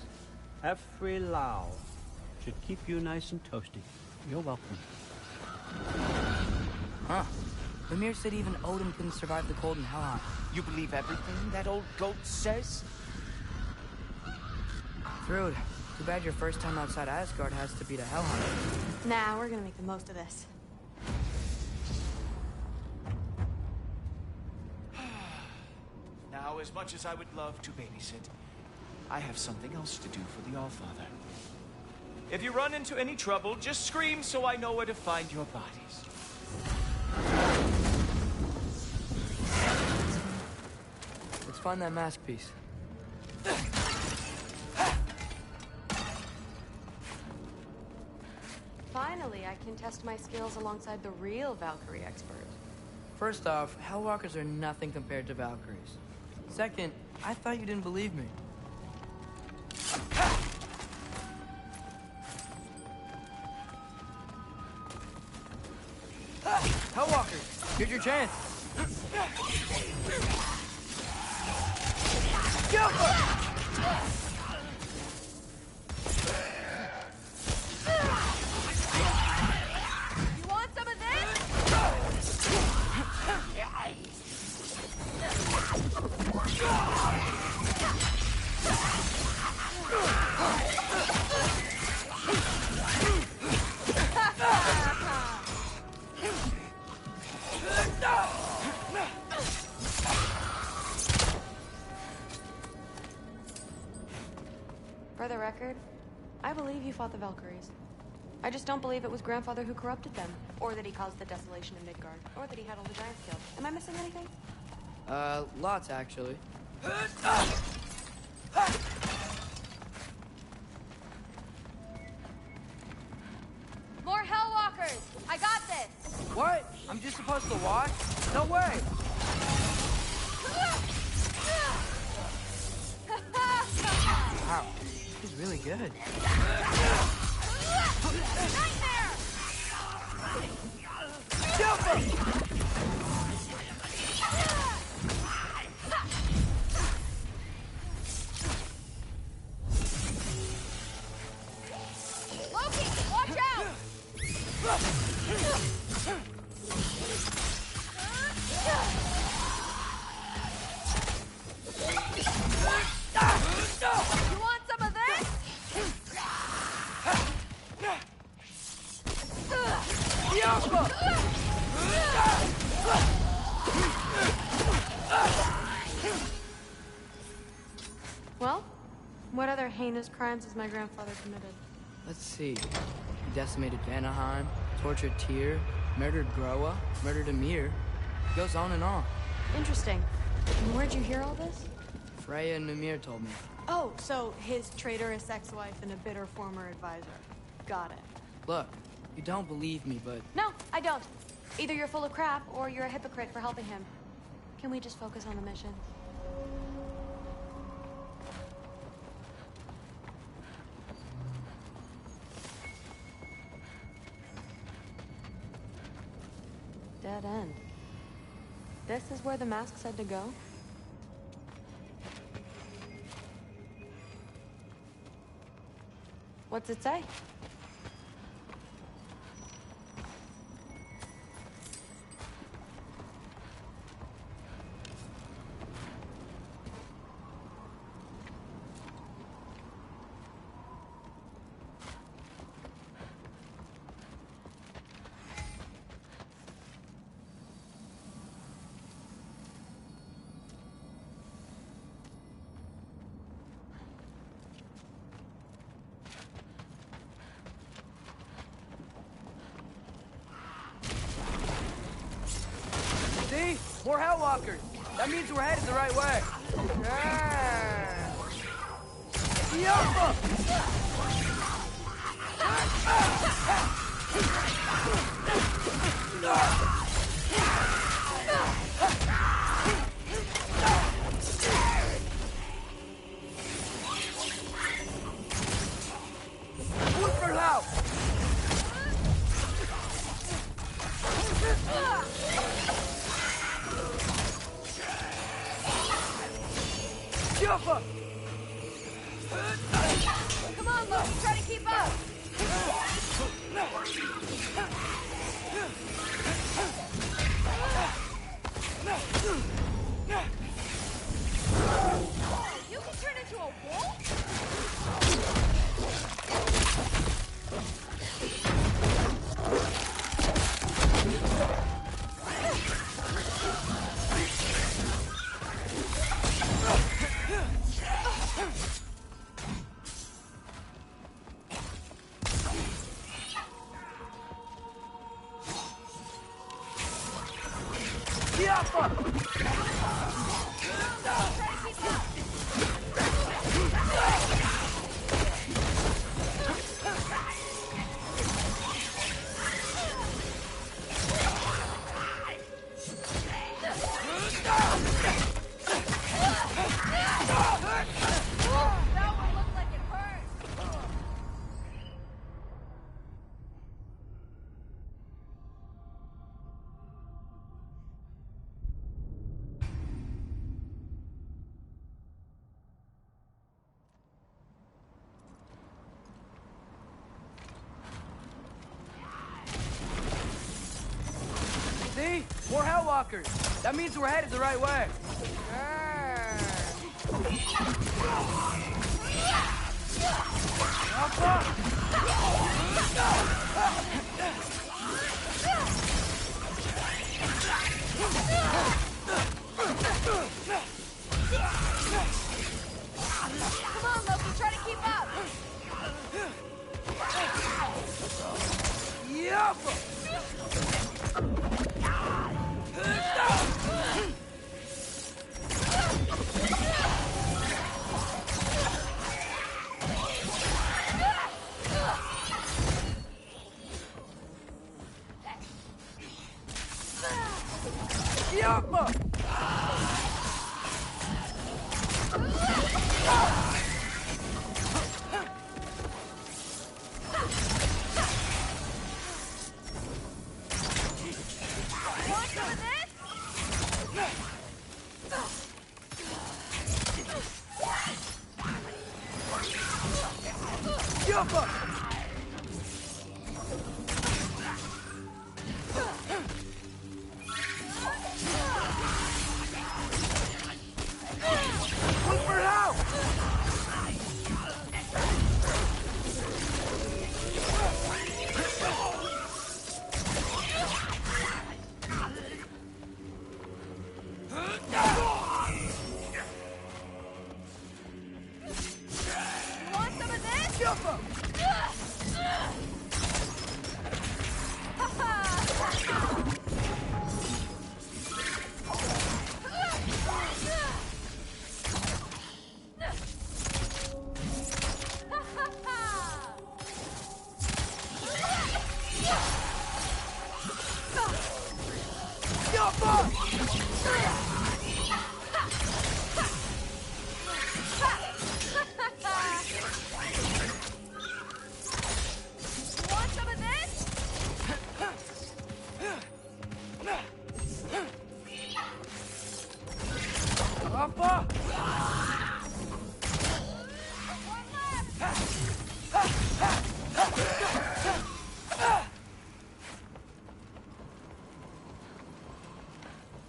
Efrilau should keep you nice and toasty. You're welcome. Huh. Mimir said even Odin couldn't survive the cold in Helheim. You believe everything that old goat says? Thrud, too bad your first time outside Asgard has to be to Helheim. Nah, we're gonna make the most of this. Now, as much as I would love to babysit, I have something else to do for the Allfather. If you run into any trouble, just scream so I know where to find your bodies. Let's find that mask piece. Finally, I can test my skills alongside the real Valkyrie expert. First off, Hellwalkers are nothing compared to Valkyries. Second, I thought you didn't believe me. Hellwalkers, here's your chance. You want some of this? For the record, I believe you fought the Valkyries. I just don't believe it was Grandfather who corrupted them, or that he caused the desolation in Midgard, or that he had all the giants killed. Am I missing anything? Lots actually. More Hellwalkers! I got this! What? I'm just supposed to watch? No way! Wow, he's really good. Nightmare! Jump him! Loki, watch out! You want some of this? Well, what other heinous crimes has my grandfather committed? Let's see. He decimated Vanaheim, tortured Tyr, murdered Groa, murdered Ymir. Goes on and on. Interesting. And where'd you hear all this? Freya and Mimir told me. Oh, so his traitorous ex-wife and a bitter former advisor. Got it. Look, you don't believe me, but... No, I don't. Either you're full of crap, or you're a hypocrite for helping him. Can we just focus on the mission? Dead end. This is where the mask said to go? What's it say? more Hellwalkers. That means we're headed the right way. Yappa! Come on, Loki, try to keep up. You can turn into a wolf? See? More Hellwalkers. That means we're headed the right way. Come on, Loki, try to keep up.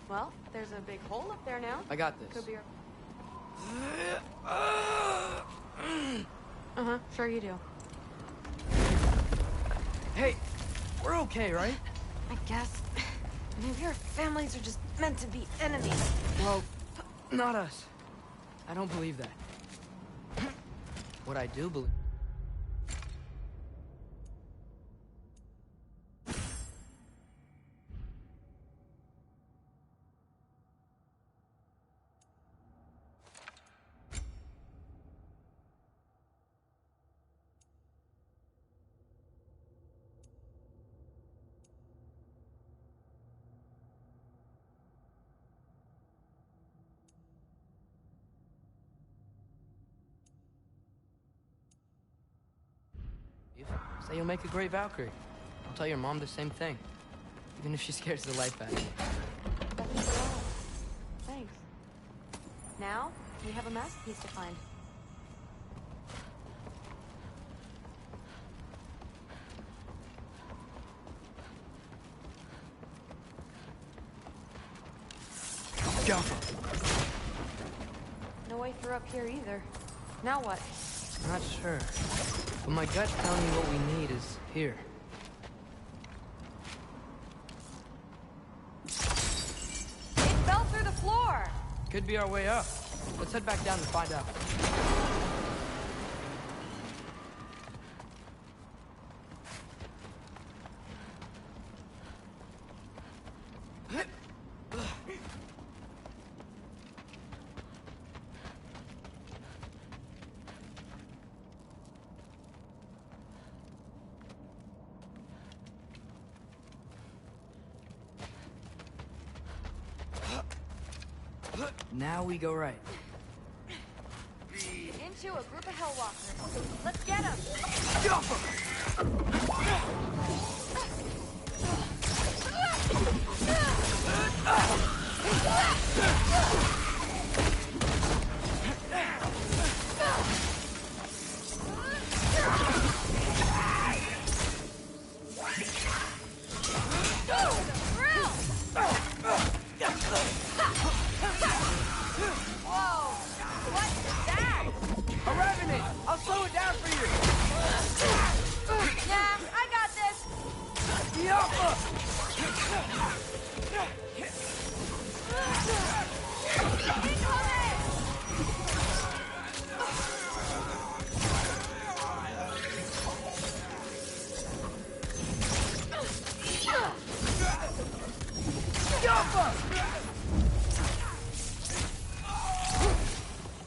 Well, there's a big hole up there now. I got this. Could be Uh-huh, sure you do. Hey, we're okay, right? I guess. Maybe our families are just meant to be enemies. Well, not us. I don't believe that. What I do believe... Say you'll make a great Valkyrie. I'll tell your mom the same thing. Even if she scares the life out of me. Thanks. Now, we have a masterpiece to find. Go! No way through up here either. Now what? Not sure. But my gut's telling me what we need is here. It fell through the floor! Could be our way up. Let's head back down and find out. Now we go right. Into a group of Hellwalkers. Let's get them!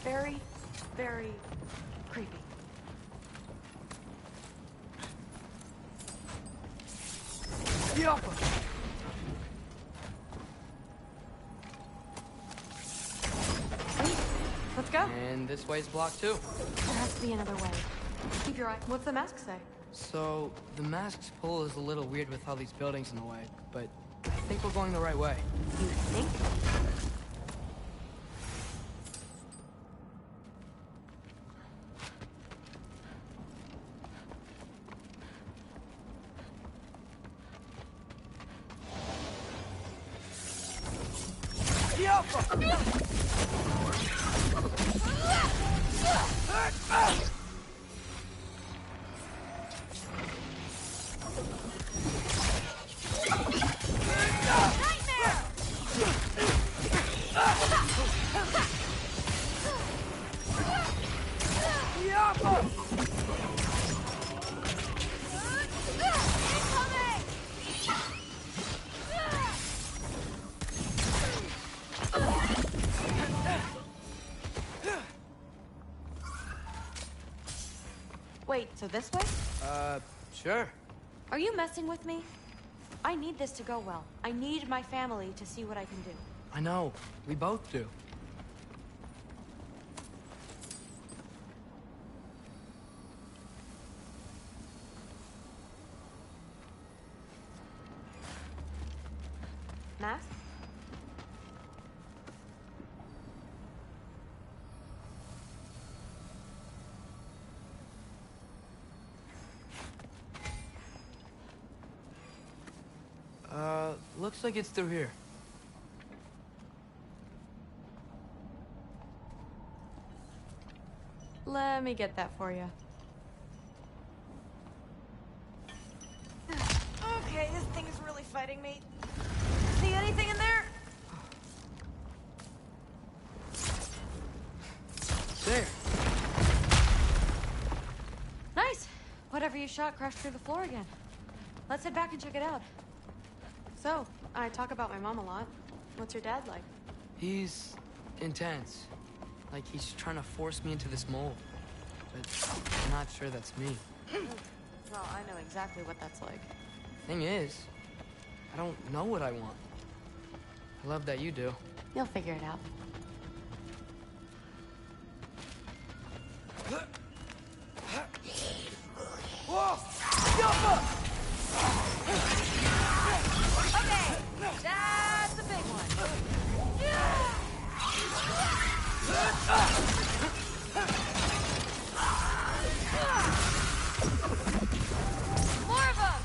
Very, very creepy. Let's go. And this way's blocked too. There has to be another way. Keep your eye. What's the mask say? So, the mask's pull is a little weird with all these buildings in the way, but I think we're going the right way. You think? Wait, so this way? Sure. Are you messing with me? I need this to go well. I need my family to see what I can do. I know. We both do. Mask? Looks like it's through here. Let me get that for you. Okay, this thing is really fighting me. See anything in there? There. Nice. Whatever you shot crashed through the floor again. Let's head back and check it out. So, I talk about my mom a lot. What's your dad like? He's intense. Like he's trying to force me into this mold. But I'm not sure that's me. Well, I know exactly what that's like. Thing is, I don't know what I want. I love that you do. You'll figure it out. Whoa! Okay, that's a big one. More of them!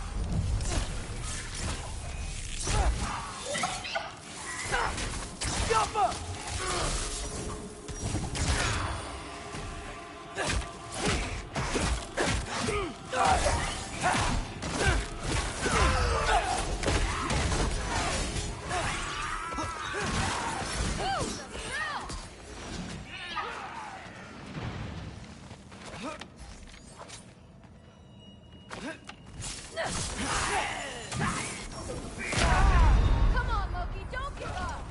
Come on, Loki, don't give up!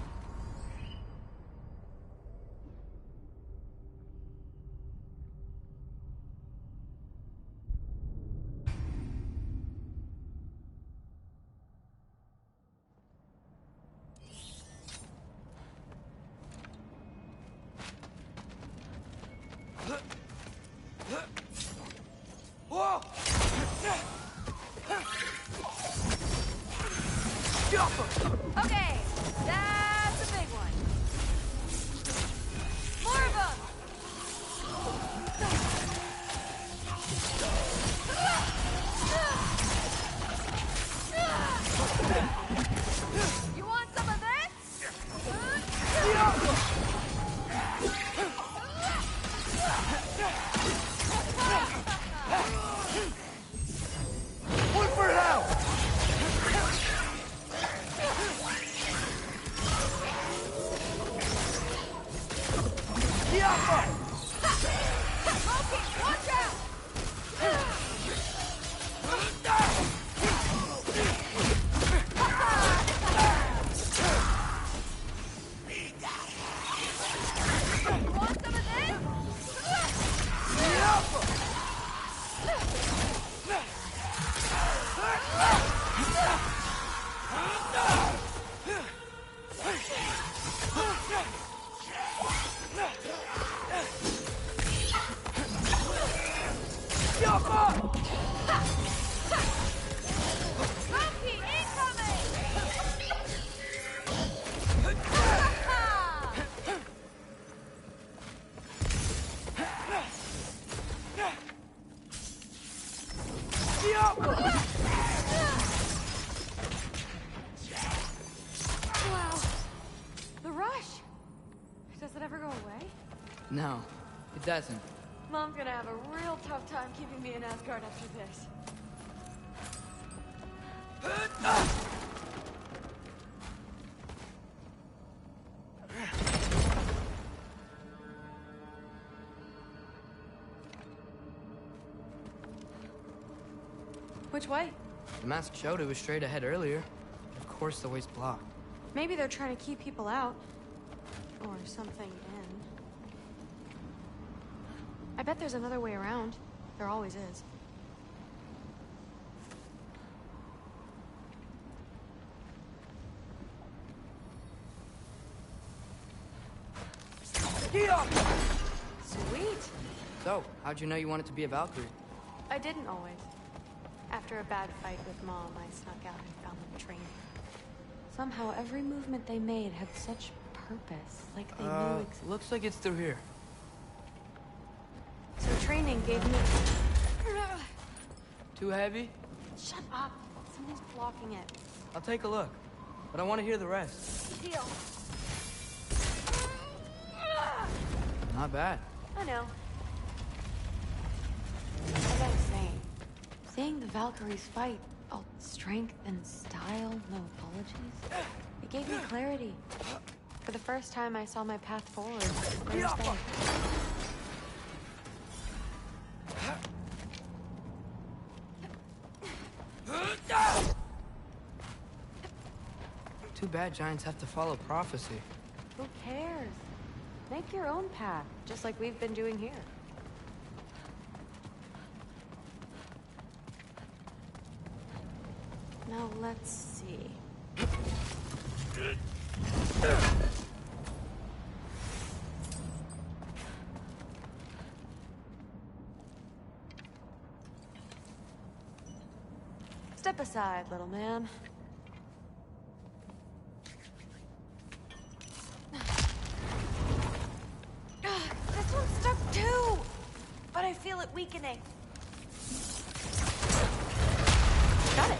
Whoa! Okay, that's a big one. More of them! You want some of this? One for now! Loki, watch out! You want some of Loki, incoming! Wow. The rush. Does it ever go away? No, it doesn't. Mom's gonna have a real tough time keeping me in Asgard after this. Which way? The mask showed it was straight ahead earlier. Of course the way's blocked. Maybe they're trying to keep people out. Or something in. I bet there's another way around. There always is. Sweet. So, how'd you know you wanted to be a Valkyrie? I didn't always. After a bad fight with Mom, I snuck out and found them training. Somehow, every movement they made had such purpose, like they knew Looks like it's through here. So training gave me... Too heavy? Shut up! Someone's blocking it. I'll take a look. But I want to hear the rest. Deal. Not bad. I know. As I was saying, seeing the Valkyries fight, all strength and style, no apologies, it gave me clarity. For the first time, I saw my path forward. Where was they? Too bad giants have to follow prophecy. Who cares? Make your own path, just like we've been doing here. Now let's see. Step aside, little man. This one's stuck too! But I feel it weakening. Got it.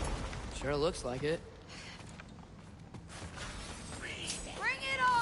Sure looks like it. Bring it on!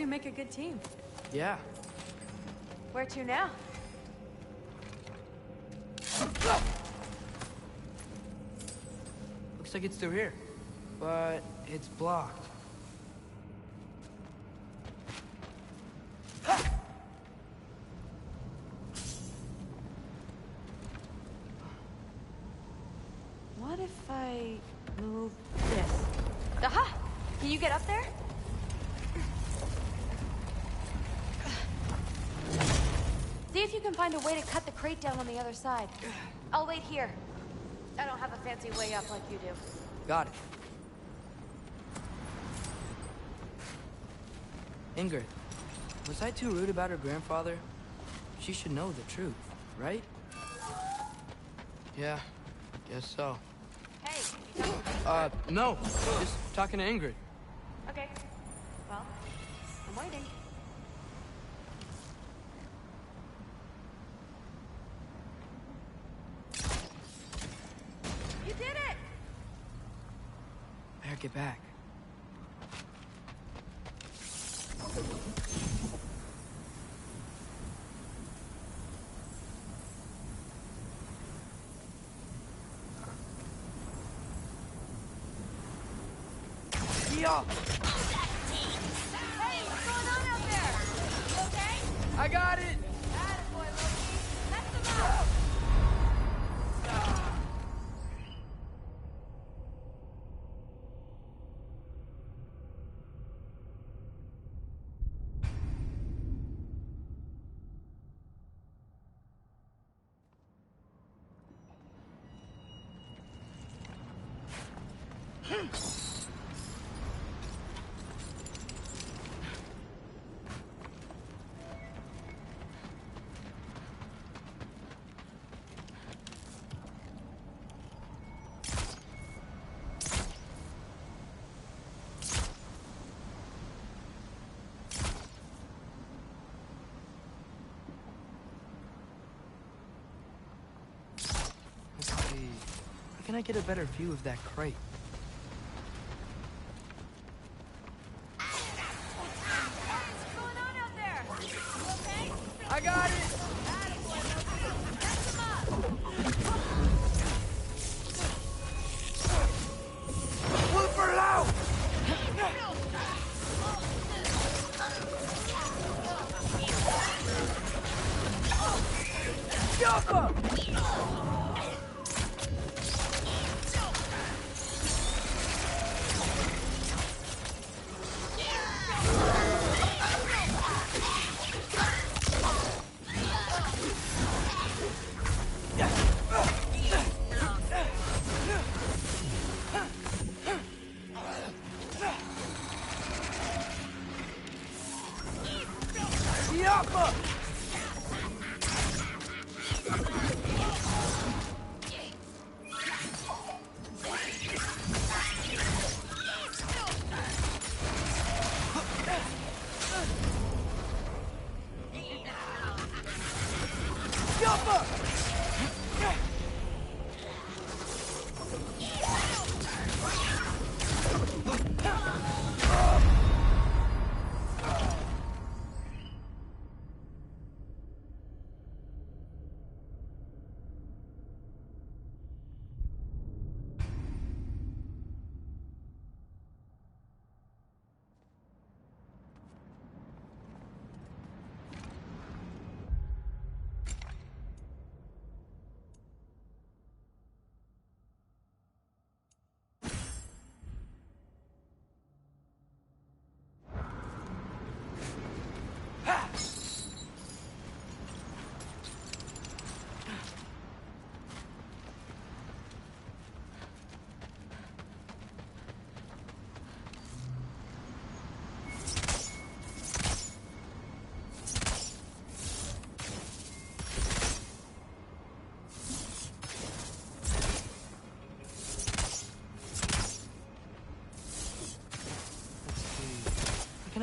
Make a good team. Yeah. Where to now? Looks like it's through here, but it's blocked. What if I move this? Aha! Can you get up there? See if you can find a way to cut the crate down on the other side. I'll wait here. I don't have a fancy way up like you do. Got it. Ingrid, was I too rude about her grandfather? She should know the truth, right? Yeah, guess so. Hey, you talking to me? No. Just talking to Ingrid. Okay. Well, I'm waiting. You did it! Better get back. Yeah. Hey, what's going on out there? You okay? I got it. Attaboy, Loki. Mess them up. How can I get a better view of that crate? What's going on out there? You okay? I got it. Attaboy, Loki. Mess them up. Whooper low. Jump up.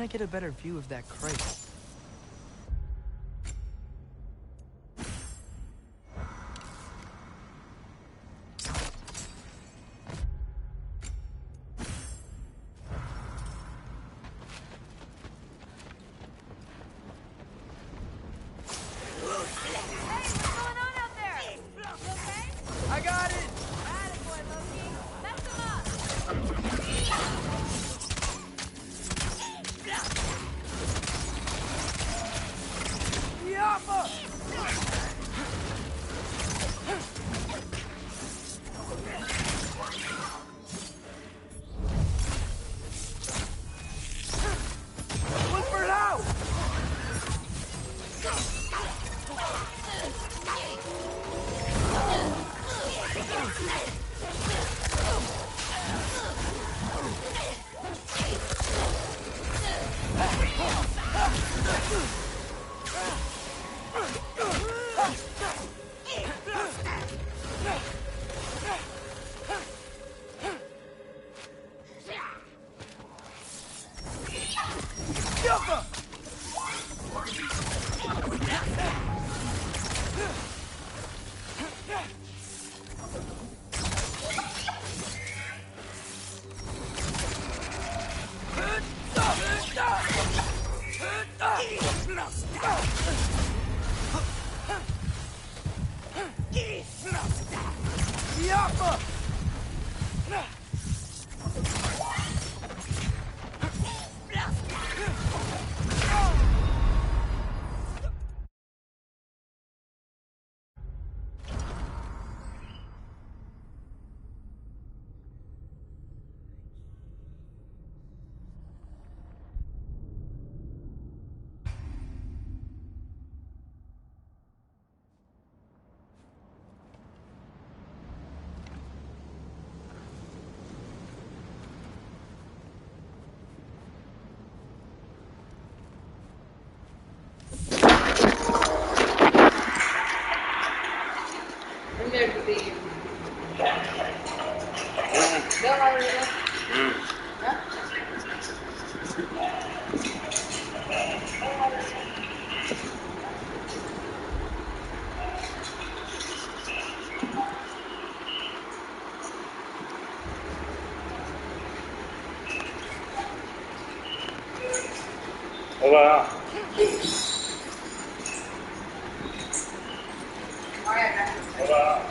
Can I get a better view of that crate? Hola. Hola.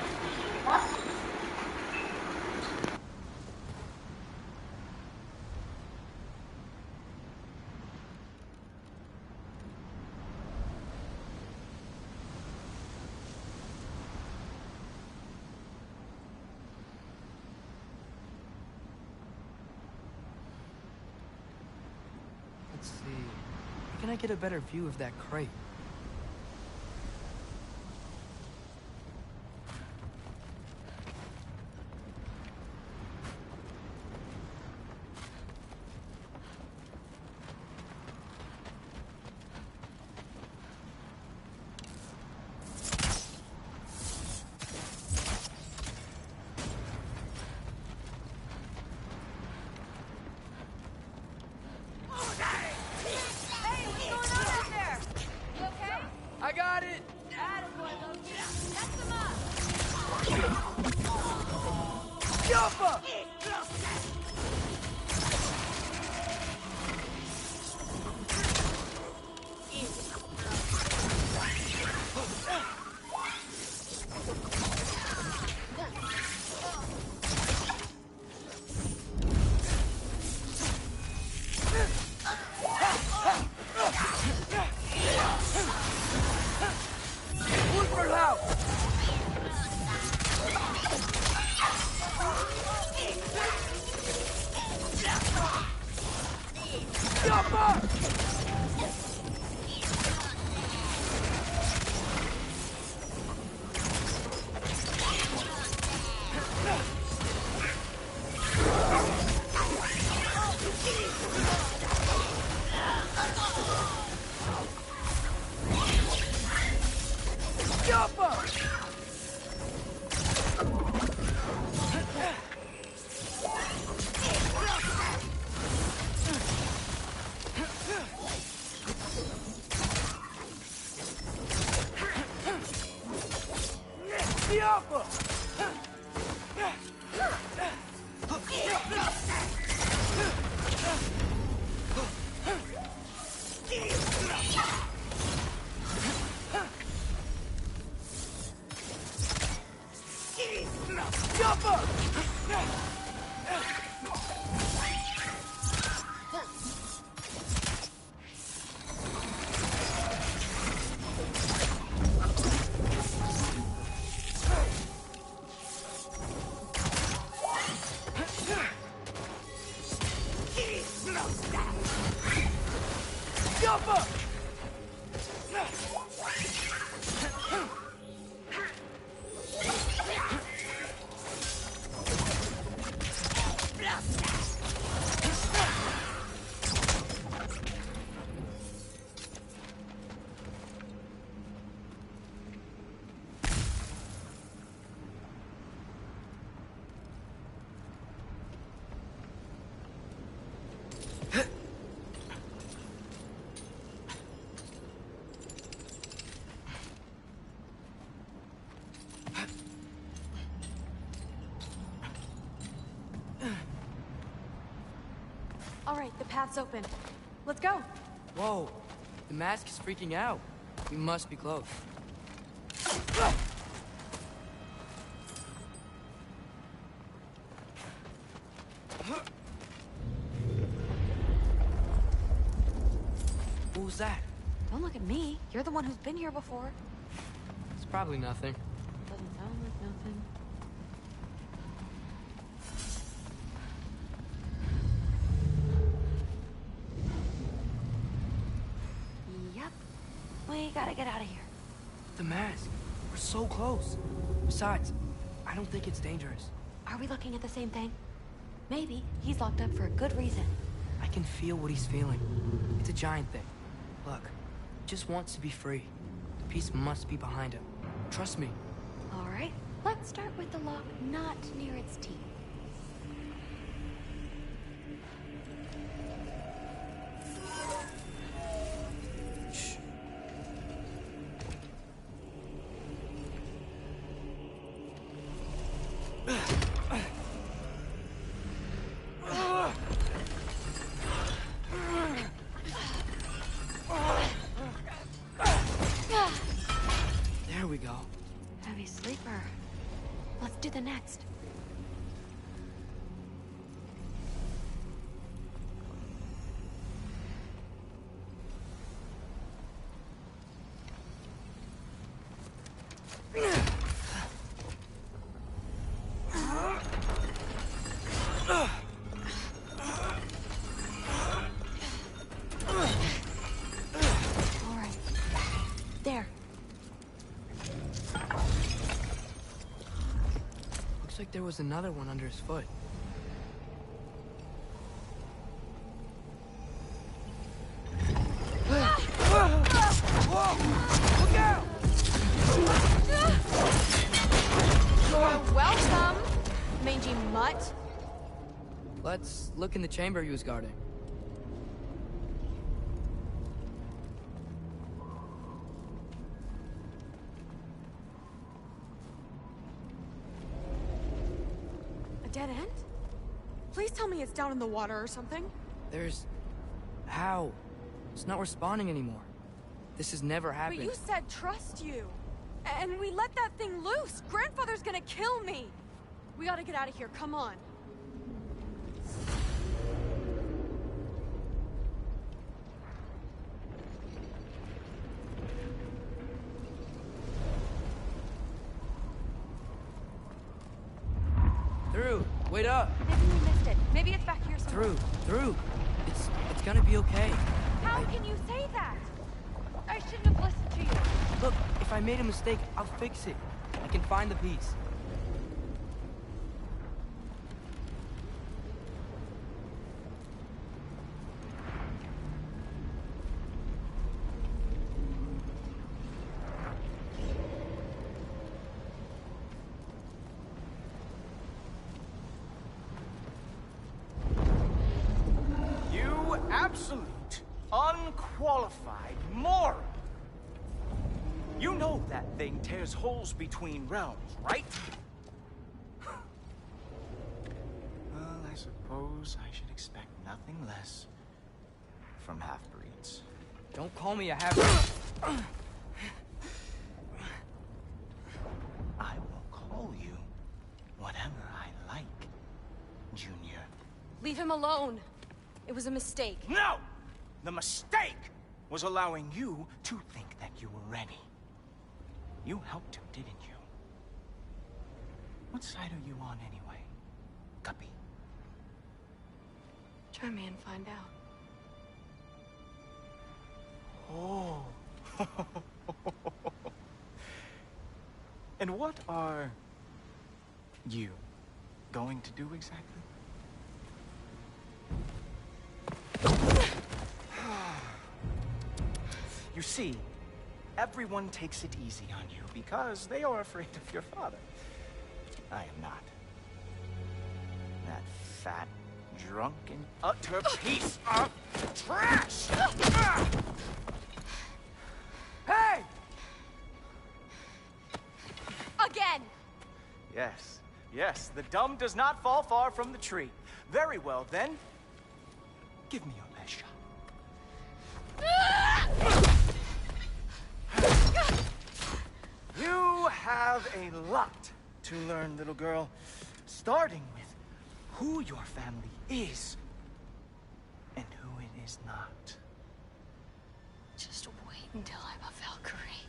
Let's see. How can I get a better view of that crate? All right, the path's open. Let's go. Whoa, the mask is freaking out. We must be close. What was that? Don't look at me. You're the one who's been here before. It's probably nothing. Doesn't sound like nothing. Yep. We gotta get out of here. The mask. We're so close. Besides, I don't think it's dangerous. Are we looking at the same thing? Maybe. He's locked up for a good reason. I can feel what he's feeling. It's a giant thing. Look, he just wants to be free. The piece must be behind him. Trust me. All right. Let's start with the lock not near its teeth. There we go. Heavy sleeper. Let's do the next. All right. There. Looks like there was another one under his foot. Look out! You're welcome, mangy mutt. Let's look in the chamber he was guarding. A dead end? Please tell me it's down in the water or something. There's... How? It's not responding anymore. This has never happened. But you said trust you. And we let that thing loose. Grandfather's gonna kill me. We gotta get out of here, come on. Through! Wait up! Maybe we missed it. Maybe it's back here somewhere. Through! It's gonna be okay. How can you say that? I shouldn't have listened to you. Look, if I made a mistake, I'll fix it. I can find the piece. You absolute, unqualified moron! You know that thing tears holes between realms, right? Well, I suppose I should expect nothing less from half-breeds. Don't call me a half-breed. I will call you whatever I like, Junior. Leave him alone. It was a mistake. No! The mistake was allowing you to think that you were ready. You helped him, didn't you? What side are you on anyway, Guppy? Try me and find out. Oh. And what are you going to do exactly? You see, everyone takes it easy on you because they are afraid of your father. I am not. That fat, drunken, utter piece of trash! Hey! Again! Yes, yes, the dumb does not fall far from the tree. Very well, then. Give me your best shot. You have a lot to learn, little girl. Starting with who your family is and who it is not. Just wait until I'm a Valkyrie.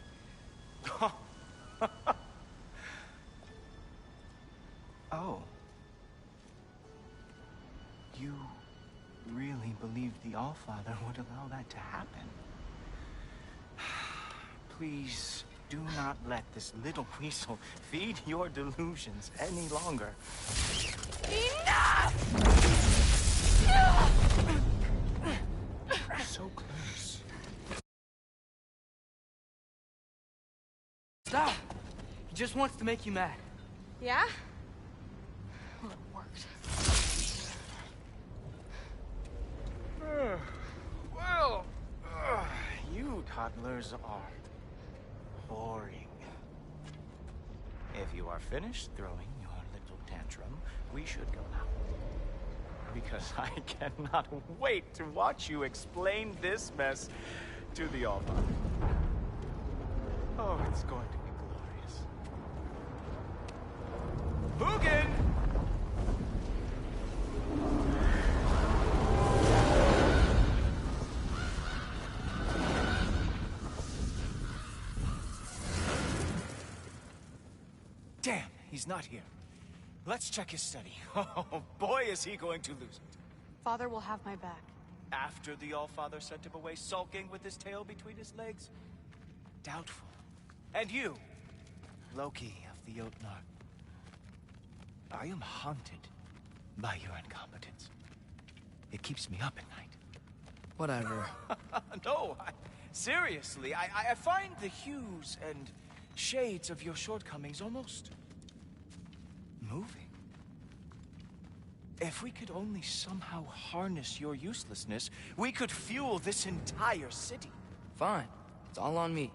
Oh. You really believed the Allfather would allow that to happen? Please do not let this little weasel feed your delusions any longer. Enough! So close. Stop! He just wants to make you mad. Yeah? Well, it worked. Well, you toddlers are boring. If you are finished throwing your little tantrum, we should go now. Because I cannot wait to watch you explain this mess to the Allfather. Oh, it's going to be glorious. Hugin! Damn, he's not here. Let's check his study. Oh, boy, is he going to lose it. Father will have my back. After the Allfather sent him away sulking with his tail between his legs? Doubtful. And you, Loki of the Draupnir. I am haunted by your incompetence. It keeps me up at night. Whatever. No, seriously, I find the hues and shades of your shortcomings almost moving. If we could only somehow harness your uselessness, we could fuel this entire city. Fine. It's all on me.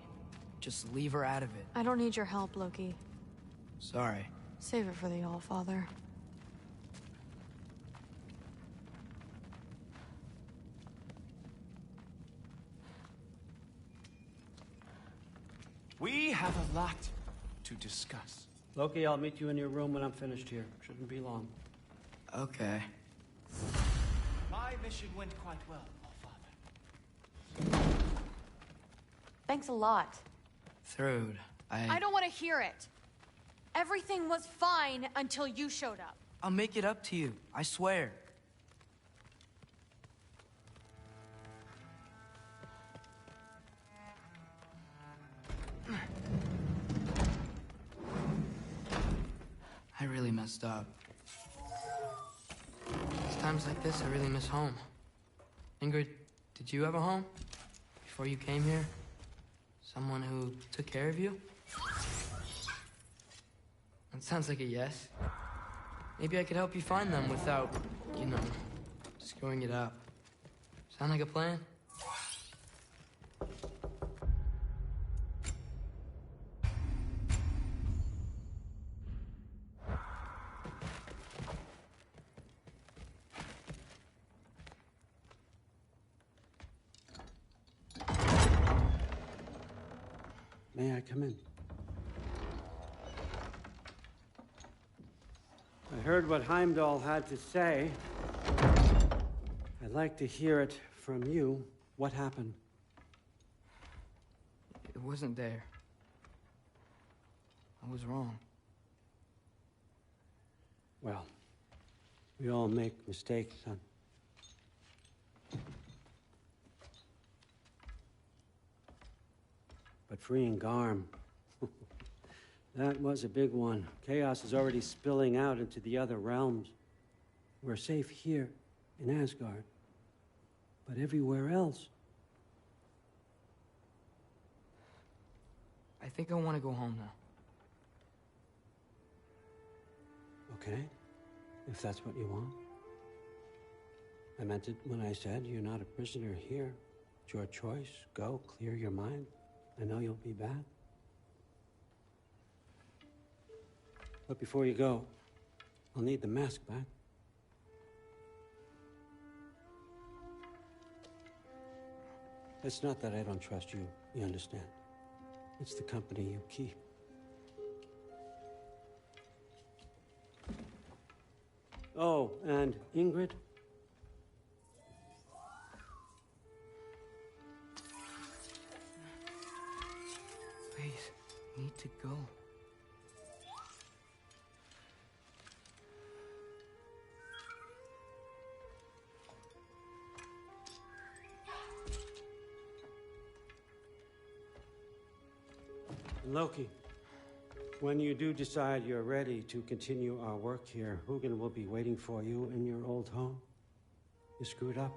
Just leave her out of it. I don't need your help, Loki. Sorry. Save it for the Allfather. We have a lot to discuss. Loki, I'll meet you in your room when I'm finished here. Shouldn't be long. Okay. My mission went quite well, All-Father. Thanks a lot. Thrud, I don't want to hear it. Everything was fine until you showed up. I'll make it up to you. I swear. I really messed up. It's times like this I really miss home. Ingrid, did you have a home? Before you came here? Someone who took care of you? That sounds like a yes. Maybe I could help you find them without, you know, screwing it up. Sound like a plan? May I come in? I heard what Heimdall had to say. I'd like to hear it from you. What happened? It wasn't there. I was wrong. Well, we all make mistakes, son. But freeing Garm, that was a big one. Chaos is already spilling out into the other realms. We're safe here in Asgard, but everywhere else. I think I want to go home now. Okay, if that's what you want. I meant it when I said you're not a prisoner here. It's your choice. Go, clear your mind. I know you'll be back. But before you go, I'll need the mask back. It's not that I don't trust you, you understand? It's the company you keep. Oh, and Ingrid? Please, need to go. Loki, when you do decide you're ready to continue our work here, Hugin will be waiting for you in your old home. You screwed up.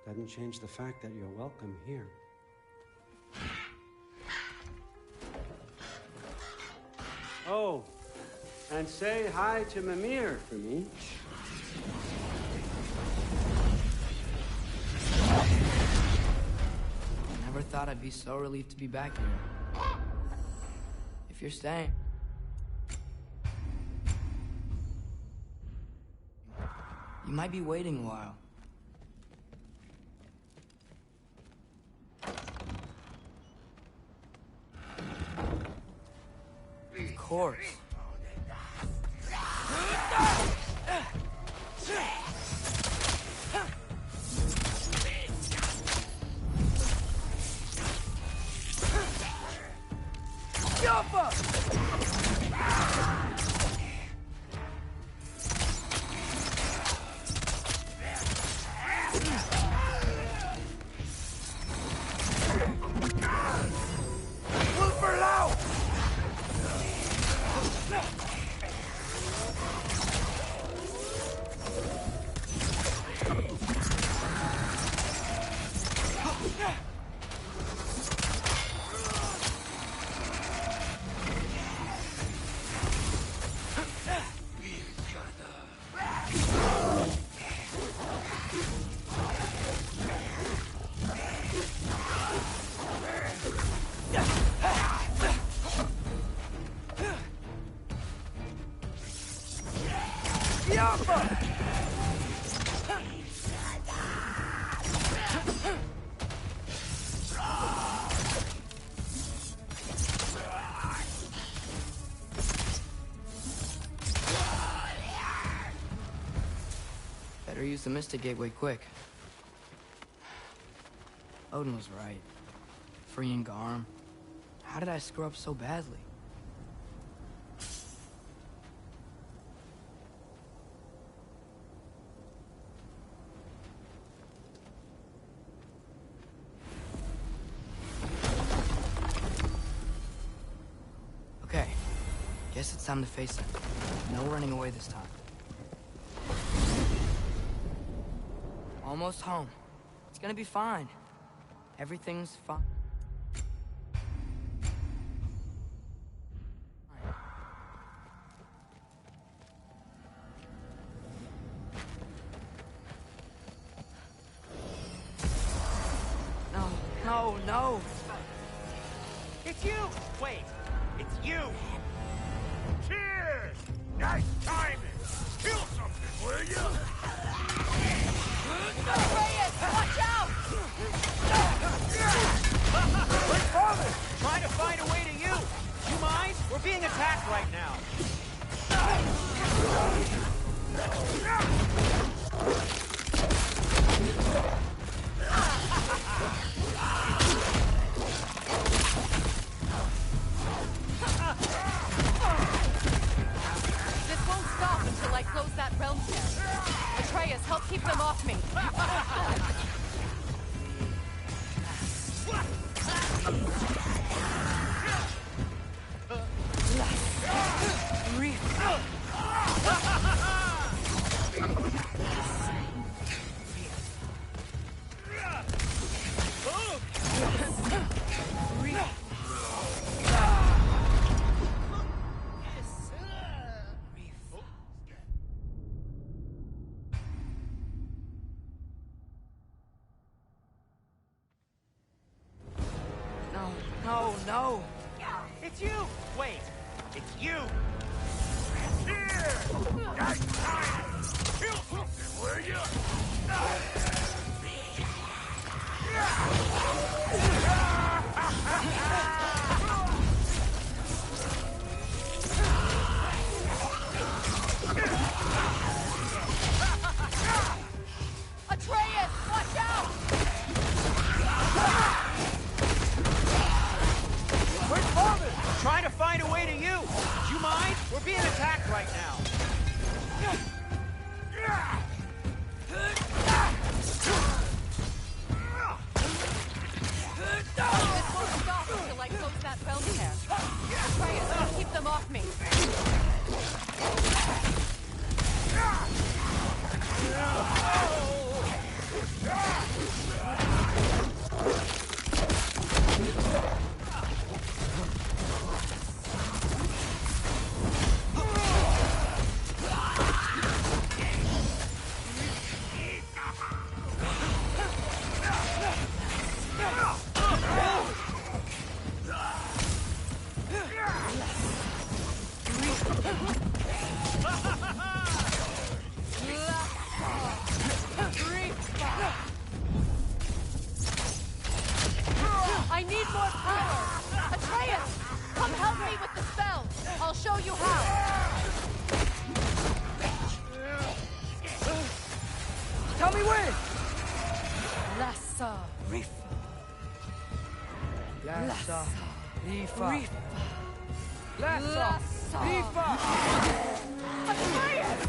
Doesn't change the fact that you're welcome here. Oh, and say hi to Mimir for me. Never thought I'd be so relieved to be back here. If you're staying. You might be waiting a while. Of course. use the Mystic Gateway quick. Odin was right. Freeing Garm. How did I screw up so badly? Okay. Guess it's time to face it. No running away this time. Almost home. It's gonna be fine. Everything's fine. No, no! It's you! Wait, it's you! Cheers! Nice timing! Kill something, will you? Atreus, watch out! We're falling! Trying to find a way to you! You mind? We're being attacked right now. This won't stop until I close that realm tear. Atreus, help keep them off me. No, no! It's you! Wait, it's you! Here! Nice timing! Kill something, will you? Atreus, watch out! We're falling! Trying to find a way to you! Do you mind? We're being attacked right now. This won't stop until I close that realm tear. Atreus, help keep them off me. I need more power! Atreus! Come help me with the spell! I'll show you how! Tell me when! Lassa Rifa. Lassa Rifa. Rifa. Lassa Rifa. Atreus!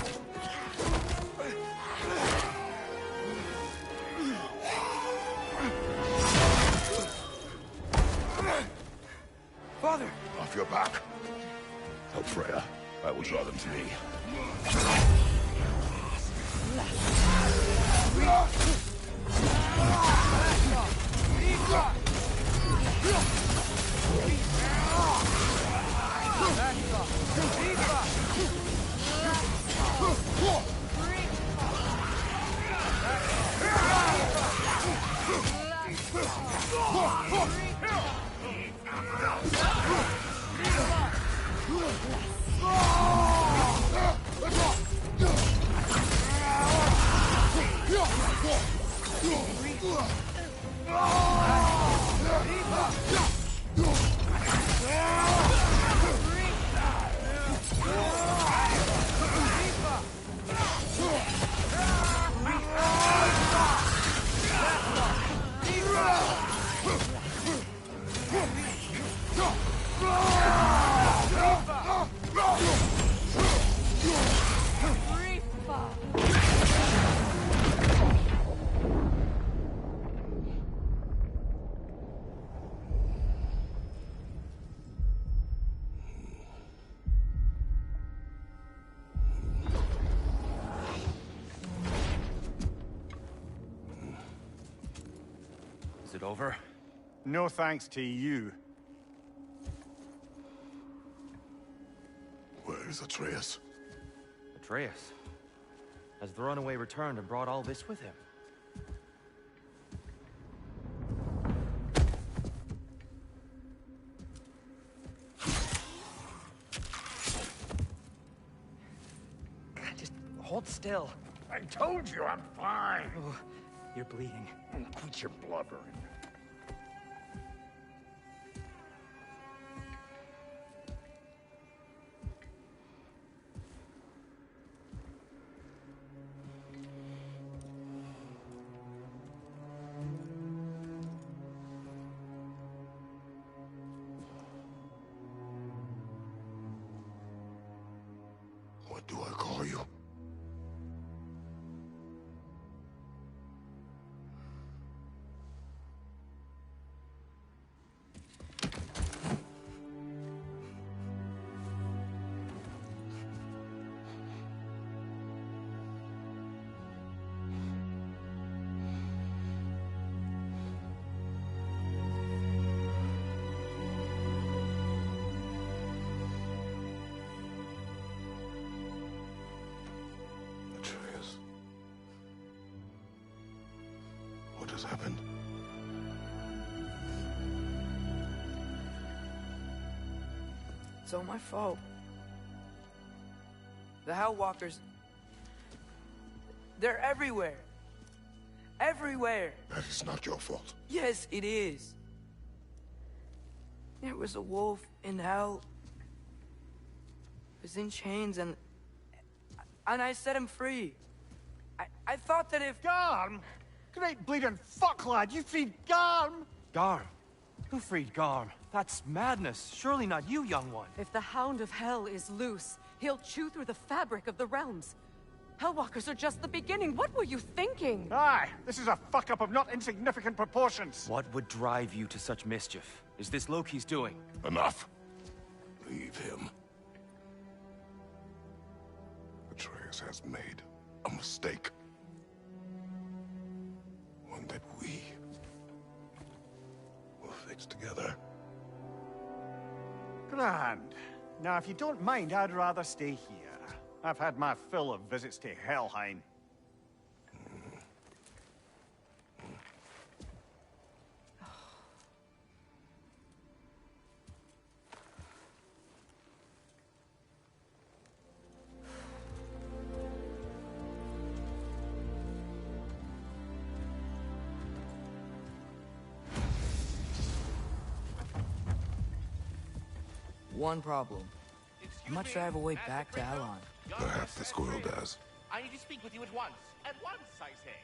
Father! Off your back. Help Freya. I will draw them to me. over. No thanks to you. Where is Atreus? Atreus? Has the runaway returned and brought all this with him? Just hold still. I told you I'm fine. Oh, you're bleeding. Quit your blubbering. What do I call you? Atreus. What has happened? It's all my fault. The Hellwalkers... they're everywhere. Everywhere. That is not your fault. Yes, it is. There was a wolf in hell. He was in chains and I set him free. I thought that if... Garm? Great bleeding fuck, lad! You freed Garm! Garm? Who freed Garm? That's madness. Surely not you, young one. If the Hound of Hell is loose, he'll chew through the fabric of the realms. Hellwalkers are just the beginning. What were you thinking? Aye, this is a fuck-up of not insignificant proportions. What would drive you to such mischief? Is this Loki's doing? Enough. Leave him. Atreus has made a mistake. One that we will fix together. Grand. Now, if you don't mind, I'd rather stay here. I've had my fill of visits to Helheim. One problem. How much do I have a way back to Alon? Perhaps the squirrel does. I need to speak with you at once. At once, I say.